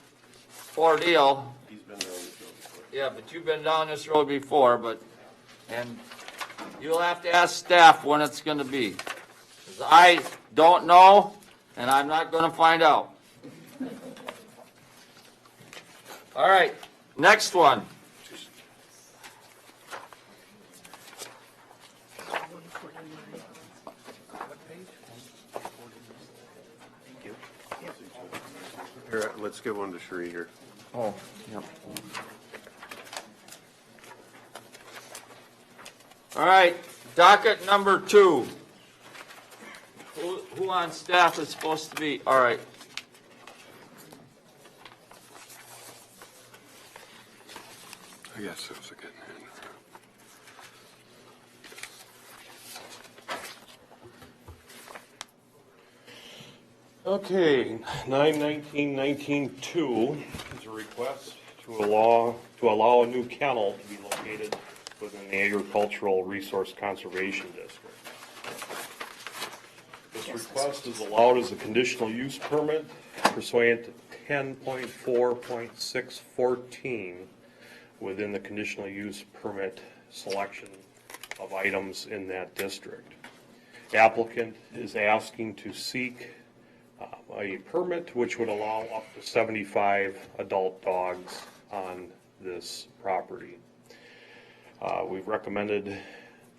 ordeal. He's been down this road before. Yeah, but you've been down this road before, and you'll have to ask staff when it's gonna be. 'Cause I don't know, and I'm not gonna find out. All right, next one. Here, let's give one to Sheree here. Oh, yep. All right, docket number 2. Who on staff is supposed to be, all right. I guess it was a good Okay, 919-19-2 is a request to allow a new kennel to be located within the Agricultural Resource Conservation District. This request is allowed as a conditional use permit pursuant to 10.4.614 within the conditional use permit selection of items in that district. Applicant is asking to seek a permit which would allow up to 75 adult dogs on this property. We've recommended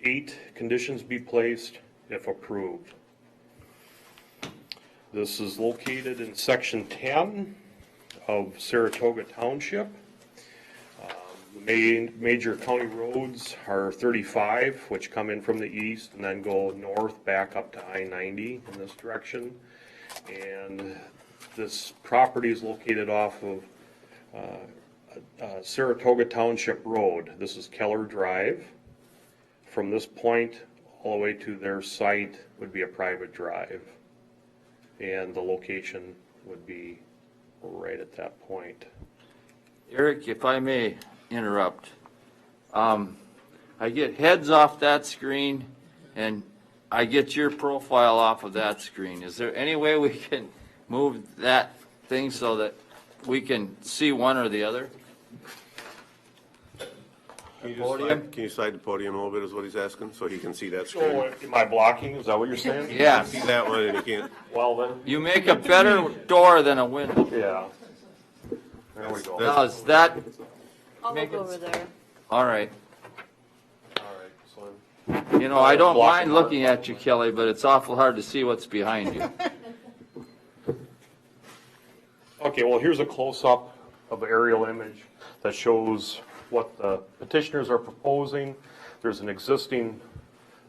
8 conditions be placed if approved. This is located in section 10 of Saratoga Township. The major county roads are 35, which come in from the east and then go north back up to I-90 in this direction. And this property is located off of Saratoga Township Road. This is Keller Drive. From this point all the way to their site would be a private drive. And the location would be right at that point. Eric, if I may interrupt, I get heads off that screen and I get your profile off of that screen. Is there any way we can move that thing so that we can see one or the other? Can Podium? you slide the podium a little bit is what he's asking, so he can see that screen? So am I blocking? Is that what you're saying? Yeah. See that one and he can't. Well then. You make a better door than a window. Yeah. There we go. Now, is that, I'll look over there. all right. All right, so You know, I don't mind looking at you, Kelly, but it's awful hard to see what's behind you. okay, well, here's a close-up of an aerial image that shows what the petitioners are proposing. There's an existing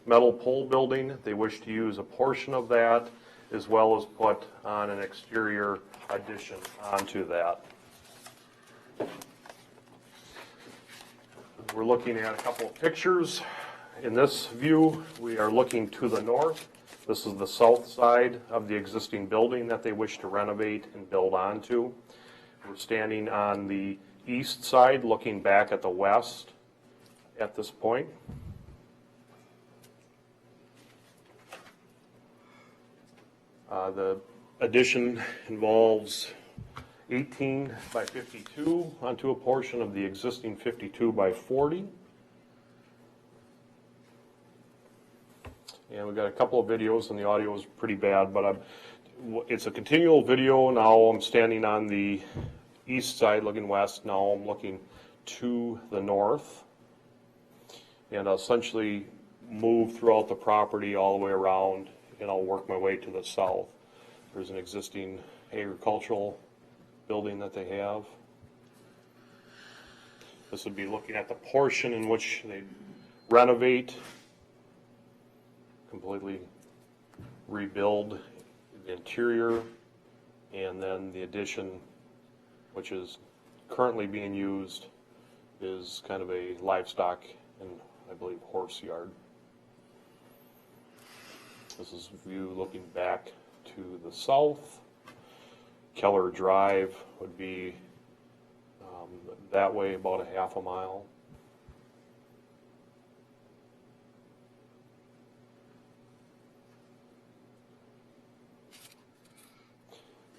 metal pole building. They wish to use a portion of that as well as put on an exterior addition onto that. We're looking at a couple of pictures. In this view, we are looking to the north. This is the south side of the existing building that they wish to renovate and build onto. We're standing on the east side, looking back at the west at this point. The addition involves 18 by 52 onto a portion of the existing 52 by 40. And we've got a couple of videos, and the audio is pretty bad, but it's a continual video. Now I'm standing on the east side looking west. Now I'm looking to the north. And I'll essentially move throughout the property all the way around, and I'll work my way to the south. There's an existing agricultural building that they have. This would be looking at the portion in which they renovate, completely rebuild the interior, and then the addition, which is currently being used, is kind of a livestock and I believe horse yard. This is a view looking back to the south. Keller Drive would be that way about a half a mile.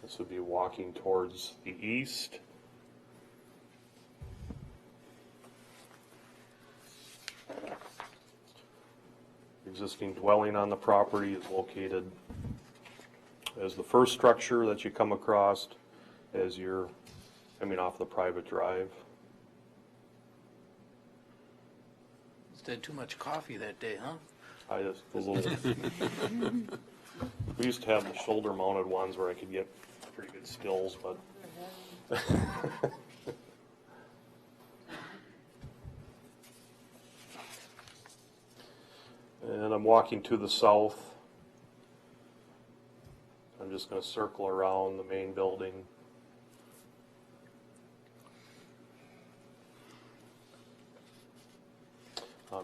This would be walking towards the east. The existing dwelling on the property is located as the first structure that you come across as you're coming off the private drive. Just had too much coffee that day, huh? I just a little. We used to have the shoulder mounted ones where I could get pretty good stills, but. And I'm walking to the south. I'm just going to circle around the main building.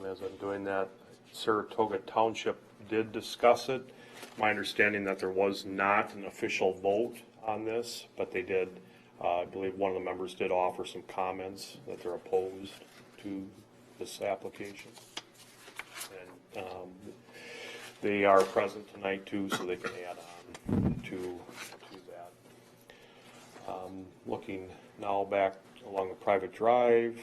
As I'm doing that, Saratoga Township did discuss it. My understanding that there was not an official vote on this, but they did, I believe one of the members did offer some comments that they're opposed to this application. And they are present tonight too, so they can add on to that. Looking now back along a private drive.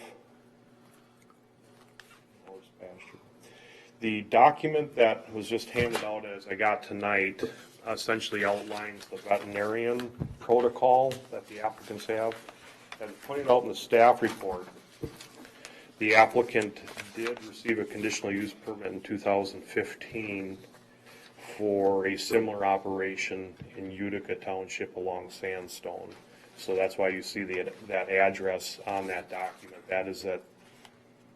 The document that was just handed out as I got tonight essentially outlines the veterinarian protocol that the applicants have. As pointed out in the staff report, the applicant did receive a conditional use permit in 2015 for a similar operation in Utica Township along Sandstone. So that's why you see that address on that document. That is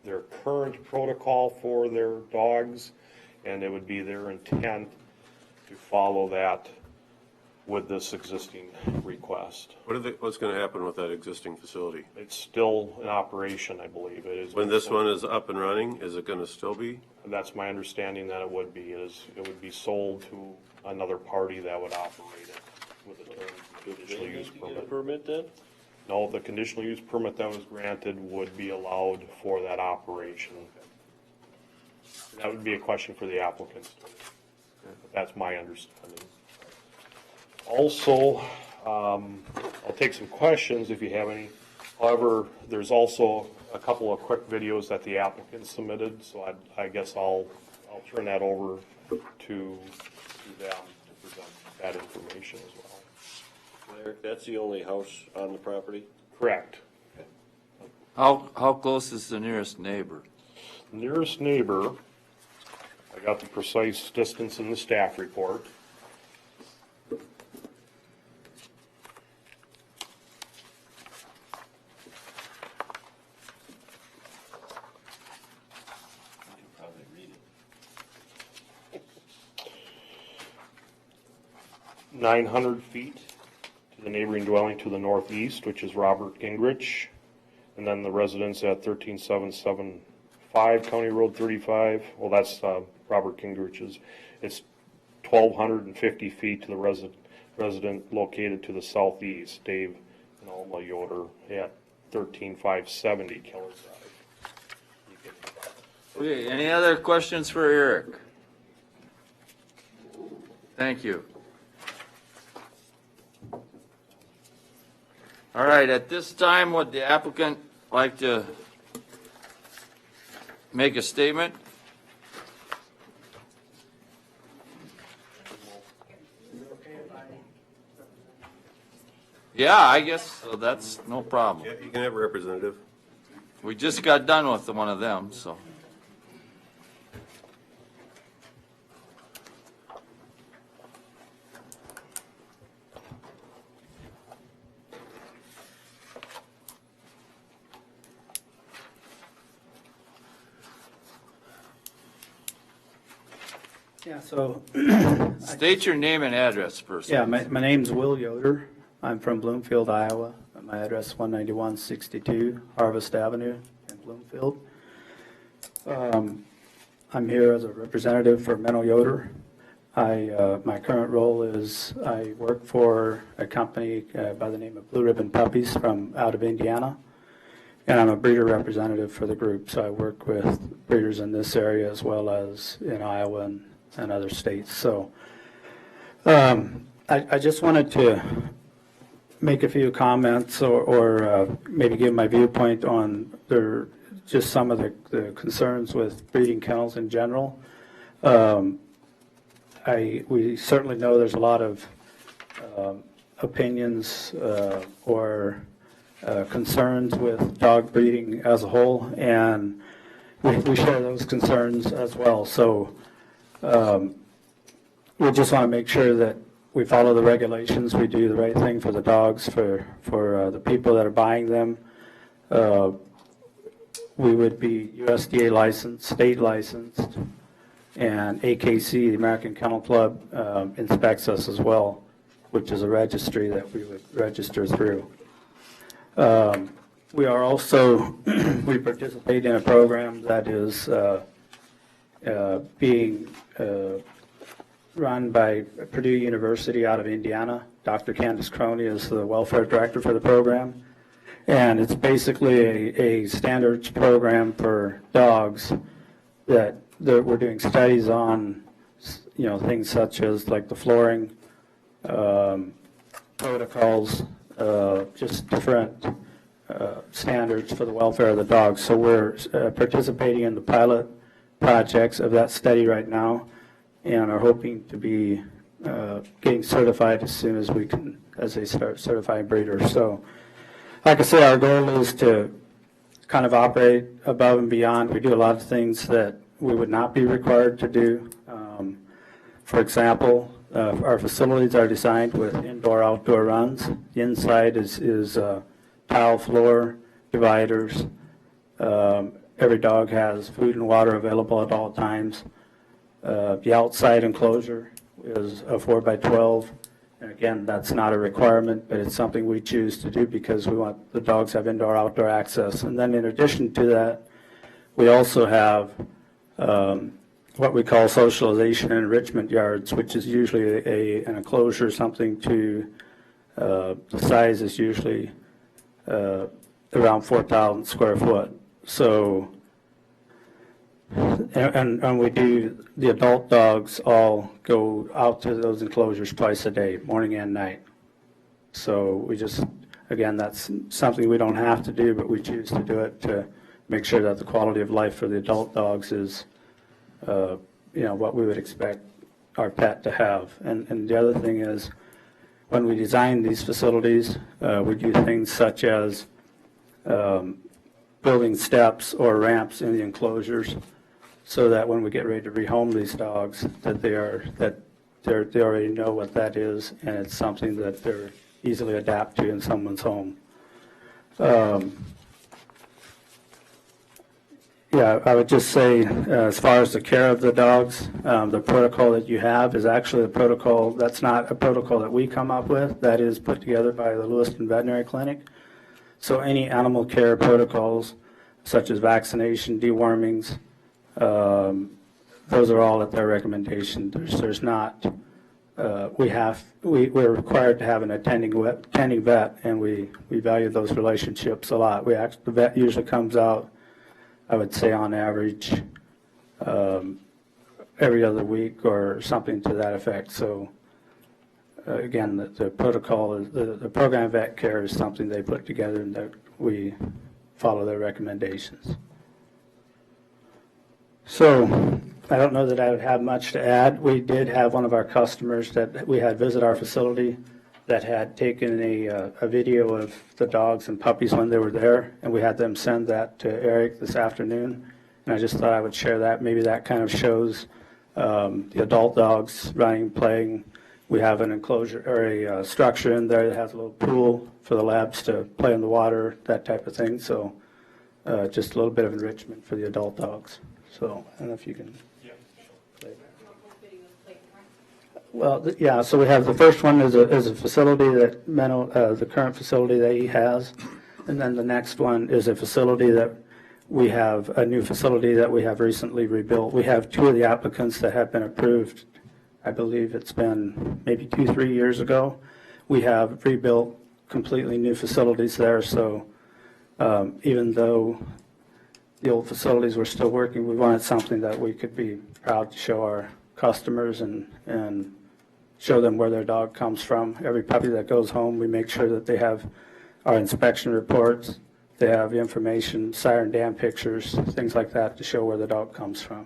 their current protocol for their dogs, and it would be their intent to follow that with this existing request. What's going to happen with that existing facility? It's still in operation, I believe. It is. When this one is up and running, is it going to still be? That's my understanding that it would be. It would be sold to another party that would operate it with a term conditional use permit. Permit then? No, the conditional use permit that was granted would be allowed for that operation. That would be a question for the applicants. That's my understanding. Also, I'll take some questions if you have any. However, there's also a couple of quick videos that the applicant submitted, so I guess I'll turn that over to them to present that information as well. Eric, that's the only house on the property? Correct. How close is the nearest neighbor? Nearest neighbor, I got the precise distance in the staff report. Probably read it. 900 feet to the neighboring dwelling to the northeast, which is Robert Gingrich. And then the residence at 13775 County Road 35. Well, that's Robert Gingrich's. It's 1,250 feet to the resident located to the southeast, Dave and Alma Yoder at 13570 Keller Drive. Okay, any other questions for Eric? Thank you. All right, at this time, would the applicant like to make a statement? Yeah, I guess so. That's no problem. Yeah, you can have a representative. We just got done with one of them, so. Yeah, so, State your name and address first. yeah, my name's Will Yoder. I'm from Bloomfield, Iowa. My address 19162 Harvest Avenue in Bloomfield. I'm here as a representative for Menno Yoder. My current role is I work for a company by the name of Blue Ribbon Puppies from out of Indiana. And I'm a breeder representative for the group, so I work with breeders in this area as well as in Iowa and other states. So I just wanted to make a few comments or maybe give my viewpoint on just some of the concerns with breeding kennels in general. We certainly know there's a lot of opinions or concerns with dog breeding as a whole, and we share those concerns as well. So we just want to make sure that we follow the regulations, we do the right thing for the dogs, for the people that are buying them. We would be USDA licensed, state licensed, and AKC, the American Kennel Club, inspects us as well, which is a registry that we would register through. We are also, we participate in a program that is being run by Purdue University out of Indiana. Dr. Candace Croney is the welfare director for the program. And it's basically a standards program for dogs that we're doing studies on, things such as like the flooring, protocols, just different standards for the welfare of the dogs. So we're participating in the pilot projects of that study right now and are hoping to be getting certified as soon as we can, as they start certifying breeders. So like I say, our goal is to kind of operate above and beyond. We do a lot of things that we would not be required to do. For example, our facilities are designed with indoor-outdoor runs. The inside is tile floor, dividers. Every dog has food and water available at all times. The outside enclosure is a 4x12. And again, that's not a requirement, but it's something we choose to do because we want the dogs to have indoor-outdoor access. And then in addition to that, we also have what we call socialization and enrichment yards, which is usually an enclosure, something to, the size is usually around 4,000 square foot. So, and we do, the adult dogs all go out to those enclosures twice a day, morning and night. So we just, again, that's something we don't have to do, but we choose to do it to make sure that the quality of life for the adult dogs is, what we would expect our pet to have. And the other thing is, when we design these facilities, we do things such as building steps or ramps in the enclosures so that when we get ready to rehome these dogs, that they already know what that is, and it's something that they're easily adapt to in someone's home. Yeah, I would just say, as far as the care of the dogs, the protocol that you have is actually a protocol, that's not a protocol that we come up with, that is put together by the Lewiston Veterinary Clinic. So any animal care protocols, such as vaccination, dewormings, those are all at their recommendation. There's not, we're required to have an attending vet, and we value those relationships a lot. The vet usually comes out, I would say on average, every other week or something to that effect. So again, the protocol, the program vet care is something they put together, and that we follow their recommendations. So I don't know that I would have much to add. We did have one of our customers that we had visit our facility that had taken a video of the dogs and puppies when they were there, and we had them send that to Eric this afternoon. And I just thought I would share that. Maybe that kind of shows the adult dogs running, playing. We have an enclosure or a structure in there that has a little pool for the labs to play in the water, that type of thing. So just a little bit of enrichment for the adult dogs. So I don't know if you can. Well, yeah, so we have the first one is a facility that the current facility that he has. And then the next one is a facility that we have, a new facility that we have recently rebuilt. We have two of the applicants that have been approved. I believe it's been maybe 2-3 years ago. We have rebuilt completely new facilities there. So even though the old facilities were still working, we wanted something that we could be proud to show our customers and show them where their dog comes from. Every puppy that goes home, we make sure that they have our inspection reports, they have information, siren dam pictures, things like that to show where the dog comes from.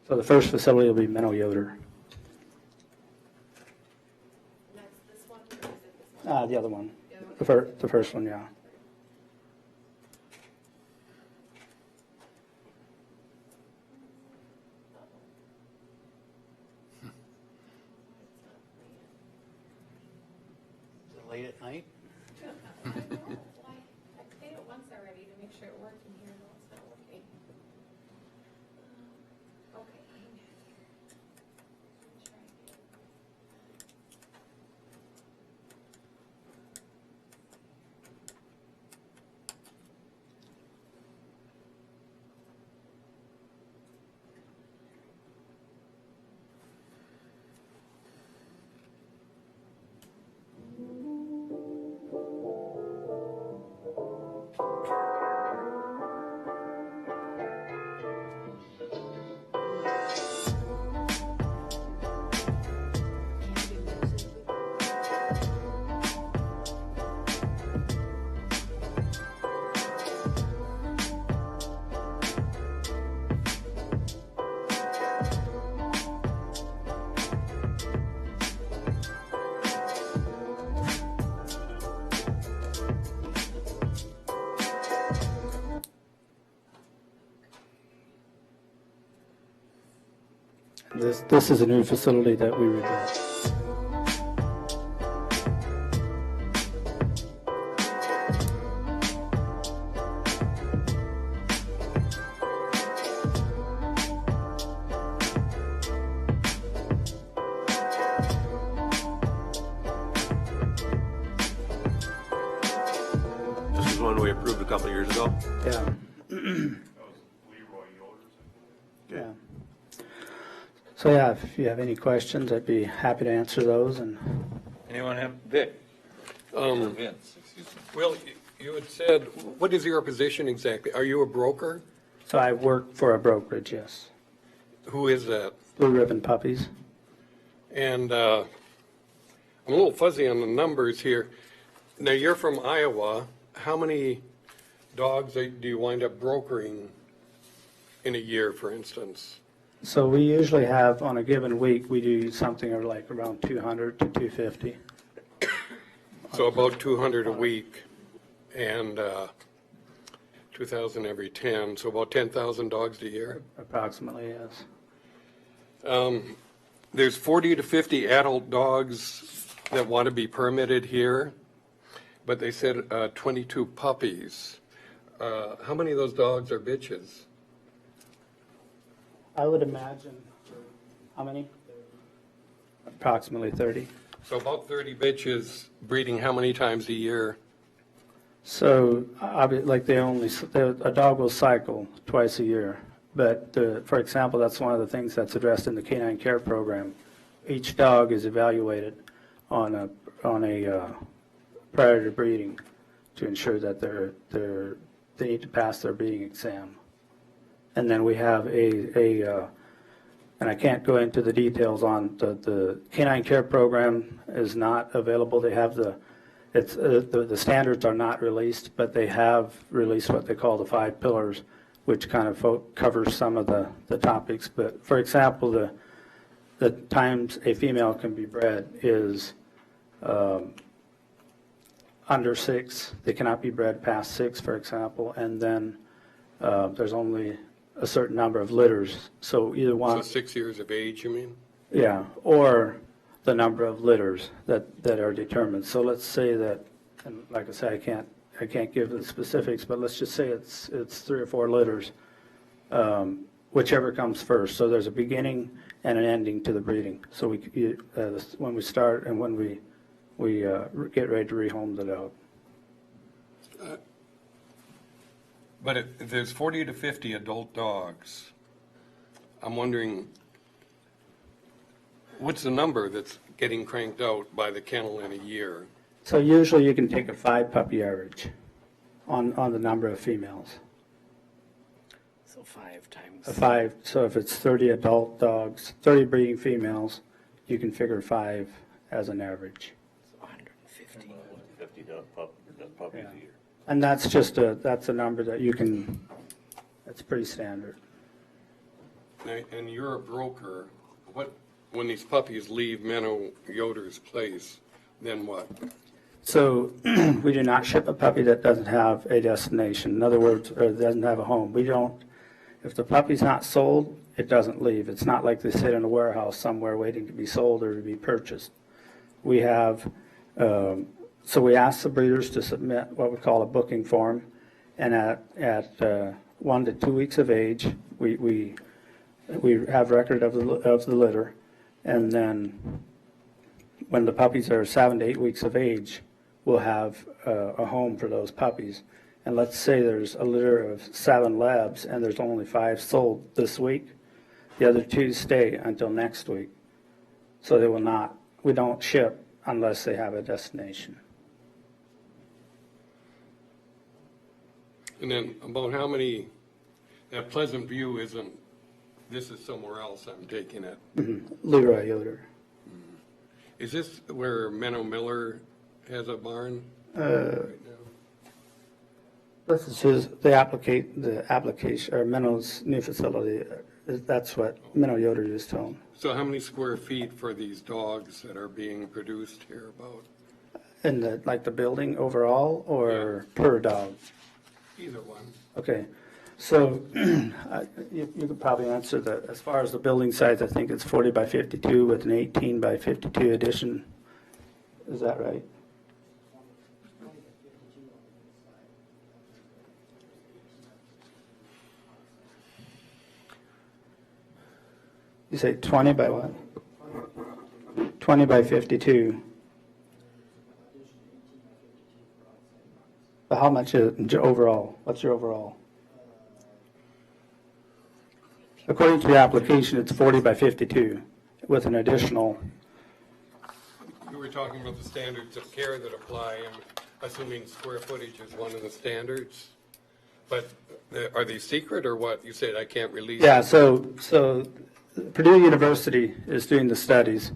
So the first facility will be Menno Yoder. The other one, the first one, yeah. Late at night? I played it once already to make sure it worked in here, no, it's not working. Okay. This is a new facility that we rebuilt. This is one we approved a couple of years ago. Yeah. Okay. Yeah. So yeah, if you have any questions, I'd be happy to answer those. And Anyone have, Vic? Or Vince, excuse me. Well, you had said, what is your position exactly? Are you a broker? so I work for a brokerage, yes. Who is that? Blue Ribbon Puppies. And I'm a little fuzzy on the numbers here. Now, you're from Iowa. How many dogs do you wind up brokering in a year, for instance? So we usually have, on a given week, we do something of like around 200 to 250. So about 200 a week and 2,000 every 10, so about 10,000 dogs a year. Approximately, yes. There's 40 to 50 adult dogs that want to be permitted here, but they said 22 puppies. How many of those dogs are bitches? I would imagine, how many? Approximately 30. So about 30 bitches breeding how many times a year? So, like a dog will cycle twice a year. But for example, that's one of the things that's addressed in the canine care program. Each dog is evaluated on a prior to breeding to ensure that they need to pass their breeding exam. And then we have and I can't go into the details on the canine care program is not available. They have the standards are not released, but they have released what they call the 5 pillars, which kind of covers some of the topics. But for example, the times a female can be bred is under 6. They cannot be bred past 6, for example, and then there's only a certain number of litters. So either one. So 6 years of age, you mean? Yeah, or the number of litters that are determined. So let's say that, and like I say, I can't give the specifics, but let's just say it's 3 or 4 litters, whichever comes first. So there's a beginning and an ending to the breeding. So when we start and when we get ready to rehome the dog. But if there's 40 to 50 adult dogs, I'm wondering, what's the number that's getting cranked out by the kennel in a year? So usually you can take a 5 puppy average on the number of females. So 5 times. A 5, so if it's 30 adult dogs, 30 breeding females, you can figure 5 as an average. 150. 50 puppies a year. And that's a number that you can, that's pretty standard. And you're a broker. When these puppies leave Menno Yoder's place, then what? So we do not ship a puppy that doesn't have a destination. In other words, or doesn't have a home. If the puppy's not sold, it doesn't leave. It's not like they sit in a warehouse somewhere waiting to be sold or to be purchased. We have, so we ask the breeders to submit what we call a booking form, and at 1 to 2 weeks of age, we have record of the litter, and then when the puppies are 7 to 8 weeks of age, we'll have a home for those puppies. And let's say there's a litter of 7 labs and there's only 5 sold this week, the other 2 stay until next week. So we don't ship unless they have a destination. And then about how many, that Pleasant View isn't, this is somewhere else, I'm taking it. Leroy Yoder. Is this where Menno Miller has a barn? This is the application, or Menno's new facility. That's what Menno Yoder just told. So how many square feet for these dogs that are being produced here about? In the building overall or per dog? Either one. Okay. So you could probably answer that. As far as the building size, I think it's 40 by 52 with an 18 by 52 addition. Is that right? You say 20 by what? 20 by 52. But how much is it overall? What's your overall? According to the application, it's 40 by 52 with an additional. We were talking about the standards of care that apply, and assuming square footage is one of the standards. But are they secret or what? You said I can't release. Yeah, so Purdue University is doing the studies,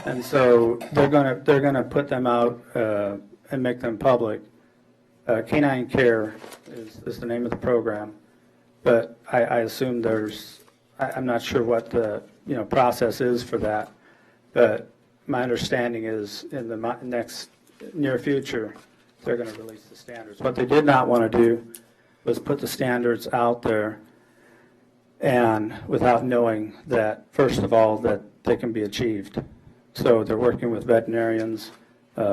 and so they're gonna put them out and make them public. Canine Care is the name of the program, but I assume I'm not sure what the process is for that, but my understanding is in the next near future they're going to release the standards. What they did not want to do was put the standards out there and without knowing that, first of all, that they can be achieved. So they're working with veterinarians,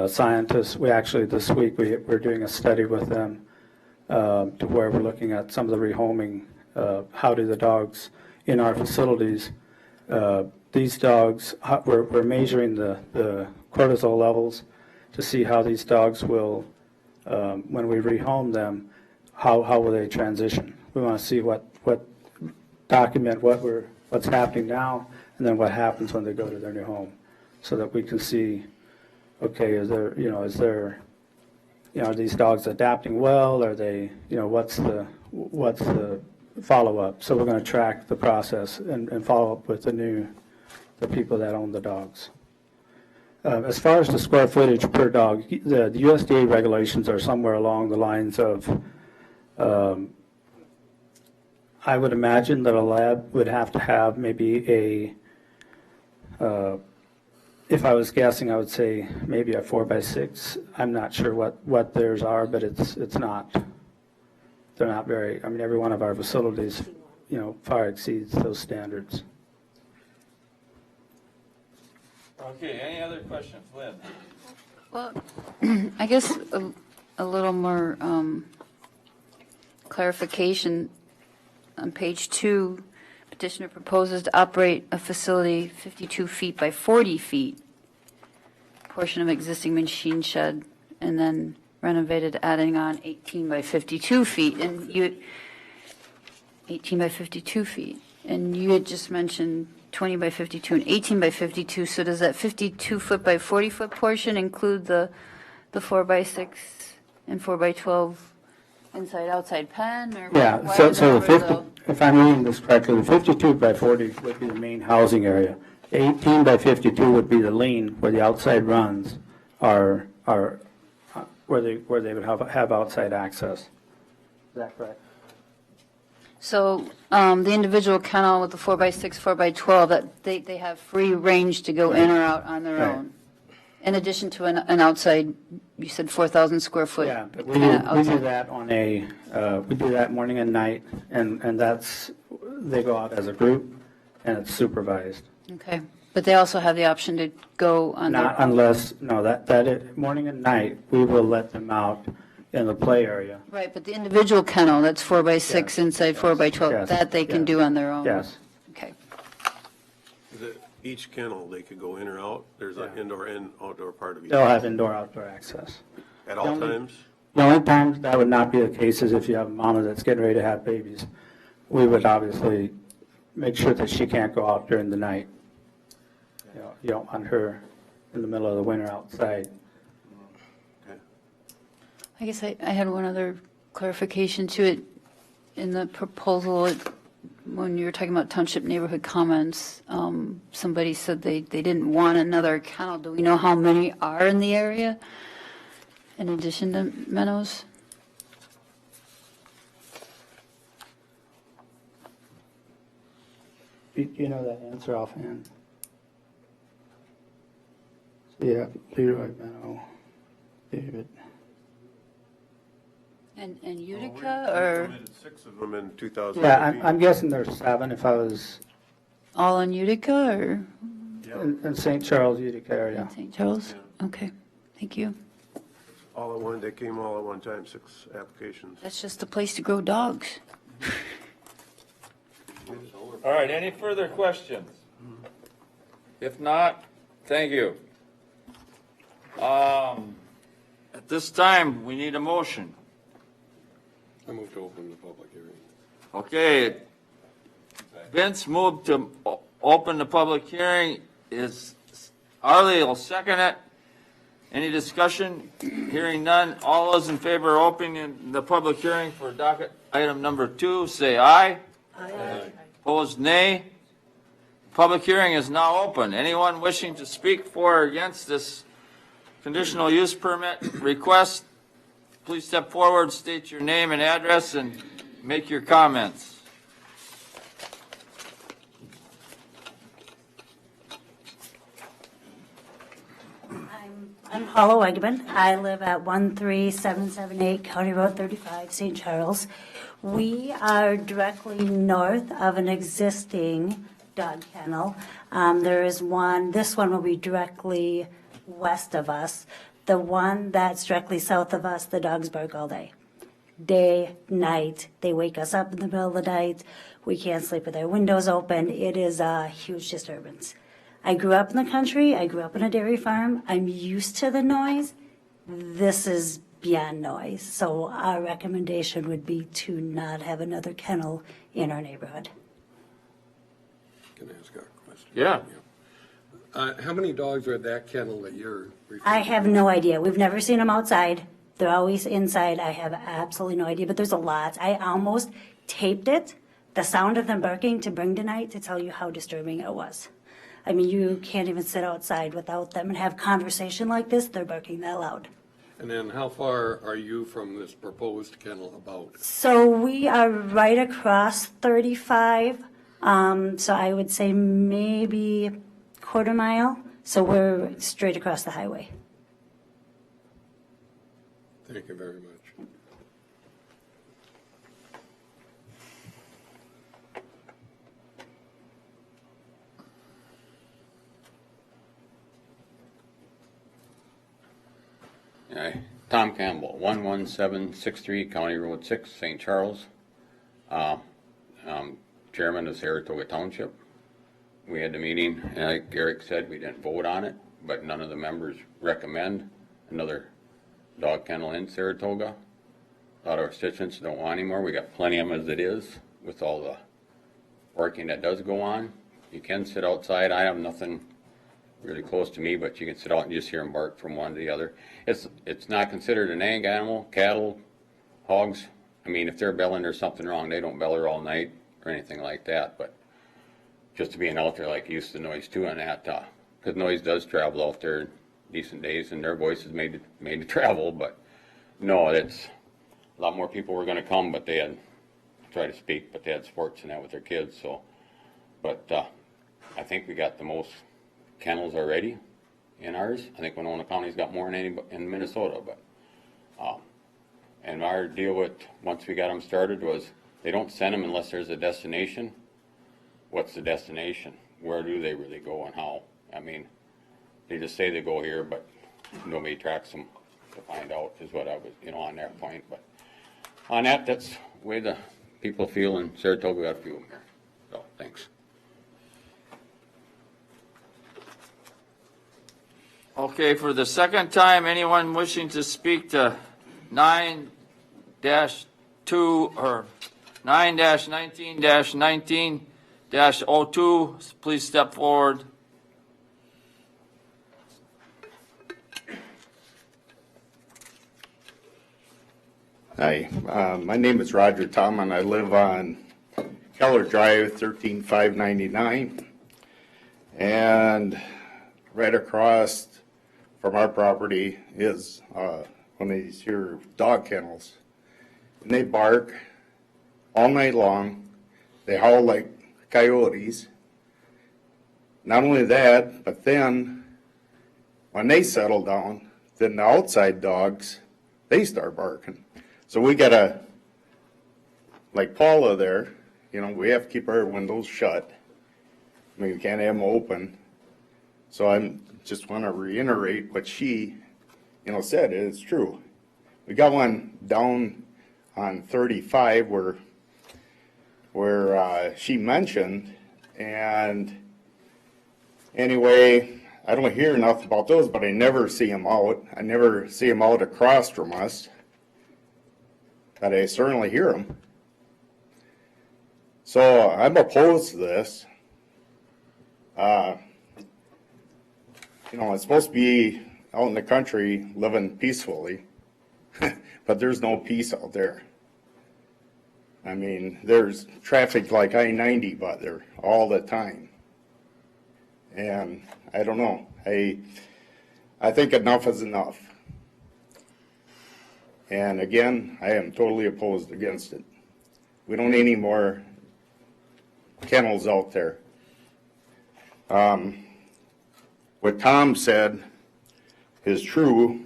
scientists. We actually, this week, we're doing a study with them to where we're looking at some of the rehoming. How do the dogs in our facilities, these dogs, we're measuring the cortisol levels to see how these dogs will, when we rehome them, how will they transition. We want to see document what's happening now, and then what happens when they go to their new home, so that we can see, okay, are these dogs adapting well? Are they, what's the follow-up? So we're going to track the process and follow up with the people that own the dogs. As far as the square footage per dog, the USDA regulations are somewhere along the lines of, I would imagine that a lab would have to have maybe if I was guessing, I would say maybe a 4x6. I'm not sure what theirs are, but it's not. They're not very. I mean, every one of our facilities, far exceeds those standards. Okay, any other questions, Lynn? Well, I guess a little more clarification. On page 2, petitioner proposes to operate a facility 52 feet by 40 feet, portion of existing machine shed, and then renovated, adding on 18 by 52 feet. And 18 by 52 feet. And you had just mentioned 20 by 52 and 18 by 52. So does that 52 foot by 40 foot portion include the 4 by 6 and 4 by 12 inside outside pen? Or Yeah, why so is the that 50, if I'm reading this correctly, the 52 by 40 would be the main housing area. The 18 by 52 would be the lane where the outside runs are where they would have outside access. Is that correct? So the individual kennel with the 4 by 6, 4 by 12, that they have free range to go in or out on their own. In addition to an outside, you said 4,000 square foot. Yeah, but we do that we do that morning and night, and they go out as a group, and it's supervised. Okay, but they also have the option to go on their Not own. unless, no, morning and night, we will let them out in the play area. Right, but the individual kennel, that's 4 by 6 inside 4 by 12, Yes. that they can do on their own? Yes. Okay. Each kennel, they could go in or out? There's an indoor and outdoor part of each? They'll have indoor-outdoor access. At all times? The only time that would not be the case is if you have a mama that's getting ready to have babies. We would obviously make sure that she can't go out during the night. You don't want her in the middle of the winter outside. I guess I had one other clarification to it. In the proposal, when you were talking about township neighborhood comments, somebody said they didn't want another kennel. Do we know how many are in the area in addition to Meadows? Do you know that answer offhand? So yeah, Leroy, Meadow, David. And We Utica or permitted 6 of them in Yeah, 2015. I'm guessing there's 7 if I was all in Utica or in St. Charles, Utica area. St. Charles? Okay, thank you. All at one, they came all at one time, 6 applications. That's just a place to grow dogs. All right, any further questions? If not, thank you. At this time, we need a motion. I move to open the public hearing. Okay. Vince moved to open the public hearing. Is Arlie will second it. Any discussion? Hearing none. All those in favor of opening the public hearing for docket item number 2, say aye. Aye. Opposed, nay. Public hearing is now open. Anyone wishing to speak for or against this conditional use permit request, please step forward, state your name and address, and make your comments. I'm Paula Wegeman. I live at 13778 County Road 35, St. Charles. We are directly north of an existing dog kennel. There is one, this one will be directly west of us. The one that's directly south of us, the dogs bark all day. Day, night, they wake us up in the middle of the night. We can't sleep with our windows open. It is a huge disturbance. I grew up in the country. I grew up on a dairy farm. I'm used to the noise. This is beyond noise. So our recommendation would be to not have another kennel in our neighborhood. Can I ask a question? Yeah. How many dogs are at that kennel that you're referring I have no idea. We've never seen them outside. They're always inside. I have absolutely no idea, but there's a lot. I almost taped it, the sound of them barking, to bring tonight to tell you how disturbing it was. I mean, you can't even sit outside without them and have conversation like this. They're barking that loud. And then how far are you from this proposed kennel about? So we are right across 35. So I would say maybe quarter mile. So we're straight across the highway. Thank you very much. Hi, Tom Campbell, 11763 County Road 6, St. Charles. Chairman of Saratoga Township. We had the meeting, and like Eric said, we didn't vote on it, but none of the members recommend another dog kennel in Saratoga. A lot of our constituents don't want anymore. We got plenty of them as it is with all the working that does go on. You can sit outside. I have nothing really close to me, but you can sit out and just hear them bark from one to the other. It's not considered an ag animal. Cattle, hogs, I mean, if they're belling, there's something wrong. They don't beller all night or anything like that, but just to being out there, like, used to noise too on that, because noise does travel out there decent days, and their voice is made to travel, but no, it's a lot more people were going to come, but they had try to speak, but they had sports and that with their kids, so, but I think we got the most kennels already in ours. I think Winona County's got more than any in Minnesota, but and our deal with, once we got them started, was they don't send them unless there's a destination. What's the destination? Where do they really go and how? I mean, they just say they go here, but nobody tracks them to find out, is what I was, on that point. But on that, that's the way the people feel in Saratoga. Got a few of them here. So, thanks. Okay, for the second time, anyone wishing to speak to 9-2 or 9-19-19-02, please step forward. Hi, my name is Roger Tom, and I live on Keller Drive, 13599. And right across from our property is one of these here dog kennels. And they bark all night long. They howl like coyotes. Not only that, but then when they settle down, then the outside dogs, they start barking. So we gotta, like Paula there, you know, we have to keep our windows shut. I mean, we can't have them open. So I'm just want to reiterate what she, you know, said. It's true. We got one down on 35 where she mentioned, and anyway, I don't hear enough about those, but I never see them out. I never see them out across from us, but I certainly hear them. So I'm opposed to this. You know, it's supposed to be out in the country living peacefully, but there's no peace out there. I mean, there's traffic like I-90 but there all the time. And I don't know. I think enough is enough. And again, I am totally opposed against it. We don't need any more kennels out there. What Tom said is true.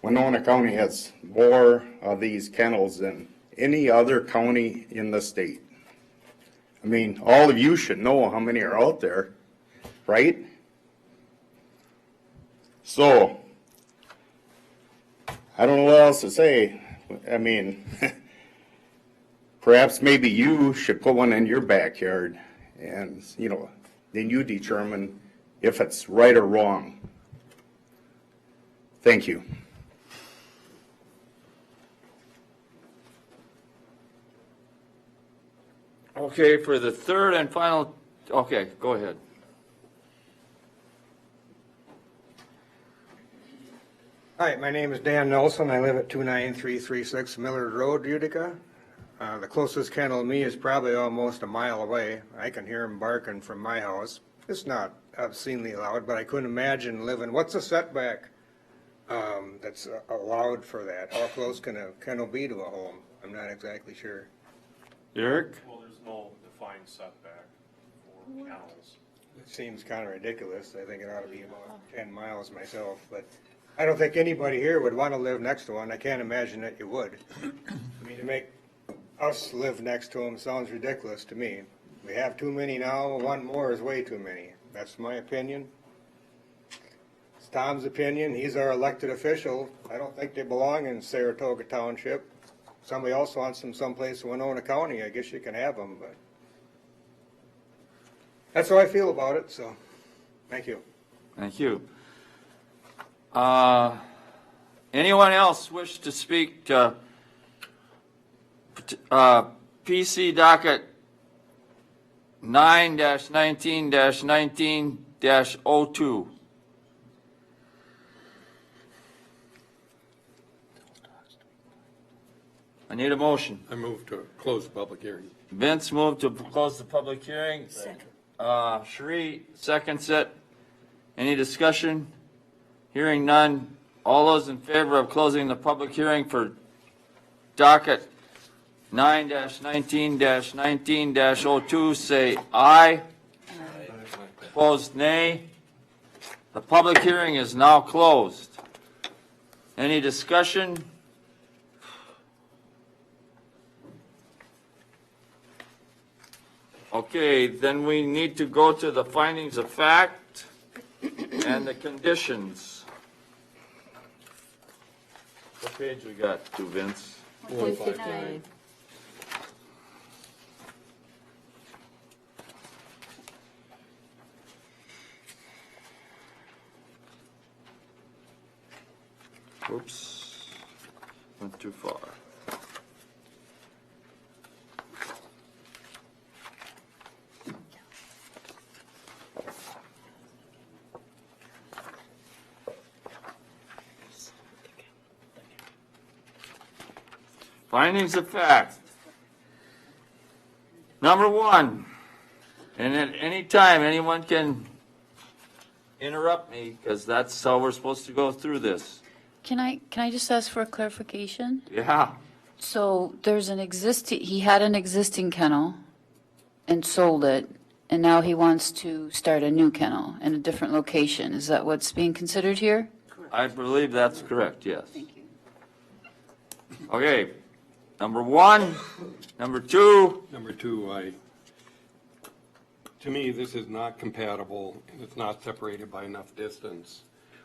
Winona County has more of these kennels than any other county in the state. I mean, all of you should know how many are out there, right? So, I don't know what else to say. I mean, perhaps maybe you should put one in your backyard and, you know, then you determine if it's right or wrong. Thank you. Okay, for the third and final, okay, go ahead. Hi, my name is Dan Nelson. I live at 29336 Millard Road, Utica. The closest kennel to me is probably almost a mile away. I can hear them barking from my house. It's not obscenely loud, but I couldn't imagine living, what's a setback that's allowed for that? How close can a kennel be to a home? I'm not exactly sure. Eric? Well, there's no defined setback for kennels. It seems kind of ridiculous. I think it ought to be about 10 miles myself, but I don't think anybody here would want to live next to one. I can't imagine that you would. I mean, to make us live next to them sounds ridiculous to me. We have too many now. One more is way too many. That's my opinion. It's Tom's opinion. He's our elected official. I don't think they belong in Saratoga Township. Somebody else wants them someplace in Winona County. I guess you can have them, but that's how I feel about it, so thank you. Thank you. Anyone else wish to speak to PC docket 9-19-19-02? I need a motion. I move to close the public hearing. Vince moved to close the public hearing. Sheree seconds it. Any discussion? Hearing none. All those in favor of closing the public hearing for docket 9-19-19-02 say aye. Opposed, nay. The public hearing is now closed. Any discussion? Okay, then we need to go to the findings of fact and the conditions. What page we got to, Vince? 159. Oops, went too far. Findings of fact. Number one, and at any time, anyone can interrupt me, because that's how we're supposed to go through this. Can I just ask for a clarification? Yeah. So there's he had an existing kennel and sold it, and now he wants to start a new kennel in a different location. Is that what's being considered here? I believe that's correct, yes. Thank you. Okay, number one, number two, Number two, to me, this is not compatible, and it's not separated by enough distance.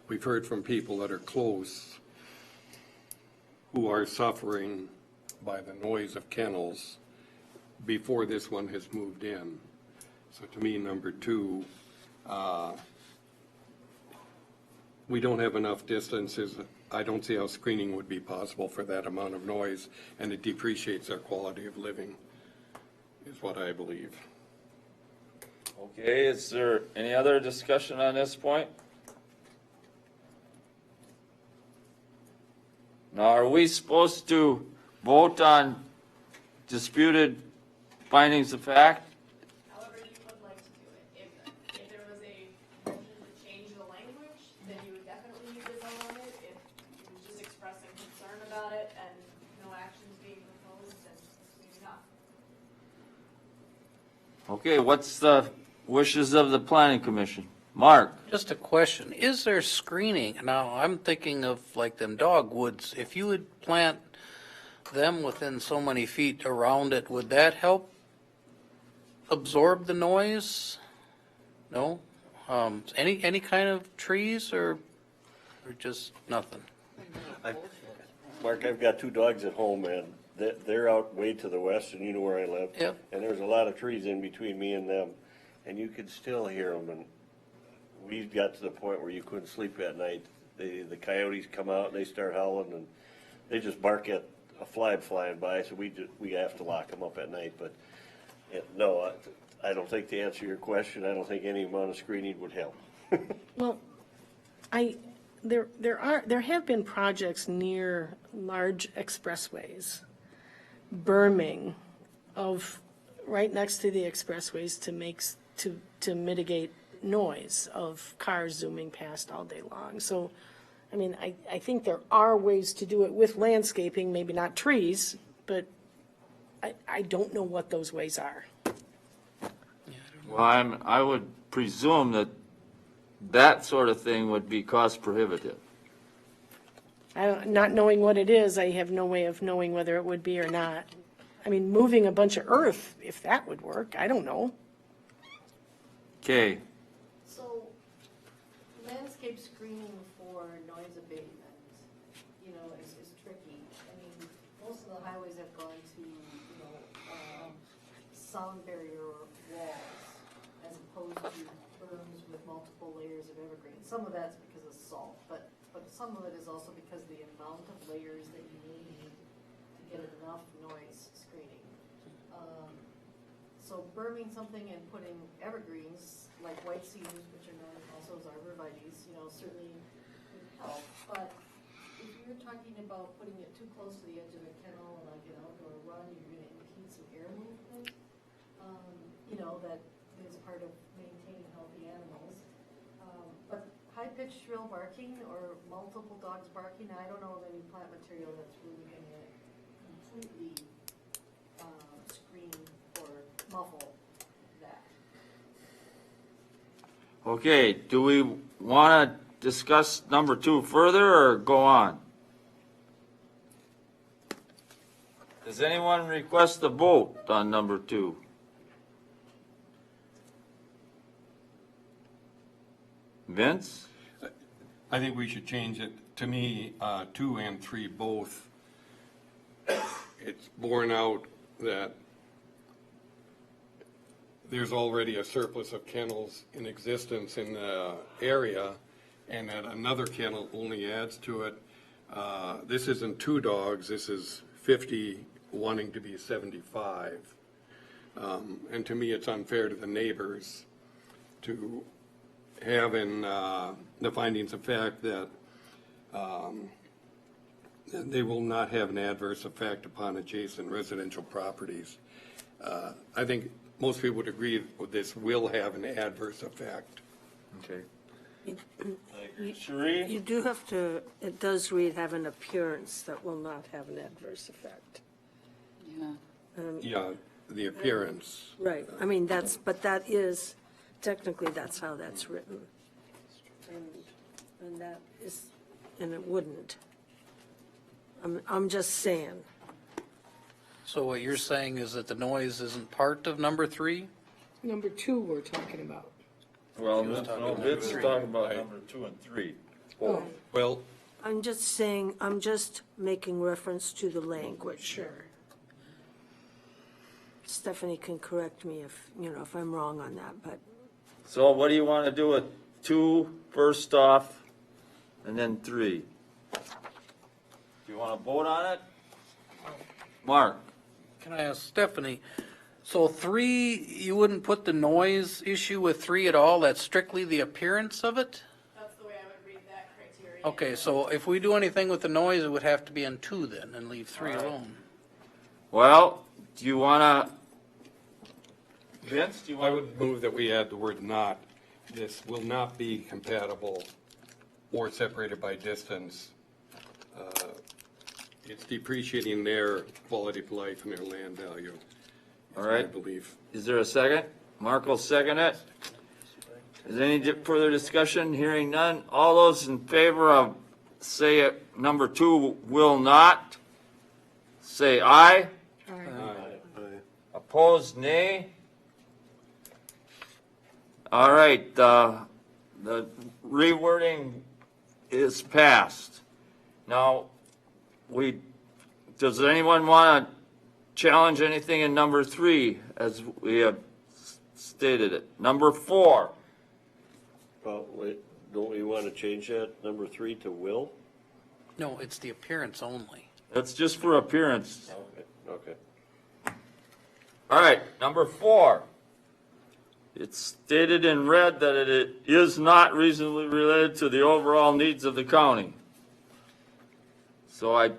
We've heard from people that are close who are suffering by the noise of kennels before this one has moved in. So to me, number two, we don't have enough distances. I don't see how screening would be possible for that amount of noise, and it depreciates our quality of living, is what I believe. okay, is there any other discussion on this point? Now, are we supposed to vote on disputed findings of fact? However you would like to do it. If there was a motion to change the language, then you would definitely need to vote on it. If you was just expressing concern about it and no actions being proposed, then maybe not. Okay, what's the wishes of the planning commission? Mark? Just a question, is there screening? Now, I'm thinking of like them dogwoods. If you would plant them within so many feet around it, would that help absorb the noise? No? Any kind of trees or just nothing? Mark, I've got two dogs at home, and they're out way to the west, and you know where I live. Yep. And there's a lot of trees in between me and them, and you could still hear them, and we got to the point where you couldn't sleep at night. The coyotes come out, and they start howling, and they just bark at a fly flying by, so we have to lock them up at night, but no, I don't think, to answer your question, I don't think any amount of screening would help. Well, there have been projects near large expressways, berming of, right next to the expressways to mitigate noise of cars zooming past all day long. So, I mean, I think there are ways to do it with landscaping, maybe not trees, but I don't know what those ways are. Well, I would presume that that sort of thing would be cost prohibitive. Not knowing what it is, I have no way of knowing whether it would be or not. I mean, moving a bunch of earth, if that would work, I don't know. Okay, So landscape screening for noise abatement, is tricky. I mean, most of the highways have gone to, sound barrier walls as opposed to berms with multiple layers of evergreen. Some of that's because of salt, but some of it is also because of the amount of layers that you need to get enough noise screening. So berming something and putting evergreens, like white cedars, which are known also as arborvitaes, certainly would help. But if you're talking about putting it too close to the edge of a kennel, like an outdoor run, you're gonna impede some air movement, that is part of maintaining healthy animals. But high-pitched shrill barking or multiple dogs barking, I don't know of any plant material that's really gonna completely screen or muffle that. okay, do we want to discuss number two further or go on? Does anyone request a vote on number two? Vince? I think we should change it, to me, 2 and 3 both. It's borne out that there's already a surplus of kennels in existence in the area, and that another kennel only adds to it. This isn't 2 dogs, this is 50 wanting to be 75. And to me, it's unfair to the neighbors to have in the findings of fact that they will not have an adverse effect upon adjacent residential properties. I think most people would agree that this will have an adverse effect. Okay. You do have to, it does read have an appearance that will not have an adverse effect. Yeah. Yeah, the appearance. Right, I mean, but that is, technically, that's how that's written. And that is, and it wouldn't. I'm just saying. So what you're saying is that the noise isn't part of number 3? Number 2 we're talking about. Well, He was talking no, about Vince is three. talking about number 2 and 3. Oh, Well, I'm just saying, I'm just making reference to the language. sure. Stephanie can correct me if, if I'm wrong on that, but So what do you want to do with 2 first off, and then 3? Do you want to vote on it? Mark? Can I ask Stephanie, so 3, you wouldn't put the noise issue with 3 at all? That's strictly the appearance of it? That's the way I would read that criteria. Okay, so if we do anything with the noise, it would have to be in 2 then, and leave 3 alone. Well, do you want to, Vince, do you I want would move that we add the word not. This will not be compatible or separated by distance. It's depreciating their quality of life and their land value. All right. I believe. Is there a second? Mark will second it. Is there any further discussion? Hearing none. All those in favor of, say, number 2 will not, say aye. Opposed, nay. All right, the rewording is passed. Now, does anyone want to challenge anything in number 3 as we have stated it? Number 4. Well, wait, don't we want to change that, number 3 to will? No, it's the appearance only. That's just for appearance. Okay. All right, number 4. It's stated in red that it is not reasonably related to the overall needs of the county. So I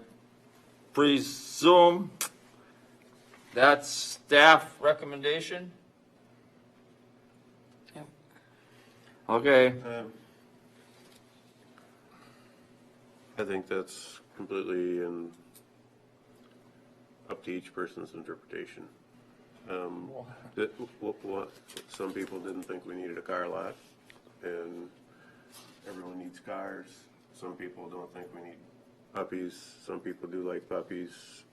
presume that's staff recommendation? Yep. Okay, I think that's completely up to each person's interpretation. Some people didn't think we needed a car lot, and everyone needs cars. Some people don't think we need puppies. Some people do like puppies.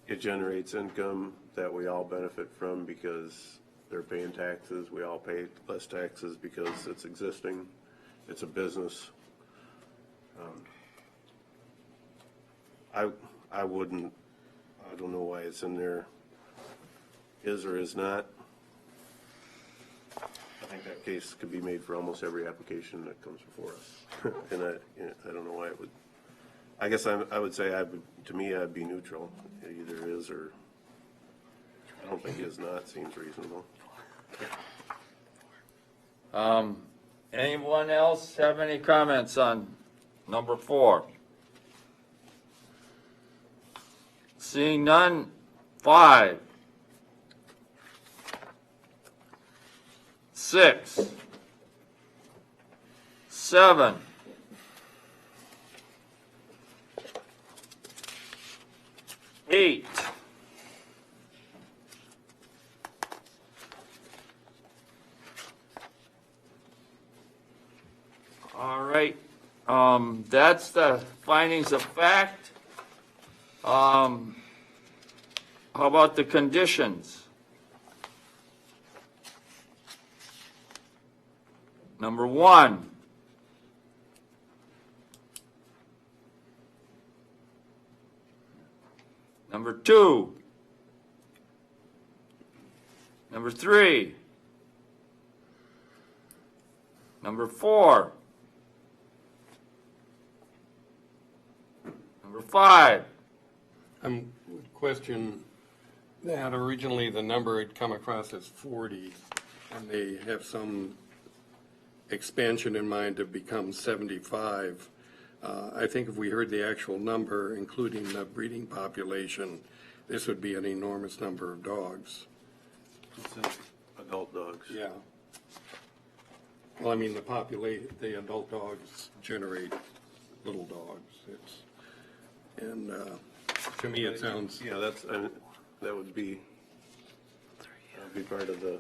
It generates income that we all benefit from because they're paying taxes. We all pay less taxes because it's existing. It's a business. I wouldn't, I don't know why it's in there, is or is not. I think that case could be made for almost every application that comes before us. And I don't know why it would, I guess I would say to me, I'd be neutral. It either is or, I don't think is not seems reasonable. anyone else have any comments on number 4? Seeing none, 5, 6, 7, 8, 9. All right, that's the findings of fact. How about the conditions? Number 1. Number 2. Number 3. Number 4. Number 5. Question that originally the number had come across as 40, and they have some expansion in mind to become 75. I think if we heard the actual number, including the breeding population, this would be an enormous number of dogs. Adult dogs. Yeah. Well, I mean, the adult dogs generate little dogs. To me, it sounds. Yeah, that would be part of the.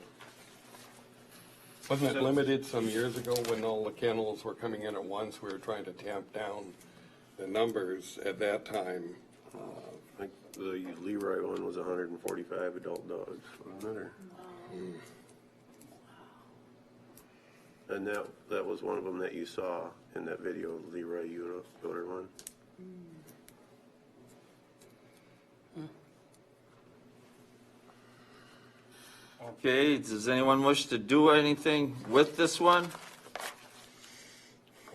Wasn't it limited some years ago when all the kennels were coming in at once? We were trying to tamp down the numbers at that time. I think the Leroy one was 145 adult dogs, wasn't it? Or- And that was one of them that you saw in that video, Leroy Yoder one. Okay, does anyone wish to do anything with this one?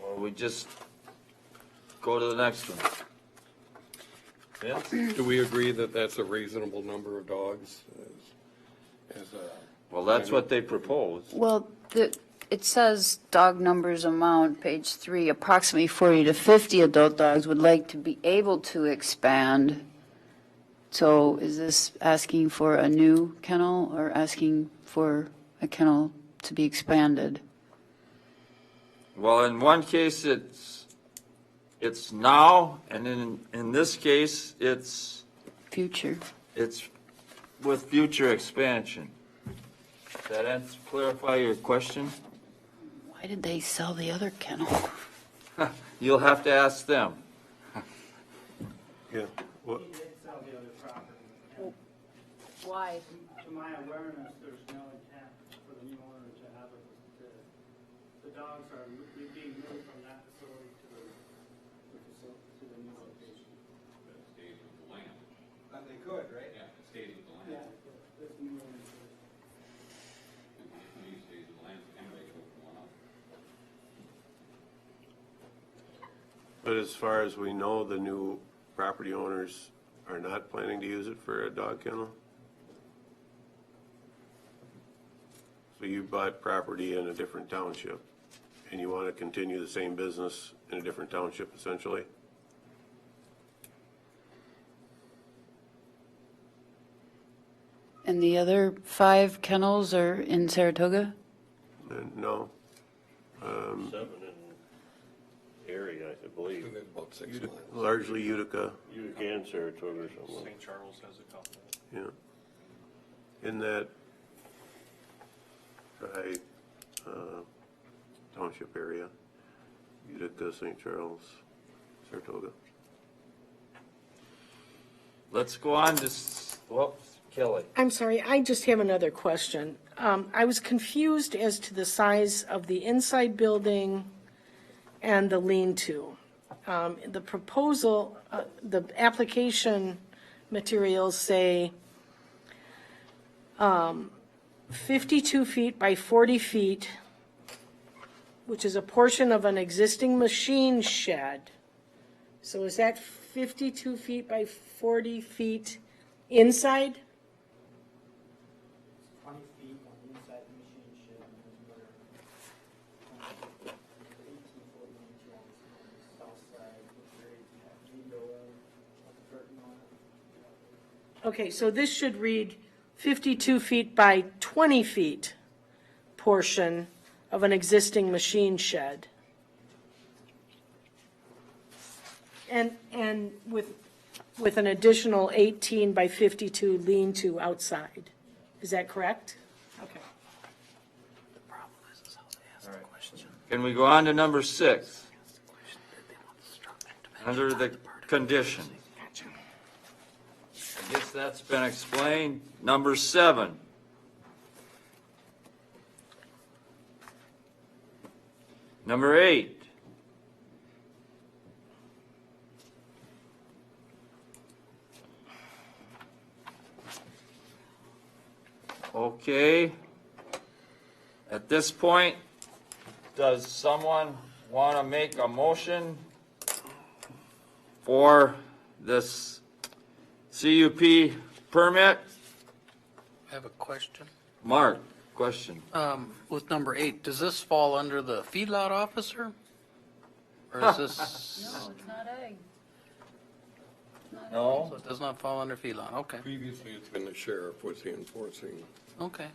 Or we just go to the next one? Vince? Do we agree that that's a reasonable number of dogs as a? Well, that's what they proposed. Well, it says dog numbers amount, page 3, approximately 40 to 50 adult dogs would like to be able to expand. So is this asking for a new kennel or asking for a kennel to be expanded? Well, in one case, it's now, and in this case, it's Future. it's with future expansion. Does that clarify your question? Why did they sell the other kennel? You'll have to ask them. Yeah. What? Why? To my awareness, there's no intent for the new owner to have it. The dogs are being moved from that facility to the new location. But it stays with the land. And they could, right? Yeah, it stays with the land. Yeah, this new owner. When he stays with the land, anybody can open one up. But as far as we know, the new property owners are not planning to use it for a dog kennel? So you bought property in a different township, and you want to continue the same business in a different township, essentially? And the other 5 kennels are in Saratoga? No. 7 in area, I believe. About 6 miles. Largely Utica, Utica and Saratoga or something. St. Charles has a couple. yeah. In that township area, Utica, St. Charles, Saratoga. Let's go on to, whoops, Kelly. I'm sorry, I just have another question. I was confused as to the size of the inside building and the lean-to. The proposal, the application materials say 52 feet by 40 feet, which is a portion of an existing machine shed. So is that 52 feet by 40 feet inside? 20 feet on the inside the machine shed, and there's another 18 foot lean-to on the south side, with very window with the curtain on it. Okay, so this should read 52 feet by 20 feet portion of an existing machine shed. And with an additional 18 by 52 lean-to outside. Is that correct? Okay. Can we go on to number 6? Under the condition. I guess that's been explained. Number 7. Number 8. Okay. At this point, does someone want to make a motion for this CUP permit? I have a question. Mark, question. With number 8, does this fall under the feedlot officer? Or is this, No, it's not egg. No? so it does not fall under feedlot, okay, Previously, it's been the sheriff was the enforcing. okay.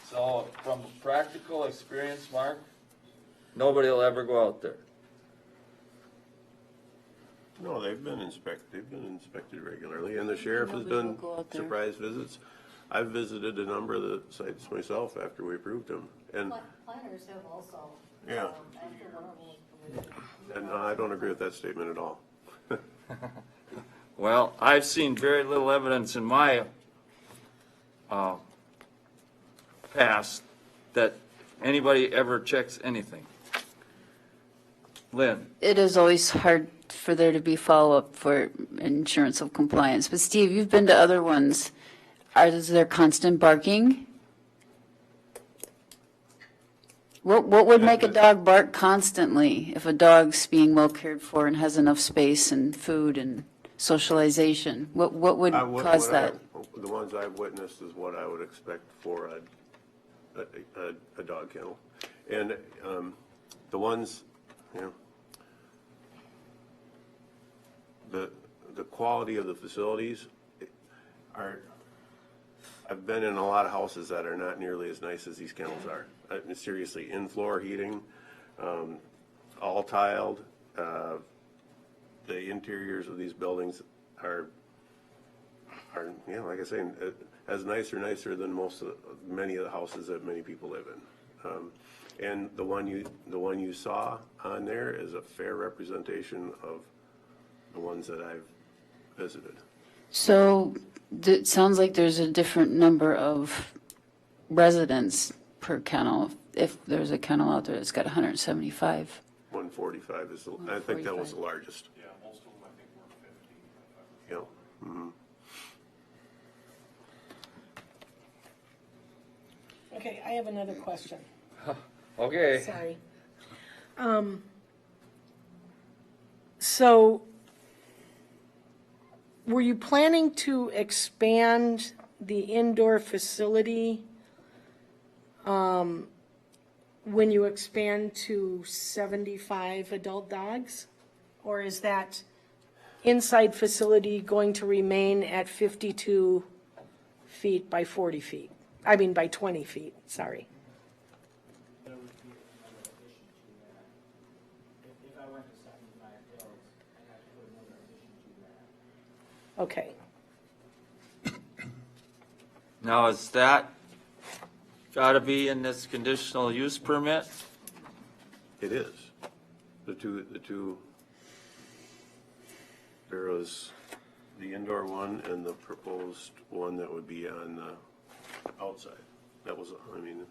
So from practical experience, Mark, nobody will ever go out there. No, they've been inspected regularly, and the sheriff has Nobody will done go out there. surprise visits. I've visited a number of the sites myself after we approved them, and, Planners have also. yeah, After one of them was permitted. and I don't agree with that statement at all. Well, I've seen very little evidence in my past that anybody ever checks anything. Lynn? It is always hard for there to be follow-up for insurance of compliance. But Steve, you've been to other ones. Is there constant barking? What would make a dog bark constantly if a dog's being well cared for and has enough space and food and socialization? What would cause that? The ones I've witnessed is what I would expect for a dog kennel. And the ones, you know, the quality of the facilities are, I've been in a lot of houses that are not nearly as nice as these kennels are. Seriously, in-floor heating, all tiled. The interiors of these buildings are, you know, like I say, as nicer than many of the houses that many people live in. And the one you saw on there is a fair representation of the ones that I've visited. So it sounds like there's a different number of residents per kennel. If there's a kennel out there that's got 175. 145 is, I think that was the largest. Yeah, most of them I think were 50. Yeah. Mm-hmm. Okay, I have another question. Okay. Sorry. So, were you planning to expand the indoor facility when you expand to 75 adult dogs? Or is that inside facility going to remain at 52 feet by 40 feet? I mean, by 20 feet, sorry. Okay. Now, is that got to be in this conditional use permit? It is. The two, there was the indoor one and the proposed one that would be on the outside. That was, I mean.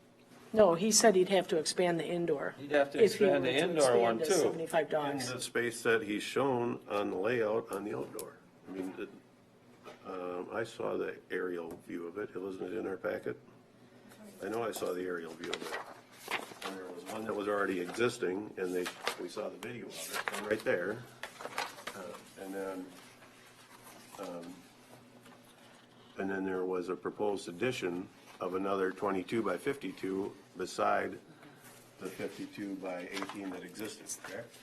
No, he said he'd have to expand the indoor. He'd have to if he expand were the to indoor one, expand to too. 75 dogs. In the space that he's shown on the layout on the outdoor. I mean, I saw the aerial view of it. Wasn't it in our packet? I know I saw the aerial view of it. And there was one that was already existing, and we saw the video of it, and right there. And then there was a proposed addition of another 22 by 52 beside the 52 by 18 that existed, correct?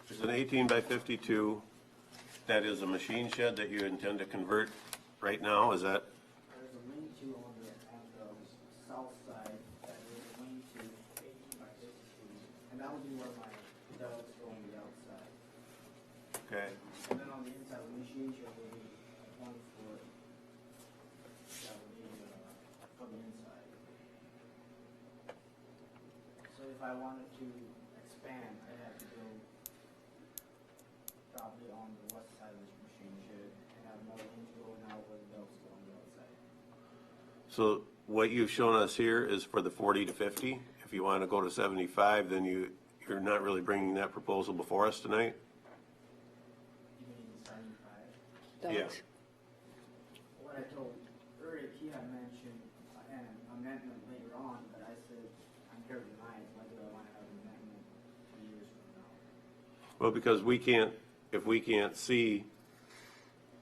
There's an 18 by 52 that is a machine shed that you intend to convert right now, is that? There's a lean-to on the south side that is a lean-to 18 by 52, and that would be where my dogs go on the outside. Okay. And then on the inside, the machine shed would be a 20-foot. That would be from the inside. So if I wanted to expand, I'd have to go probably on the west side of this machine shed and have another lean-to going out where the dogs go on the outside. So what you've shown us here is for the 40 to 50. If you want to go to 75, then you're not really bringing that proposal before us tonight? You mean 75? Yeah. What I told Eric, he had mentioned an amendment later on, but I said, I'm here tonight, why do I want to have an amendment 2 years from now? Well, because if we can't see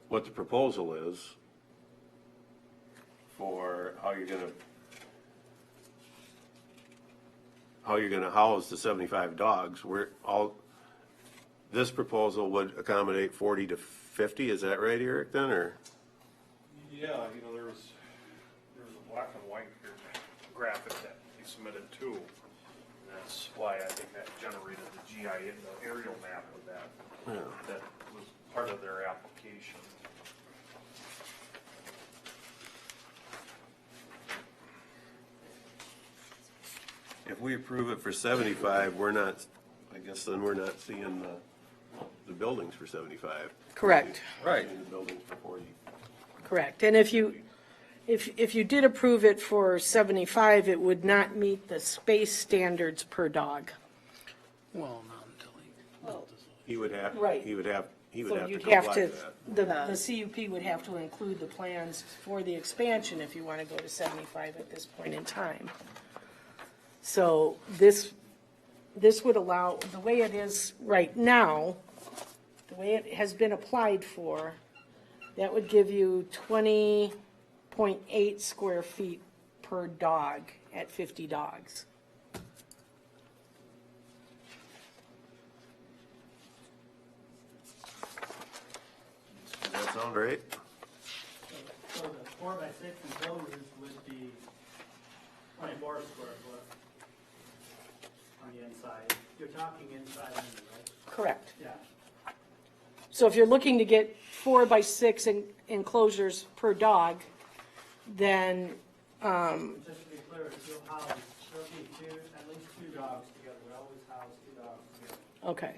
what the proposal is for how you're gonna house the 75 dogs, this proposal would accommodate 40 to 50, is that right, Eric, then, or? Yeah, you know, there was a black and white graphic that he submitted too. And that's why I think that generated the GIA, the aerial map of that. Yeah. That was part of their application. If we approve it for 75, we're not, I guess then we're not seeing the buildings for 75. Correct. Right. The buildings for 40. Correct. And if you did approve it for 75, it would not meet the space standards per dog. Well, not until He would have, Right. he would have So to you'd comply have with to, that. the CUP would have to include the plans for the expansion if you want to go to 75 at this point in time. So this would allow, the way it is right now, the way it has been applied for, that would give you 20.8 square feet per dog at 50 dogs. Does that sound right? So the 4x6 enclosures would be 24 square foot on the inside. You're talking inside only, right? Correct. Yeah. So if you're looking to get 4x6 enclosures per dog, then, Just to be clear, you'll house, there'll be at least two dogs together. We always house two dogs together. okay.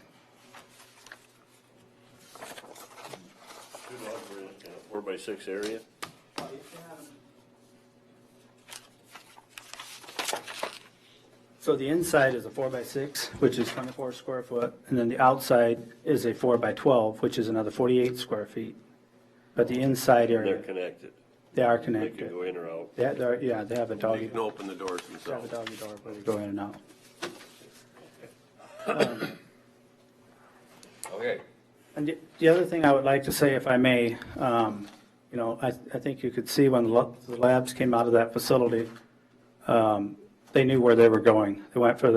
Two dogs in a 4x6 area? Well, you can. So the inside is a 4x6, which is 24 square foot, and then the outside is a 4x12, which is another 48 square feet. But the inside They're area, connected. they are They connected. can go in or out. Yeah, they have a They doggy, can open the doors they have a themselves. doggy door where they go in and out. Okay. And the other thing I would like to say, if I may, you know, I think you could see when the labs came out of that facility, they knew where they were going. They went for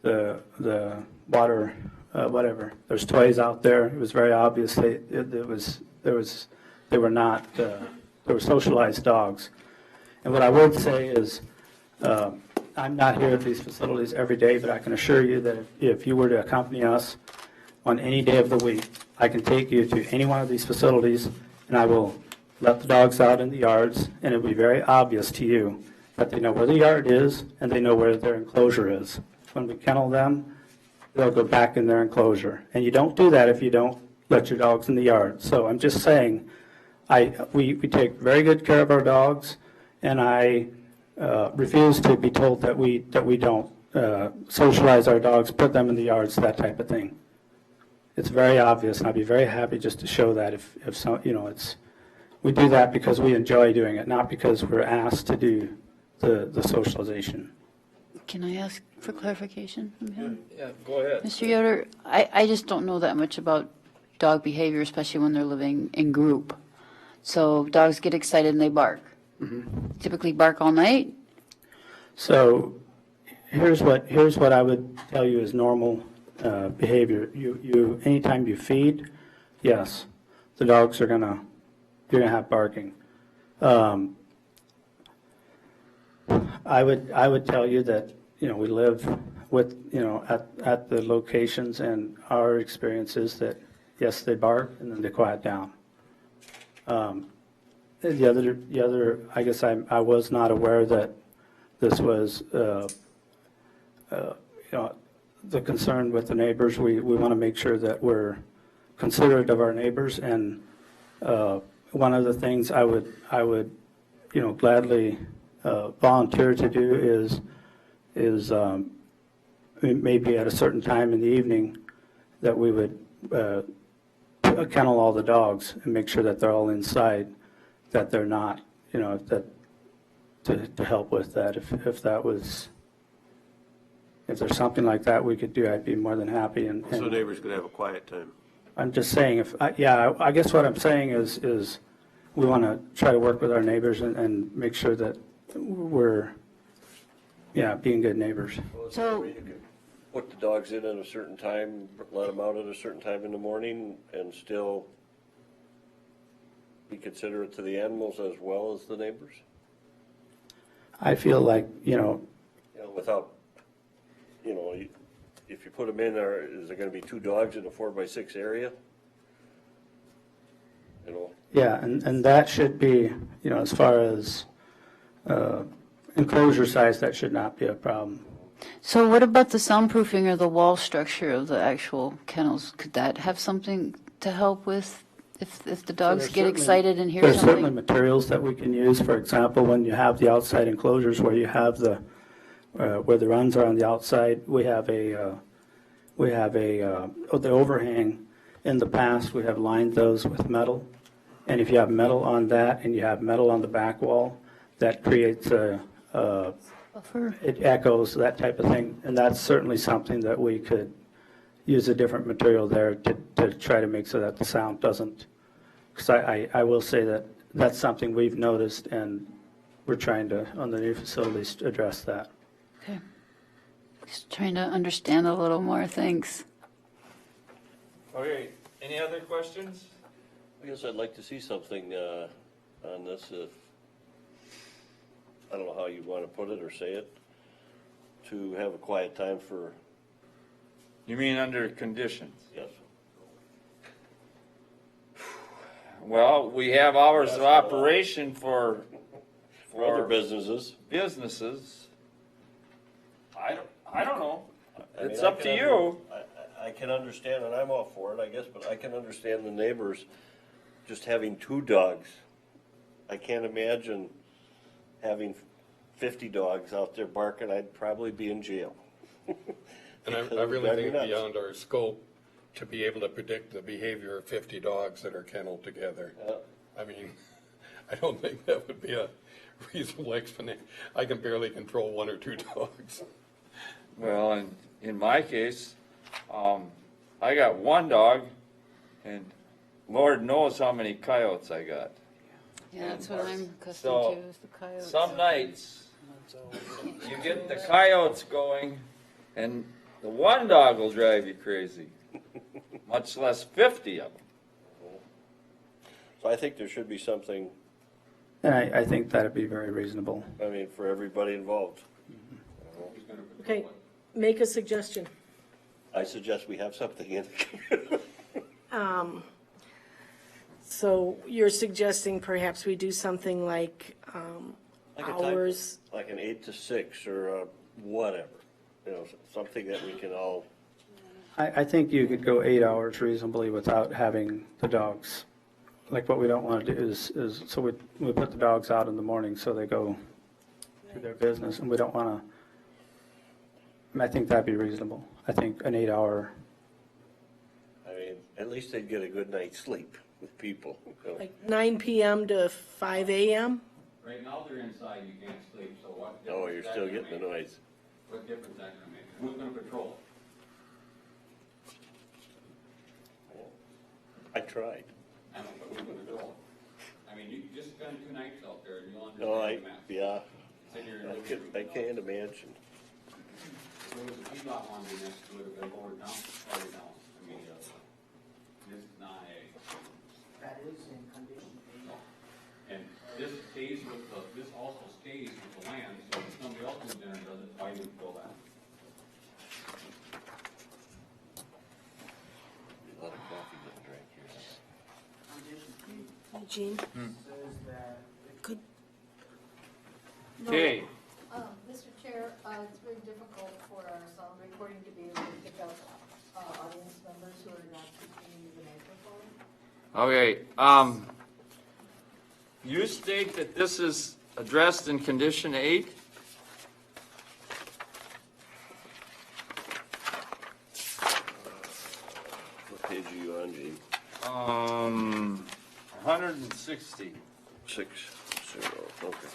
the water, whatever. There's toys out there. It was very obvious. They were not, they were socialized dogs. And what I would say is, I'm not here at these facilities every day, but I can assure you that if you were to accompany us on any day of the week, I can take you to any one of these facilities, and I will let the dogs out in the yards, and it'll be very obvious to you that they know where the yard is, and they know where their enclosure is. When we kennel them, they'll go back in their enclosure. And you don't do that if you don't let your dogs in the yard. So I'm just saying, we take very good care of our dogs, and I refuse to be told that we don't socialize our dogs, put them in the yards, that type of thing. It's very obvious, and I'd be very happy just to show that if some, you know, we do that because we enjoy doing it, not because we're asked to do the socialization. Can I ask for clarification from him? Yeah, go ahead. Mr. Yoder, I just don't know that much about dog behavior, especially when they're living in group. So dogs get excited and they bark. Typically bark all night? So here's what I would tell you is normal behavior. You anytime you feed, yes, the dogs you're gonna have barking. I would tell you that, you know, we live with, you know, at the locations, and our experience is that yes, they bark and then they quiet down. The other, I guess I was not aware that this was, you know, the concern with the neighbors. We want to make sure that we're considerate of our neighbors, and one of the things I would, you know, gladly volunteer to do is maybe at a certain time in the evening that we would kennel all the dogs and make sure that they're all inside, that they're not, you know, that to help with that. If that was, if there's something like that we could do, I'd be more than happy. And So neighbors could have a quiet time. I'm just saying, I guess what I'm saying is we want to try to work with our neighbors and make sure that we're, being good neighbors. So, Put the dogs in at a certain time, let them out at a certain time in the morning, and still be considerate to the animals as well as the neighbors? I feel like, You know, without, you know, if you put them in there, is there gonna be 2 dogs in a 4x6 area? You know, yeah, and that should be, as far as enclosure size, that should not be a problem. So what about the soundproofing or the wall structure of the actual kennels? Could that have something to help with if the dogs There's get certainly- excited and hear There's certainly something? materials that we can use. For example, when you have the outside enclosures where you have where the runs are on the outside, we have the overhang. In the past, we have lined those with metal. And if you have metal on that and you have metal on the back wall, that creates Buffer? it echoes, that type of thing. And that's certainly something that we could use a different material there to try to make so that the sound doesn't, because I will say that that's something we've noticed, and we're trying to, on the new facilities, to address that. Okay. Just trying to understand a little more, thanks. Okay, any other questions? I guess I'd like to see something, on this, if, I don't know how you wanna put it or say it, to have a quiet time for, You mean under conditions? yes. Well, we have hours of operation for For other businesses. businesses. I don't know. I mean, It's I up to can you. I can understand, and I'm all for it, I guess, but I can understand the neighbors just having 2 dogs. I can't imagine having 50 dogs out there barking. I'd probably be in jail. And I really think it's beyond our scope to be able to predict the behavior of 50 dogs that are kenneled together. I mean, I don't think that would be a reasonable explanation. I can barely control 1 or 2 dogs. Well, in my case, I got 1 dog, and Lord knows how many coyotes I got. Yeah, that's what I'm accustomed So, to, is the coyotes. some nights, you get the coyotes going, and the 1 dog will drive you crazy, much less 50 of them. So I think there should be something, And I think that'd be very reasonable. I mean, for everybody involved. Okay, make a suggestion. I suggest we have something in. So you're suggesting perhaps we do something like Like a time- hours? Like an 8 to 6 or whatever, you know, something that we can all, I think you could go 8 hours reasonably without having the dogs. Like, what we don't want to do is so we put the dogs out in the morning so they go do their business, and we don't want to, I think that'd be reasonable. I think an 8-hour, I mean, at least they'd get a good night's sleep with people. You know. Like 9 PM to 5 AM? Right now, they're inside, you can't sleep, so what? Oh, you're still getting the noise. What difference that gonna make? Who's gonna patrol it? I tried. I don't know, but who's gonna patrol it? I mean, you just spend 2 nights out there, and you'll No, understand the mess. yeah, Sit here and I can't imagine. If there was a feedlot one next to it, it'd go down, farther down, immediately. This is not a. That is in condition. And this stays with this also stays with the land, so if somebody else moves in and does it, why do you go back? A lot of coffee getting drank here. Eugene? Could, Okay, Mr. Chair, it's very difficult for our sound recording to be able to pick up audience members who are not speaking into the microphone. okay, you state that this is addressed in condition 8? What page are you on, Gene? 160. 6, 0, okay.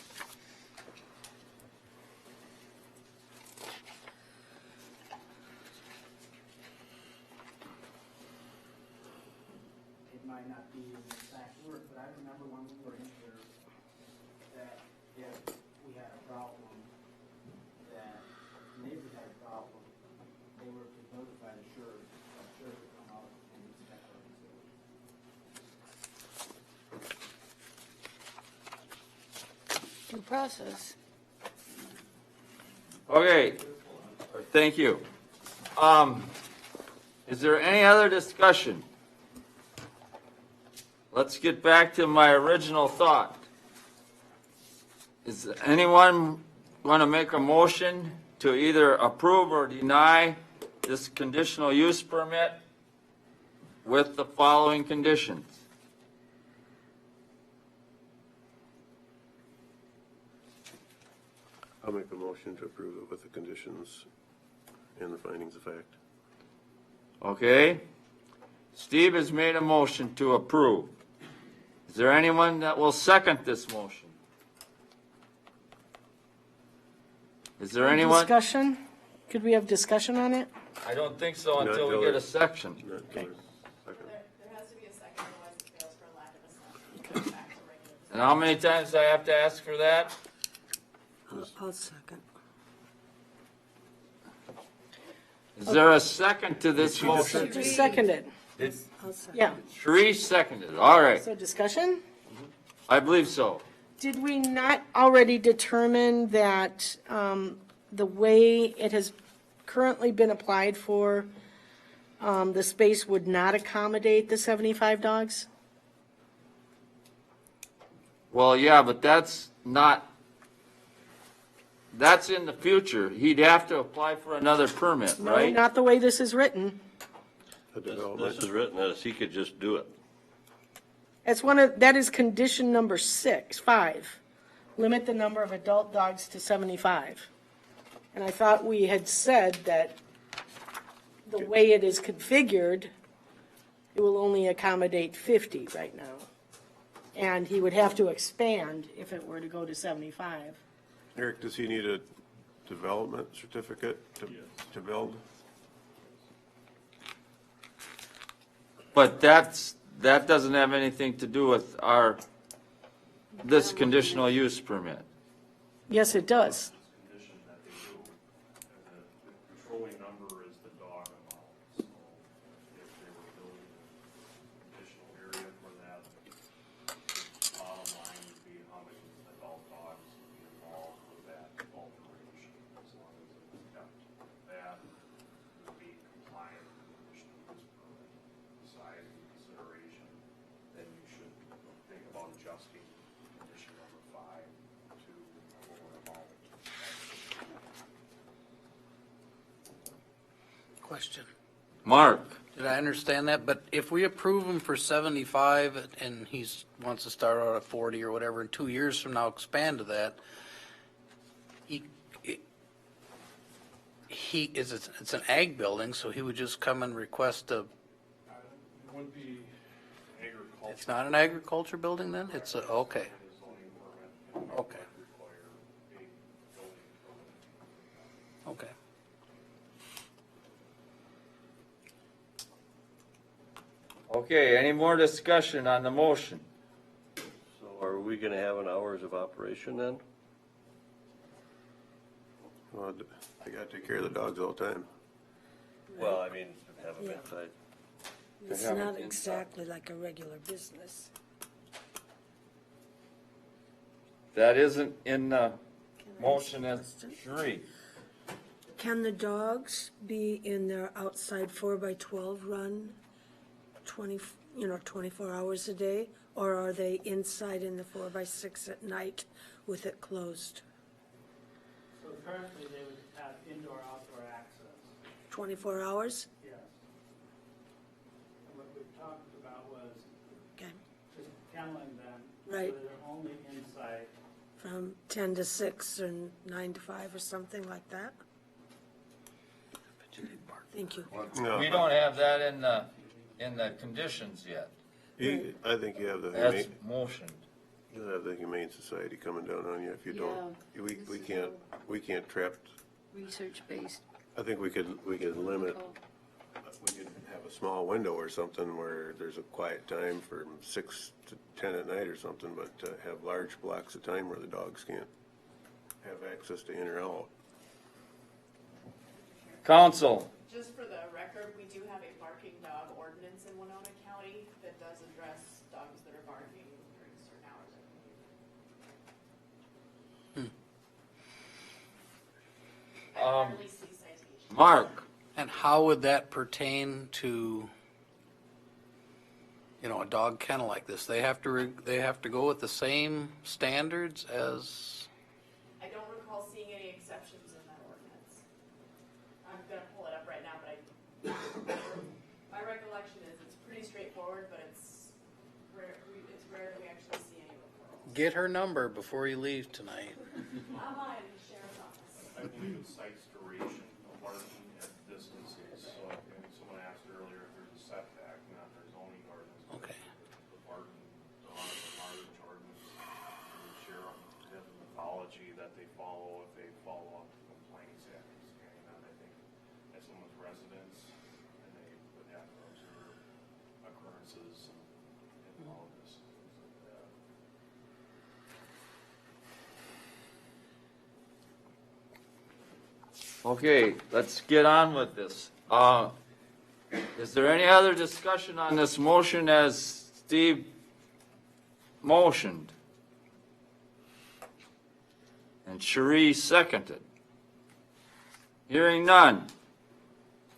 It might not be an exact word, but I remember when we were in here, that if we had a problem, that neighbors had a problem, they were to notify the sheriff to come out and inspect our facility. Due process. Okay, thank you. Is there any other discussion? Let's get back to my original thought. Is anyone want to make a motion to either approve or deny this conditional use permit with the following conditions? I'll make a motion to approve it with the conditions and the findings of fact. Okay? Steve has made a motion to approve. Is there anyone that will second this motion? Is there anyone? Discussion? Could we have discussion on it? I don't think so Not until we till get a it's- section. Not till it's second. There has to be a second, otherwise it fails for lack of a second. Back to regular. And how many times do I have to ask for that? I'll second. Is there a second to this motion? Just seconded. I'll second. Yeah. Three seconded, all right, So discussion? I believe so. Did we not already determine that the way it has currently been applied for, the space would not accommodate the 75 dogs? Well, yeah, but that's not, that's in the future. He'd have to apply for another permit, No, right? not the way this is written. This is written as he could just do it. That's that is condition number 5. Limit the number of adult dogs to 75. And I thought we had said that the way it is configured, it will only accommodate 50 right now. And he would have to expand if it were to go to 75. Eric, does he need a development certificate to build? But that doesn't have anything to do with this conditional use permit. Yes, it does. Condition that they do, and the controlling number is the dog amount. So if they were building an additional area for that, the bottom line would be how many adult dogs would be involved with that alteration. As long as it was kept that, would be compliant with the conditional use permit, size and consideration, then you should think about adjusting condition number 5 to a lower amount. Question. Mark? Did I understand that? But if we approve him for 75 and wants to start out at 40 or whatever, in 2 years from now expand to that, it's an ag building, so he would just come and request a, It would be agricultural. it's not an agriculture building then? It's a, okay, Zoning permit and okay, require a building permit. okay. Okay, any more discussion on the motion? So are we gonna have an hours of operation then? Well, I gotta take care of the dogs all the time. Well, I mean, have them Yeah. inside. It's have not it inside. exactly like a regular business. That isn't in the motion as three. Can the dogs be in their outside 4x12 run 24 hours a day? Or are they inside in the 4x6 at night with it closed? So currently, they would have indoor-outdoor access, 24 hours? yes. And what we talked about was Okay. just kenneling them. Right. So they're only inside. From 10 to 6 or 9 to 5 or something like that? Thank you. No. We don't have that in the conditions yet. I think you have the That's motion. you'll have the Humane Society coming down on you if you don't. We can't trap, Research-based. I think we could limit, we could have a small window or something where there's a quiet time from 6 to 10 at night or something, but have large blocks of time where the dogs can't have access to in or out. Council, Just for the record, we do have a barking dog ordinance in Winona County that does address dogs that are barking during certain hours of release these citations. Mark? And how would that pertain to, a dog kennel like this? They have to go with the same standards as, I don't recall seeing any exceptions in that ordinance. I'm gonna pull it up right now, but my recollection is it's pretty straightforward, but it's rare that we actually see any referrals. get her number before you leave tonight. I'm on the sheriff's office. I believe it cites duration of barking at distances, so I think someone asked earlier if there's a setback, not their zoning ordinance. Okay. The barking, the March ordinance, the sheriff has a mythology that they follow if they follow up the complaints after scanning on, I think, at someone's residence, and they would have to observe occurrences and all of this, things like that. Okay, let's get on with this. Is there any other discussion on this motion as Steve motioned? And Cherie seconded. Hearing none.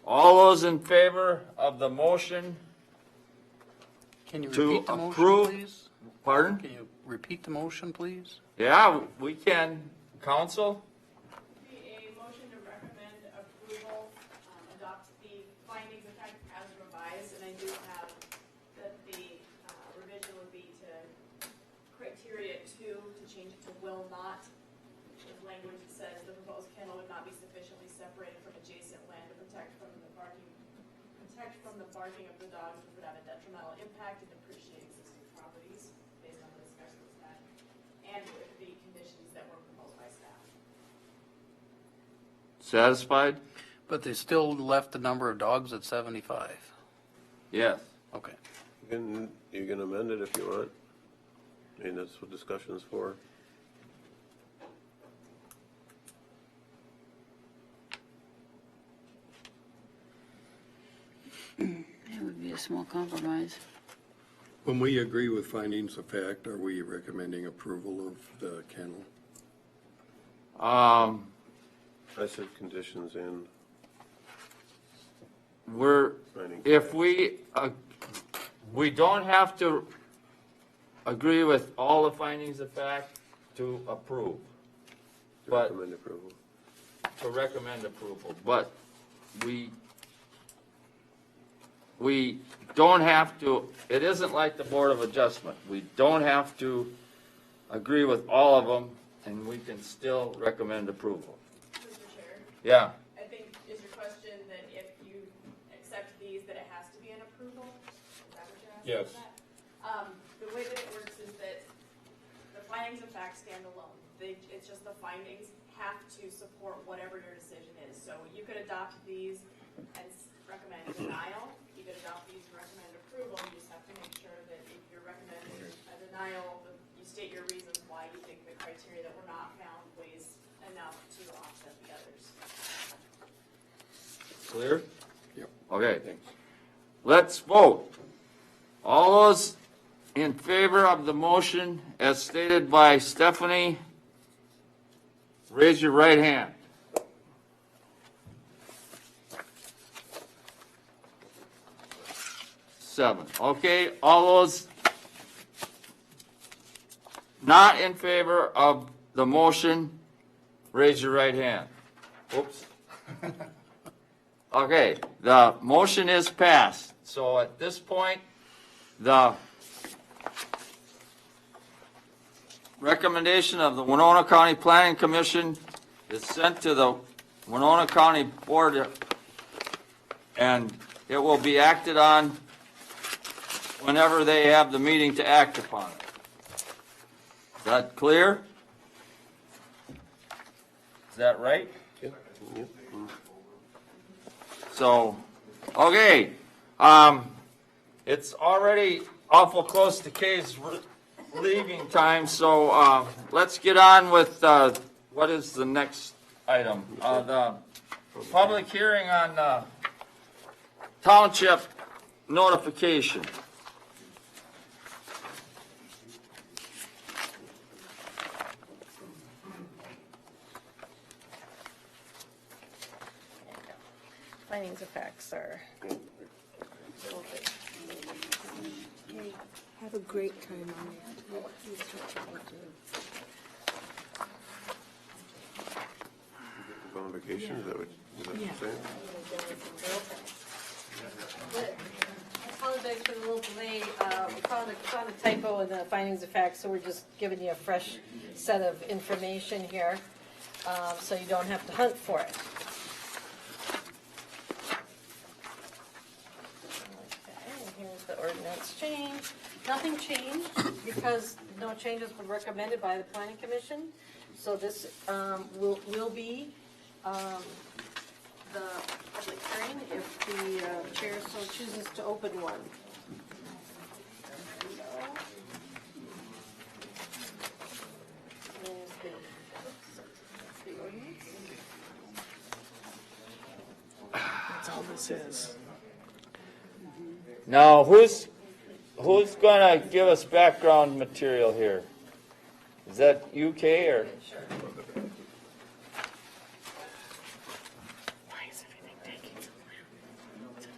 All those in favor of the motion Can you to repeat the motion, approve? please? Pardon? Can you repeat the motion, please? Yeah, we can. Council? A motion to recommend approval, adopt the findings of fact as revised, and I do have that the revision would be to criteria 2, to change it to will not. The language that says the proposed kennel would not be sufficiently separated from adjacent land to protect from the barking of the dogs, which would have a detrimental impact and depreciate existing properties based on the discussion we've had, and with the conditions that were proposed by staff. Satisfied? But they still left the number of dogs at 75. Yes. Okay. You can amend it if you want. I mean, that's what discussion's for. It would be a small compromise. When we agree with findings of fact, are we recommending approval of the kennel? I said conditions in. If we don't have to agree with all the findings of fact to approve. But Recommend approval. to recommend approval, but we don't have to, it isn't like the Board of Adjustment. We don't have to agree with all of them, and we can still recommend approval. Mr. Chair? Yeah, I think, is your question that if you accept these, that it has to be an approval? Is that what you're asking? Yes. The way that it works is that the findings of fact stand alone. It's just the findings have to support whatever your decision is. So you could adopt these and recommend denial. You could adopt these and recommend approval. You just have to make sure that if you're recommending a denial, you state your reasons why you think the criteria that were not found weighs enough to offset the others. clear? Yep. Okay. Let's vote. All those in favor of the motion as stated by Stephanie, raise your right hand. Seven. Okay, all those not in favor of the motion, raise your right hand. Oops. Okay, the motion is passed. So at this point, the recommendation of the Winona County Planning Commission is sent to the Winona County Board, and it will be acted on whenever they have the meeting to act upon it. Is that clear? Is that right? So, okay, it's already awful close to Kay's leaving time, so let's get on with what is the next item? The public hearing on township notification. findings of facts are. Okay, have a great time on that. Go on vacation, is that what you're saying? I apologize for the little delay. We found a typo in the findings of facts, so we're just giving you a fresh set of information here, so you don't have to hunt for it. Okay, and here's the ordinance change. Nothing changed because no changes were recommended by the planning commission. So this will be the public hearing if the chair so chooses to open one. There's the ordinance. That's all this is. Now, who's gonna give us background material here? Is that UK or? Why is everything taking so long tonight?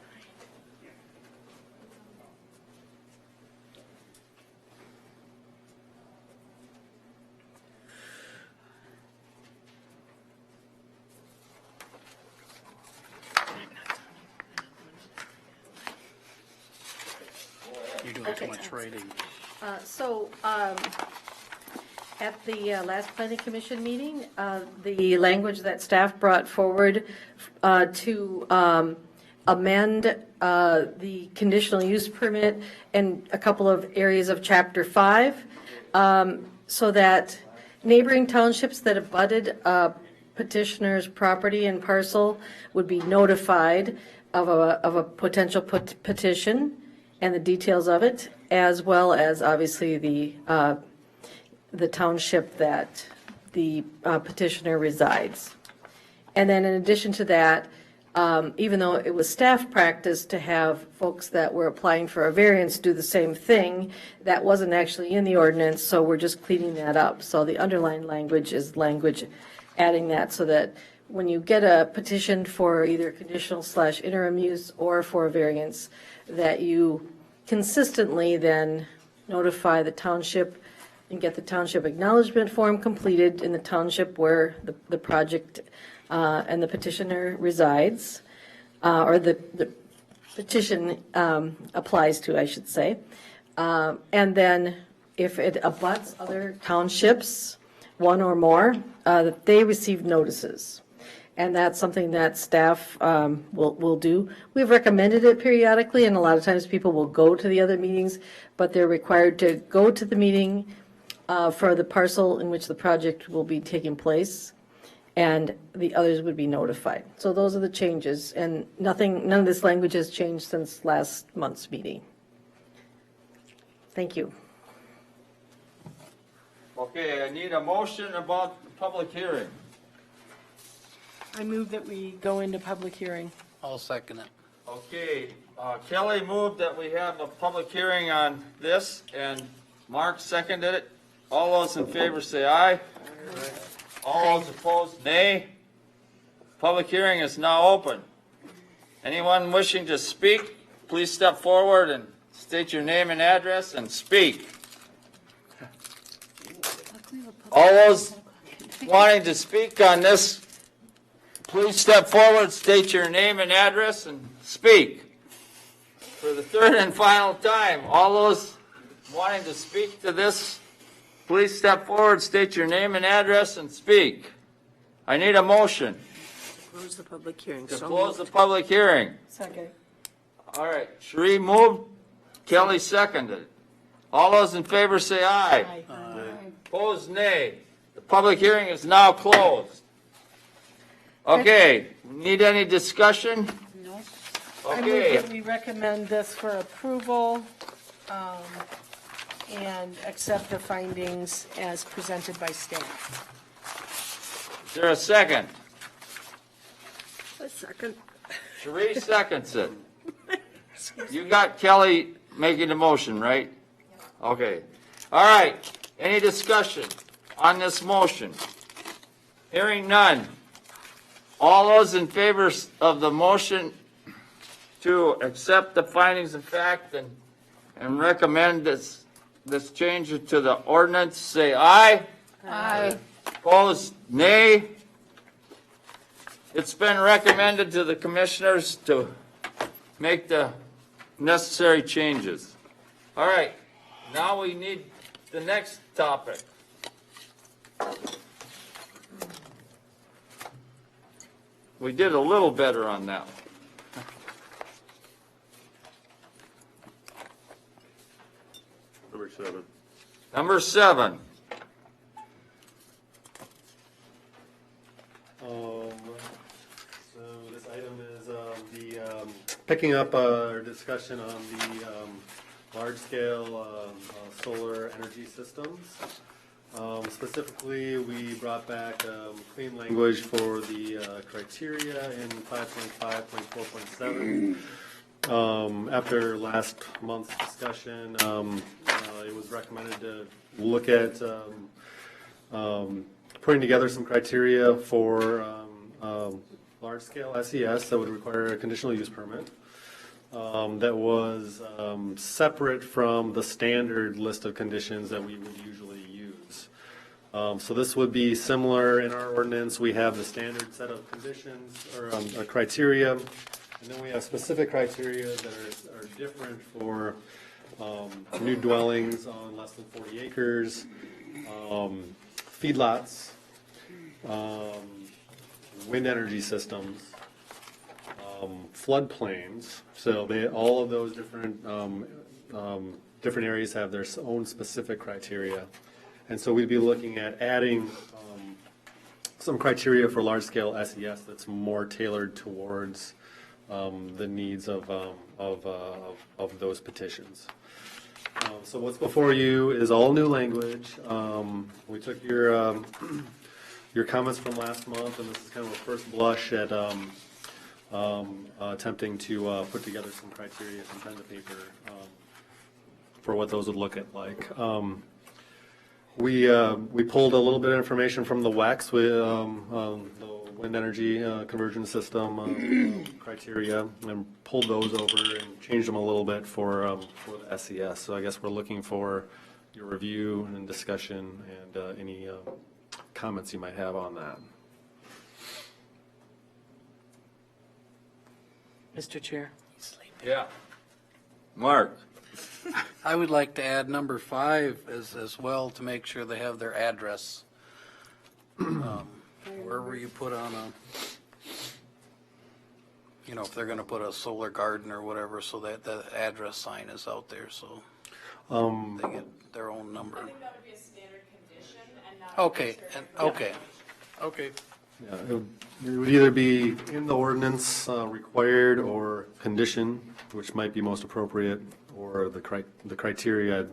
You're doing too much writing. At the last planning commission meeting, the language that staff brought forward to amend the conditional use permit and a couple of areas of chapter 5, so that neighboring townships that abutted petitioner's property and parcel would be notified of a potential petition and the details of it, as well as obviously the township that the petitioner resides. And then in addition to that, even though it was staff practice to have folks that were applying for a variance do the same thing, that wasn't actually in the ordinance, so we're just cleaning that up. So the underlying language is language adding that so that when you get a petition for either conditional/interim use or for a variance, that you consistently then notify the township and get the township acknowledgement form completed in the township where the project and the petitioner resides, or the petition applies to, I should say. And then if it abuts other townships, one or more, that they receive notices. And that's something that staff will do. We've recommended it periodically, and a lot of times people will go to the other meetings, but they're required to go to the meeting for the parcel in which the project will be taking place, and the others would be notified. So those are the changes, and none of this language has changed since last month's meeting. Thank you. Okay, I need a motion about the public hearing. I move that we go into public hearing. I'll second it. Okay, Kelly moved that we have a public hearing on this, and Mark seconded it. All those in favor say aye. All those opposed, nay. Public hearing is now open. Anyone wishing to speak, please step forward and state your name and address and speak. All those wanting to speak on this, please step forward, state your name and address, and speak. For the third and final time, all those wanting to speak to this, please step forward, state your name and address, and speak. I need a motion Close the public hearing. to So close the moved. public hearing. Second. All right, Sheree moved, Kelly seconded. All those in favor say aye. Opposed, nay. The public hearing is now closed. Okay, need any discussion? No. I move Okay, that we recommend this for approval, and accept the findings as presented by staff. is there a second? A second. Sheree seconds it. You got Kelly making the motion, right? Okay. All right, any discussion on this motion? Hearing none. All those in favor of the motion to accept the findings of fact and recommend this change to the ordinance, say aye. Aye. Opposed, nay. It's been recommended to the commissioners to make the necessary changes. All right, now we need the next topic. We did a little better on that one. Number 7. Number 7. So this item is picking up our discussion on the large-scale solar energy systems. Specifically, we brought back clean language for the criteria in 5.5.4.7. After last month's discussion, it was recommended to look at putting together some criteria for large-scale SES that would require a conditional use permit that was separate from the standard list of conditions that we would usually use. So this would be similar in our ordinance. We have the standard set of conditions or criteria, and then we have specific criteria that are different for new dwellings on less than 40 acres, feedlots, wind energy systems, floodplains. So all of those different areas have their own specific criteria. And so we'd be looking at adding some criteria for large-scale SES that's more tailored towards the needs of those petitions. So what's before you is all new language. We took your comments from last month, and this is kind of a first blush at attempting to put together some criteria, some pen to paper for what those would look like. We pulled a little bit of information from the WEX, the wind energy conversion system criteria, and pulled those over and changed them a little bit for the SES. So I guess we're looking for your review and discussion and any comments you might have on that. Mr. Chair. Yeah. Mark? I would like to add number 5 as well to make sure they have their address. Wherever you put on if they're going to put a solar garden or whatever, so that the address sign is out there, so they get their own number. I think that would be a standard condition and not. Okay, okay. Yeah, it would either be in the ordinance required or condition, which might be most appropriate, or the criteria,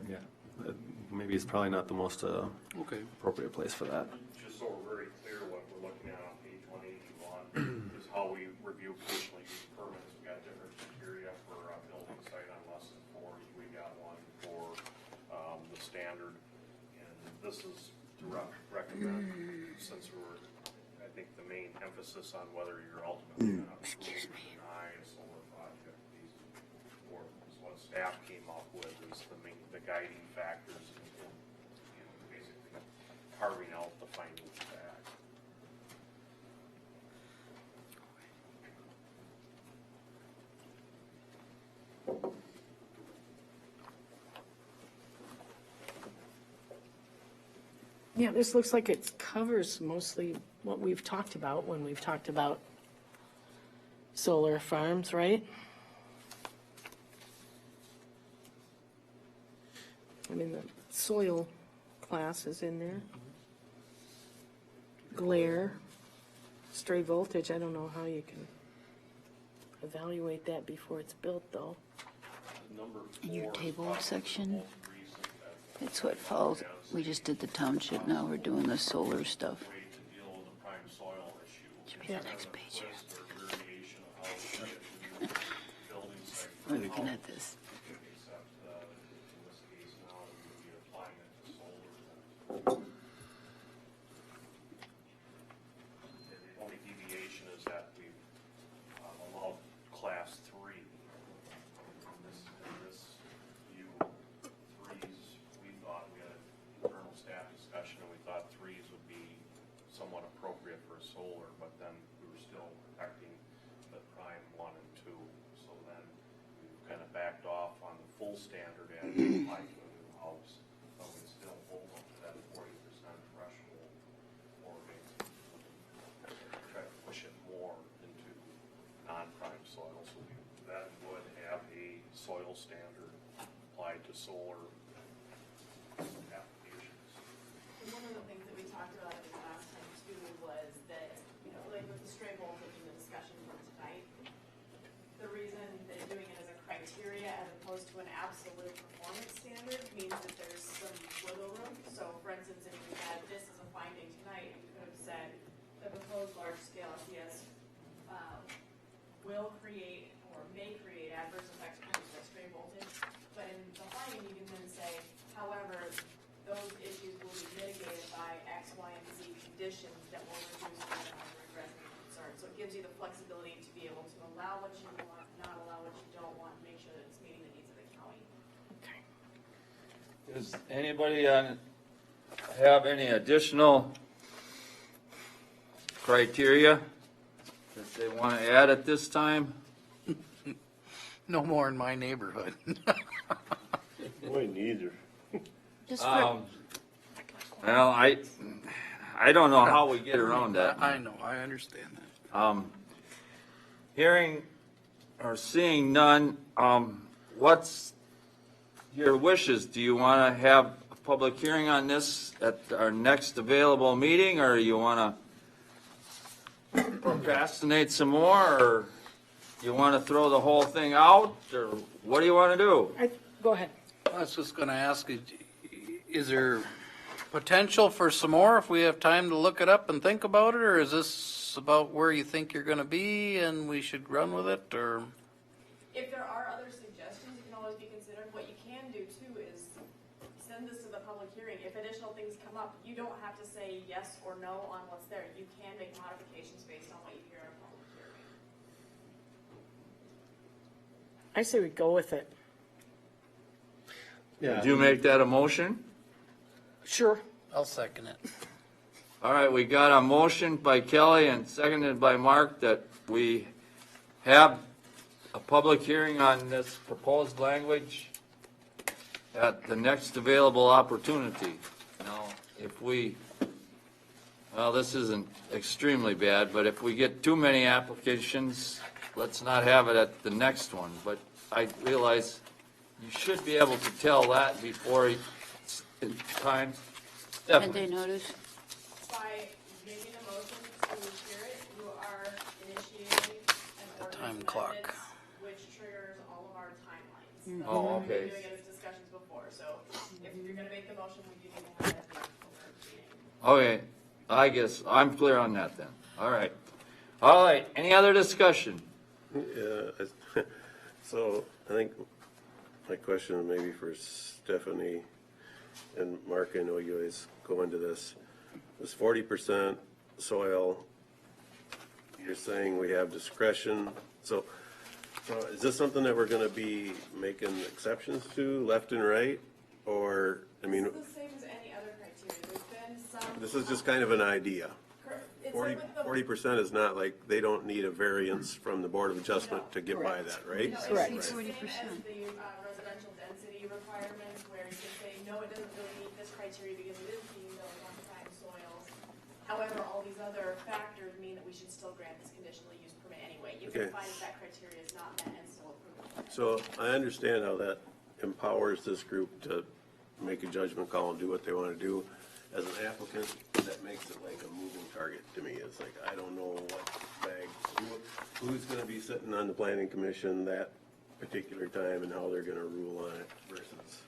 maybe it's probably not the most appropriate place for that. Just so we're very clear, what we're looking at on page 181 is how we review conditional use permits. We got different criteria for a building site on less than 40. We got one for the standard, and this is to recommend, since I think the main emphasis on whether you're ultimately going to approve or deny a solar project. What staff came up with is the guiding factors in basically carving out the findings of fact. Yeah, this looks like it covers mostly what we've talked about when we've talked about solar farms, right? I mean, the soil class is in there. Glare, stray voltage, I don't know how you can evaluate that before it's built, though. Your table section, it's what falls, we just did the township, now we're doing the solar stuff. Should be the next page here. We're looking at this. The only deviation is that we've standard and apply to a new house, but we still hold up to that 40% threshold, or maybe try to push it more into non-prime soil, so we then would have a soil standard applied to solar applications. One of the things that we talked about the last time too was that, like with the stray voltage in the discussion from tonight, the reason that doing it as a criteria as opposed to an absolute performance standard means that there's some wiggle room. So for instance, if you had this as a finding tonight, you could have said the proposed large-scale SES will create or may create adverse effects produced by stray voltage. But in the finding, you can then say, however, those issues will be mitigated by X, Y, and Z conditions that will reduce the amount of resident concern. So it gives you the flexibility to be able to allow what you want, not allow what you don't want, make sure that it's meeting the needs of the county. Does anybody have any additional criteria that they want to add at this time? No more in my neighborhood. Boy, neither. Well, I don't know how we get around that. I know, I understand that. Hearing or seeing none, what's your wishes? Do you want to have a public hearing on this at our next available meeting, or you want to procrastinate some more, or you want to throw the whole thing out, or what do you want to do? Go ahead. I was just gonna ask, is there potential for some more if we have time to look it up and think about it, or is this about where you think you're gonna be and we should run with it, or? If there are other suggestions, you can always be considered. What you can do too is send this to the public hearing. If additional things come up, you don't have to say yes or no on what's there. You can make modifications based on what you hear in a public hearing. I say we go with it. Did you make that a motion? Sure. I'll second it. All right, we got a motion by Kelly and seconded by Mark that we have a public hearing on this proposed language at the next available opportunity. Now, if well, this isn't extremely bad, but if we get too many applications, let's not have it at the next one. But I realize you should be able to tell that before it's time. Ten-day notice. By making a motion to hear it, you are initiating an ordinance Time clock. amendment, which triggers all of our timelines. Oh, That's what we've okay. been doing in these discussions before, so if you're gonna make the motion, we do need to have that before the meeting. Okay, I guess I'm clear on that then. All right. All right, any other discussion? Yeah, so I think my question maybe for Stephanie and Mark, I know you guys go into this. This 40% soil, you're saying we have discretion. So is this something that we're gonna be making exceptions to left and right? Or, I mean, It's the same as any other criteria. There's been some. this is just kind of an idea. It's like with the- 40% is not like, they don't need a variance from the Board of Adjustment to get by that, right? No, Right. it's the same as the residential density requirements, where you can say, no, it doesn't really meet this criteria because it is being built on prime soils. However, all these other factors mean that we should still grant this conditional use permit anyway. You can Okay. find that that criteria is not met and still approve it. So I understand how that empowers this group to make a judgment call and do what they want to do. As an applicant, that makes it like a moving target to me. It's like, I don't know what bag, who's going to be sitting on the planning commission that particular time and how they're going to rule on it versus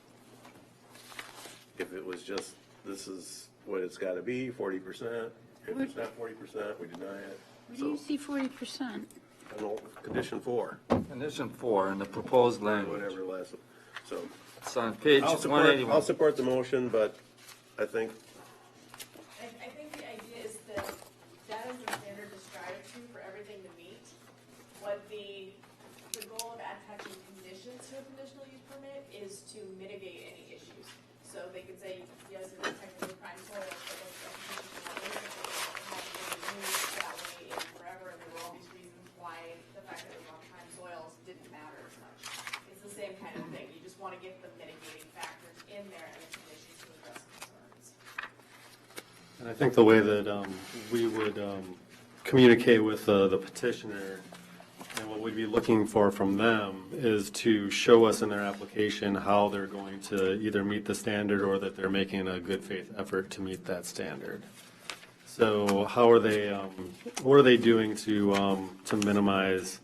if it was just, this is what it's got to be, 40%. If it's not 40%, we deny it. Where do you see 40%? I don't know, condition 4. Condition 4 in the proposed language. Whatever last, so. It's on page I'll 181. I'll support the motion, but I think, I think the idea is that that is the standard to strive to for everything to meet. What the goal of attaching conditions to a conditional use permit is to mitigate any issues. So they could say, yes, it is technically prime soil, but what's the condition not used that way in forever, and there were all these reasons why the fact that it was on prime soils didn't matter as much. It's the same kind of thing. You just want to give And I think the way that we would communicate with the petitioner and what we'd be looking for from them is to show us in their application how they're going to either meet the standard or that they're making a good faith effort to meet that standard. So how are they, what are they doing to minimize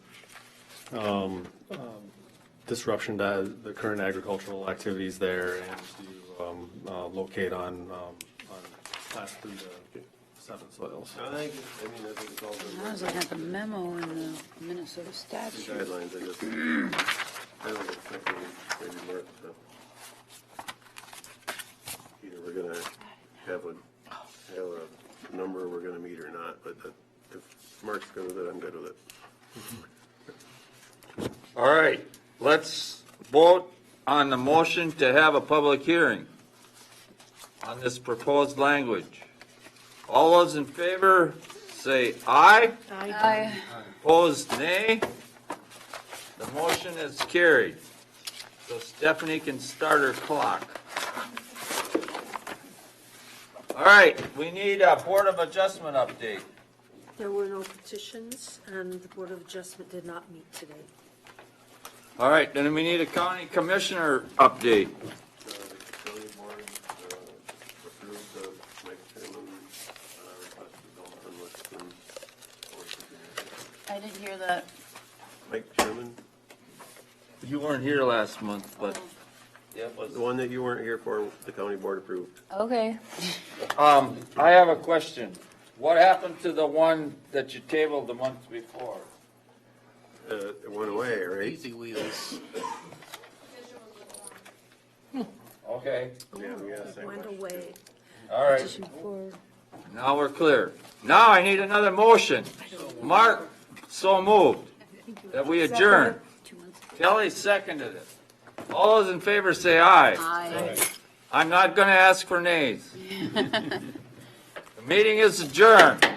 disruption to the current agricultural activities there and to locate on class 3 to 7 soils? I think it's all good. I was looking at the memo in the Minnesota statute. Guidelines, I just, I don't expect maybe more, so. Either we're gonna have a number we're gonna meet or not, but if Mark's good with it, I'm good with it. All right, let's vote on the motion to have a public hearing on this proposed language. All those in favor, say aye. Aye. Opposed, nay. The motion is carried. So Stephanie can start her clock. All right, we need a Board of Adjustment update. There were no petitions, and the Board of Adjustment did not meet today. All right, then we need a County Commissioner update. The county board approved the Mike Chairman requested Dalton Weston. I didn't hear that. Mike Chairman, You weren't here last month, but the one that you weren't here for, the county board approved. Okay. I have a question. What happened to the one that you tabled the month before? It went away, right? Easy wheels. Okay, Yeah, we got a second. Went away. all right. Now we're clear. Now I need another motion. Mark, so moved, that we adjourn. Kelly seconded it. All those in favor say aye. Aye. I'm not gonna ask for nays. The meeting is adjourned.